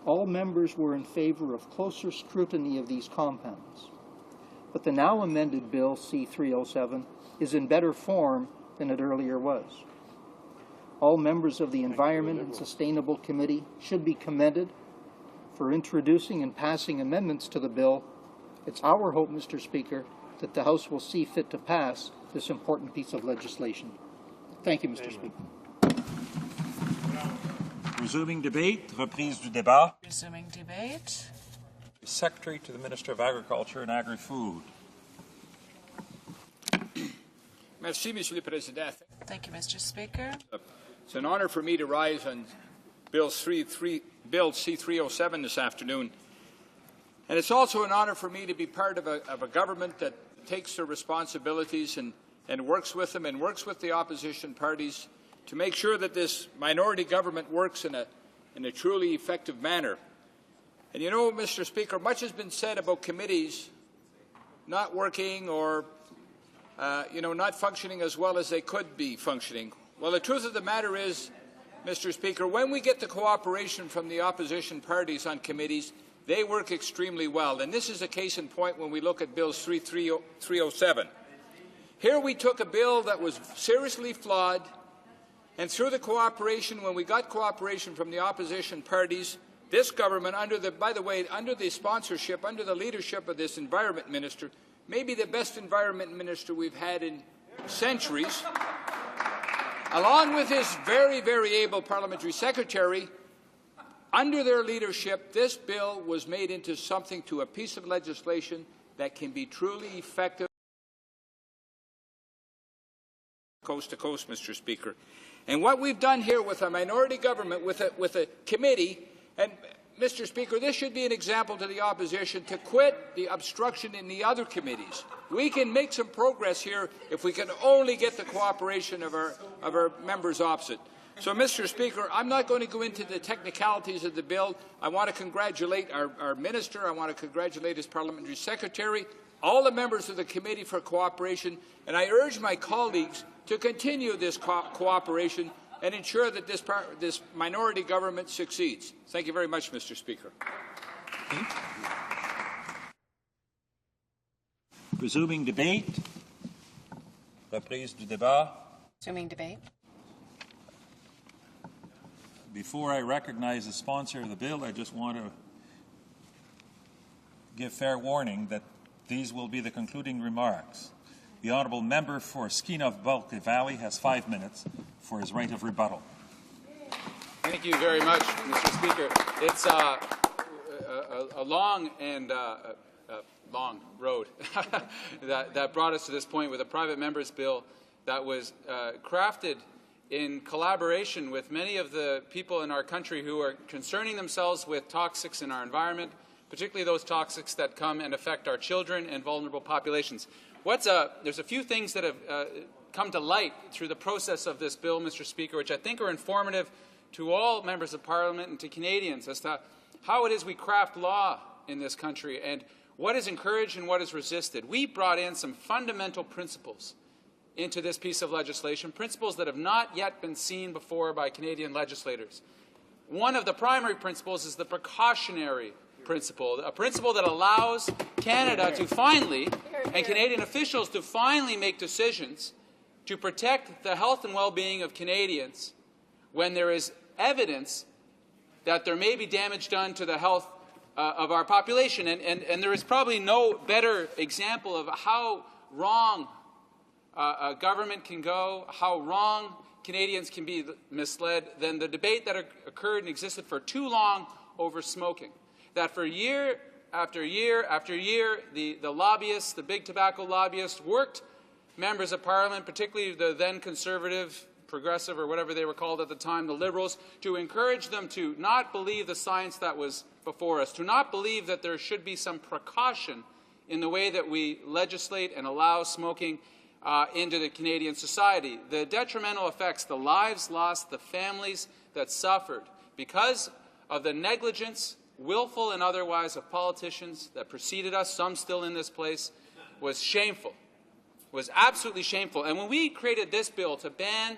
Speaker 22: all members were in favor of closer scrutiny of these compounds. But the now amended Bill C-307 is in better form than it earlier was. All members of the Environment and Sustainable Committee should be commended for introducing and passing amendments to the bill. It's our hope, Mr. Speaker, that the House will see fit to pass this important piece of legislation. Thank you, Mr. Speaker.
Speaker 12: Resuming debate, reprise du débat.
Speaker 5: Resuming debate.
Speaker 12: Secretary to the Minister of Agriculture and Agri-Food.
Speaker 5: Merci, Monsieur le Président. Thank you, Mr. Speaker.
Speaker 13: It's an honor for me to rise on Bill C-307 this afternoon. And it's also an honor for me to be part of a government that takes their responsibilities and works with them and works with the opposition parties to make sure that this minority government works in a truly effective manner. And you know, Mr. Speaker, much has been said about committees not working or not functioning as well as they could be functioning. Well, the truth of the matter is, Mr. Speaker, when we get the cooperation from the opposition parties on committees, they work extremely well. And this is a case in point when we look at Bill 307. Here we took a bill that was seriously flawed, and through the cooperation, when we got cooperation from the opposition parties, this government, under the sponsorship, under the leadership of this Environment Minister, maybe the best Environment Minister we've had in centuries, along with his very, very able Parliamentary Secretary, under their leadership, this bill was made into something, to a piece of legislation that can be truly effective coast to coast, Mr. Speaker. And what we've done here with a minority government, with a committee, and Mr. Speaker, this should be an example to the opposition to quit the obstruction in the other committees. We can make some progress here if we can only get the cooperation of our members opposite. So, Mr. Speaker, I'm not going to go into the technicalities of the bill. I want to congratulate our minister. I want to congratulate his parliamentary secretary, all the members of the committee for cooperation, and I urge my colleagues to continue this cooperation and ensure that this minority government succeeds. Thank you very much, Mr. Speaker.
Speaker 12: Resuming debate. Reprise du débat.
Speaker 16: Resuming debate.
Speaker 12: Before I recognize the sponsor of the bill, I just want to give fair warning that these will be the concluding remarks. The honourable member for Skinov-Balka Valley has 5 minutes for his right of rebuttal.
Speaker 23: Thank you very much, Mr. Speaker. It's a long and long road that brought us to this point with a private member's bill that was crafted in collaboration with many of the people in our country who are concerning themselves with toxics in our environment, particularly those toxics that come and affect our children and vulnerable populations. There's a few things that have come to light through the process of this bill, Mr. Speaker, which I think are informative to all members of Parliament and to Canadians as to how it is we craft law in this country and what is encouraged and what is resisted. We brought in some fundamental principles into this piece of legislation, principles that have not yet been seen before by Canadian legislators. One of the primary principles is the precautionary principle, a principle that allows Canada to finally, and Canadian officials to finally make decisions to protect the health and well-being of Canadians when there is evidence that there may be damage done to the health of our population. And there is probably no better example of how wrong a government can go, how wrong Canadians can be misled than the debate that occurred and existed for too long over smoking. That for year after year after year, the lobbyists, the big tobacco lobbyists, worked members of Parliament, particularly the then Conservative, Progressive, or whatever they were called at the time, the Liberals, to encourage them to not believe the science that was before us, to not believe that there should be some precaution in the way that we legislate and allow smoking into the Canadian society. The detrimental effects, the lives lost, the families that suffered because of the negligence willful and otherwise, of politicians that preceded us, some still in this place, was shameful, was absolutely shameful. And when we created this bill to ban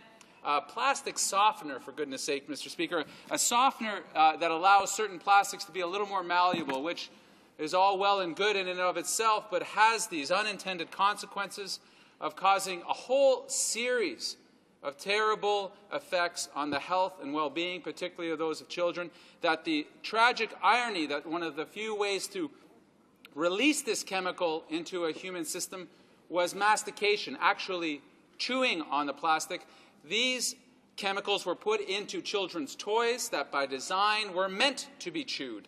Speaker 23: plastic softener, for goodness sake, Mr. Speaker, a softener that allows certain plastics to be a little more malleable, which is all well and good in and of itself, but has these unintended consequences of causing a whole series of terrible effects on the health and well-being, particularly of those of children, that the tragic irony that one of the few ways to release this chemical into a human system was mastication, actually chewing on the plastic. These chemicals were put into children's toys that by design were meant to be chewed.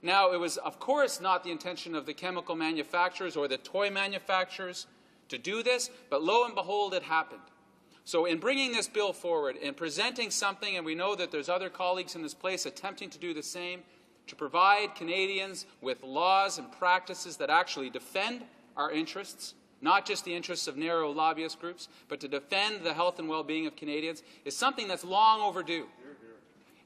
Speaker 23: Now, it was, of course, not the intention of the chemical manufacturers or the toy manufacturers to do this, but lo and behold, it happened. So in bringing this bill forward and presenting something, and we know that there's other colleagues in this place attempting to do the same, to provide Canadians with laws and practices that actually defend our interests, not just the interests of narrow lobbyist groups, but to defend the health and well-being of Canadians, is something that's long overdue.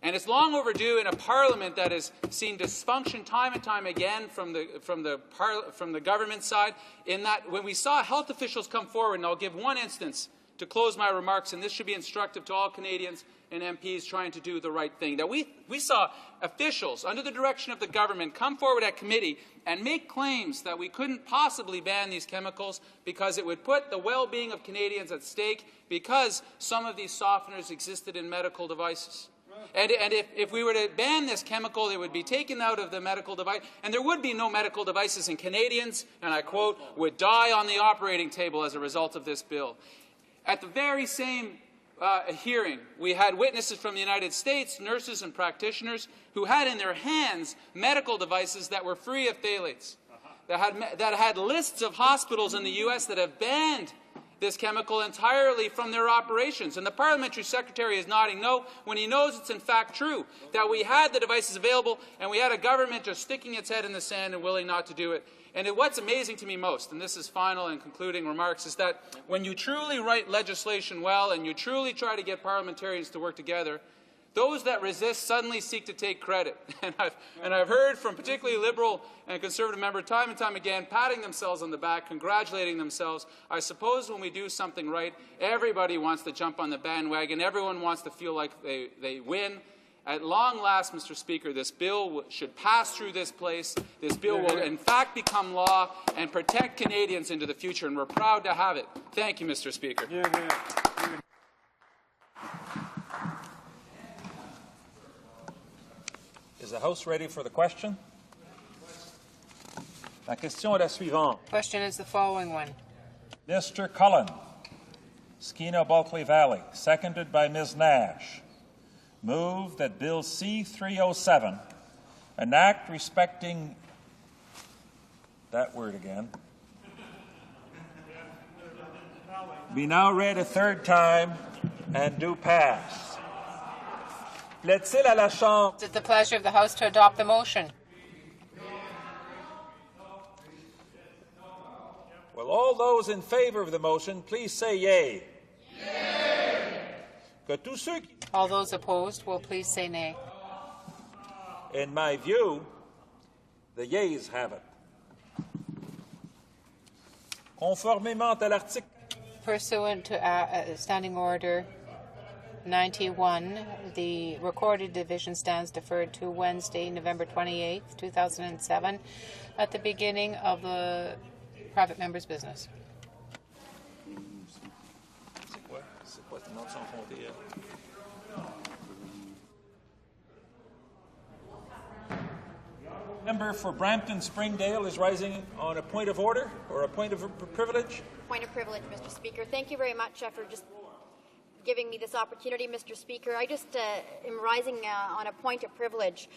Speaker 23: And it's long overdue in a parliament that has seen dysfunction time and time again from the government side, in that when we saw health officials come forward, and I'll give one instance to close my remarks, and this should be instructive to all Canadians and MPs trying to do the right thing, that we saw officials under the direction of the government come forward at committee and make claims that we couldn't possibly ban these chemicals because it would put the well-being of Canadians at stake because some of these softeners existed in medical devices. And if we were to ban this chemical, it would be taken out of the medical device, and there would be no medical devices, and Canadians, and I quote, would die on the operating table as a result of this bill. At the very same hearing, we had witnesses from the United States, nurses and practitioners, who had in their hands medical devices that were free of phthalates, that had lists of hospitals in the U.S. that have banned this chemical entirely from their operations. And the parliamentary secretary is nodding no when he knows it's in fact true, that we had the devices available and we had a government just sticking its head in the sand and willing not to do it. And what's amazing to me most, and this is final and concluding remarks, is that when you truly write legislation well and you truly try to get parliamentarians to work together, those that resist suddenly seek to take credit. And I've heard from particularly Liberal and Conservative members time and time again patting themselves on the back, congratulating themselves. I suppose when we do something right, everybody wants to jump on the bandwagon. Everyone wants to feel like they win. At long last, Mr. Speaker, this bill should pass through this place. This bill will, in fact, become law and protect Canadians into the future, and we're proud to have it. Thank you, Mr. Speaker.
Speaker 12: Is the House ready for the question? La question est la suivante.
Speaker 16: Question is the following one.
Speaker 12: Mr. Cullen, Skeena-Bulkley Valley, seconded by Ms. Nash, move that Bill C-307, an act respecting that word again, be now read a third time and do pass. Plaît-il à la Chambre?
Speaker 16: Is it the pleasure of the House to adopt the motion?
Speaker 12: Will all those in favor of the motion please say yea? Yea. Que tous ceux qui...
Speaker 16: All those opposed will please say nay.
Speaker 12: In my view, the yeas have it. Conformément à l'article...
Speaker 16: Pursuant to Standing Order 91, the recorded division stands deferred to Wednesday, November 28, 2007, at the beginning of the private member's business.
Speaker 12: Member for Brampton Springdale is rising on a point of order or a point of privilege.
Speaker 2: Point of privilege, Mr. Speaker. Thank you very much for just giving me this opportunity, Mr. Speaker. I just am rising on a point of privilege.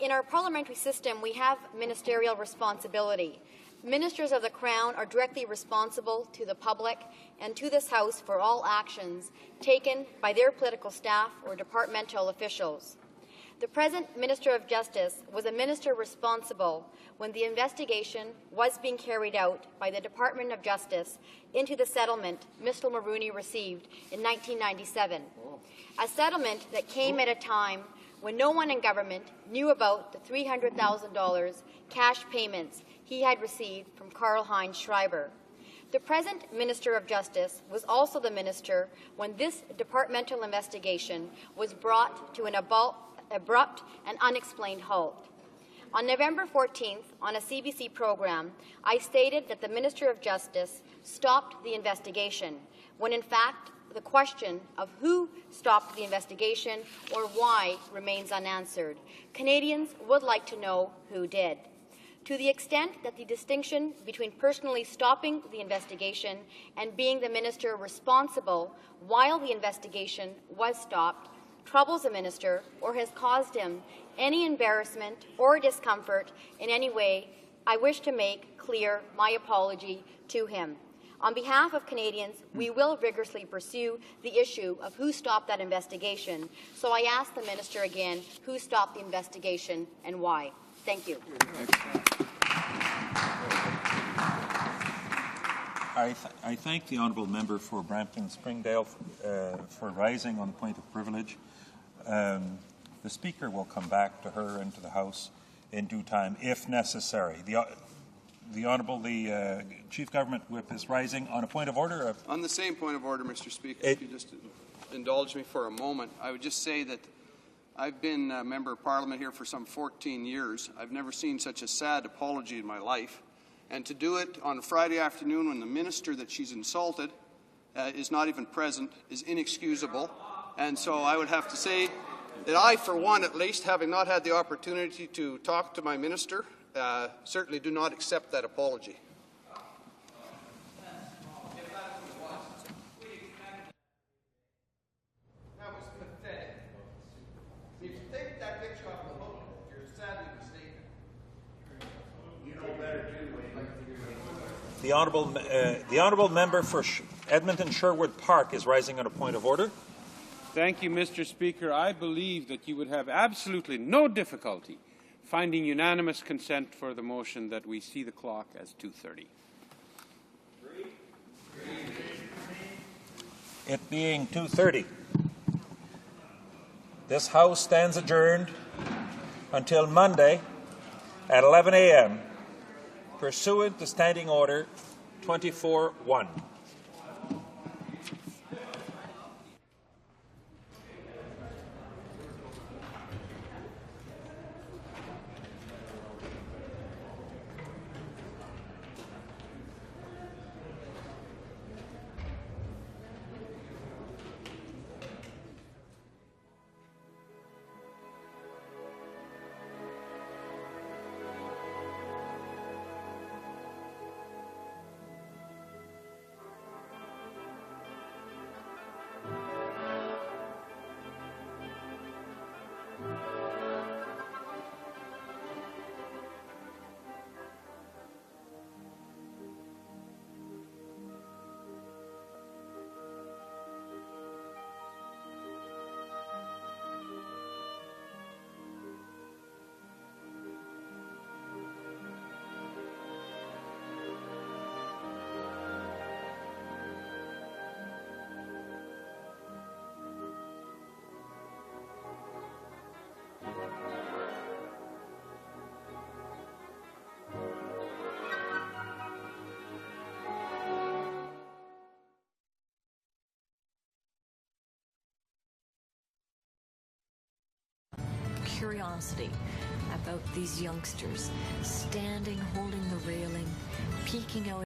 Speaker 2: In our parliamentary system, we have ministerial responsibility. Ministers of the Crown are directly responsible to the public and to this House for all actions taken by their political staff or departmental officials. The present Minister of Justice was a minister responsible when the investigation was being carried out by the Department of Justice into the settlement Mr. Mulrooney received in 1997. A settlement that came at a time when no one in government knew about the $300,000 cash payments he had received from Karl-Heinz Schreiber. The present Minister of Justice was also the minister when this departmental investigation was brought to an abrupt and unexplained halt. On November 14th, on a CBC program, I stated that the Minister of Justice stopped the investigation, when in fact the question of who stopped the investigation or why remains unanswered. Canadians would like to know who did. To the extent that the distinction between personally stopping the investigation and being the minister responsible while the investigation was stopped troubles the minister or has caused him any embarrassment or discomfort in any way, I wish to make clear my apology to him. On behalf of Canadians, we will vigorously pursue the issue of who stopped that investigation. So I ask the minister again, who stopped the investigation and why? Thank you.
Speaker 12: I thank the honourable member for Brampton-Springdale for rising on the point of privilege. The Speaker will come back to her and to the House in due time, if necessary. The Honourable Chief Government Whip is rising on a point of order.
Speaker 17: On the same point of order, Mr. Speaker, if you just indulge me for a moment, I would just say that I've been a Member of Parliament here for some 14 years. I've never seen such a sad apology in my life. And to do it on a Friday afternoon when the minister that she's insulted is not even present is inexcusable. And so I would have to say that I, for one at least, having not had the opportunity to talk to my minister, certainly do not accept that apology.
Speaker 18: That was pathetic. If you take that picture off the hook, you're sadly mistaken. You know better too.
Speaker 12: The honourable member for Edmonton-Sherwood Park is rising on a point of order.
Speaker 14: Thank you, Mr. Speaker. I believe that you would have absolutely no difficulty finding unanimous consent for the motion that we see the clock as 2:30.
Speaker 12: It being 2:30, this House stands adjourned until Monday at 11 a.m. pursuant to Standing Order 24-1.
Speaker 20: Curiosity about these youngsters standing holding the railing, peeking out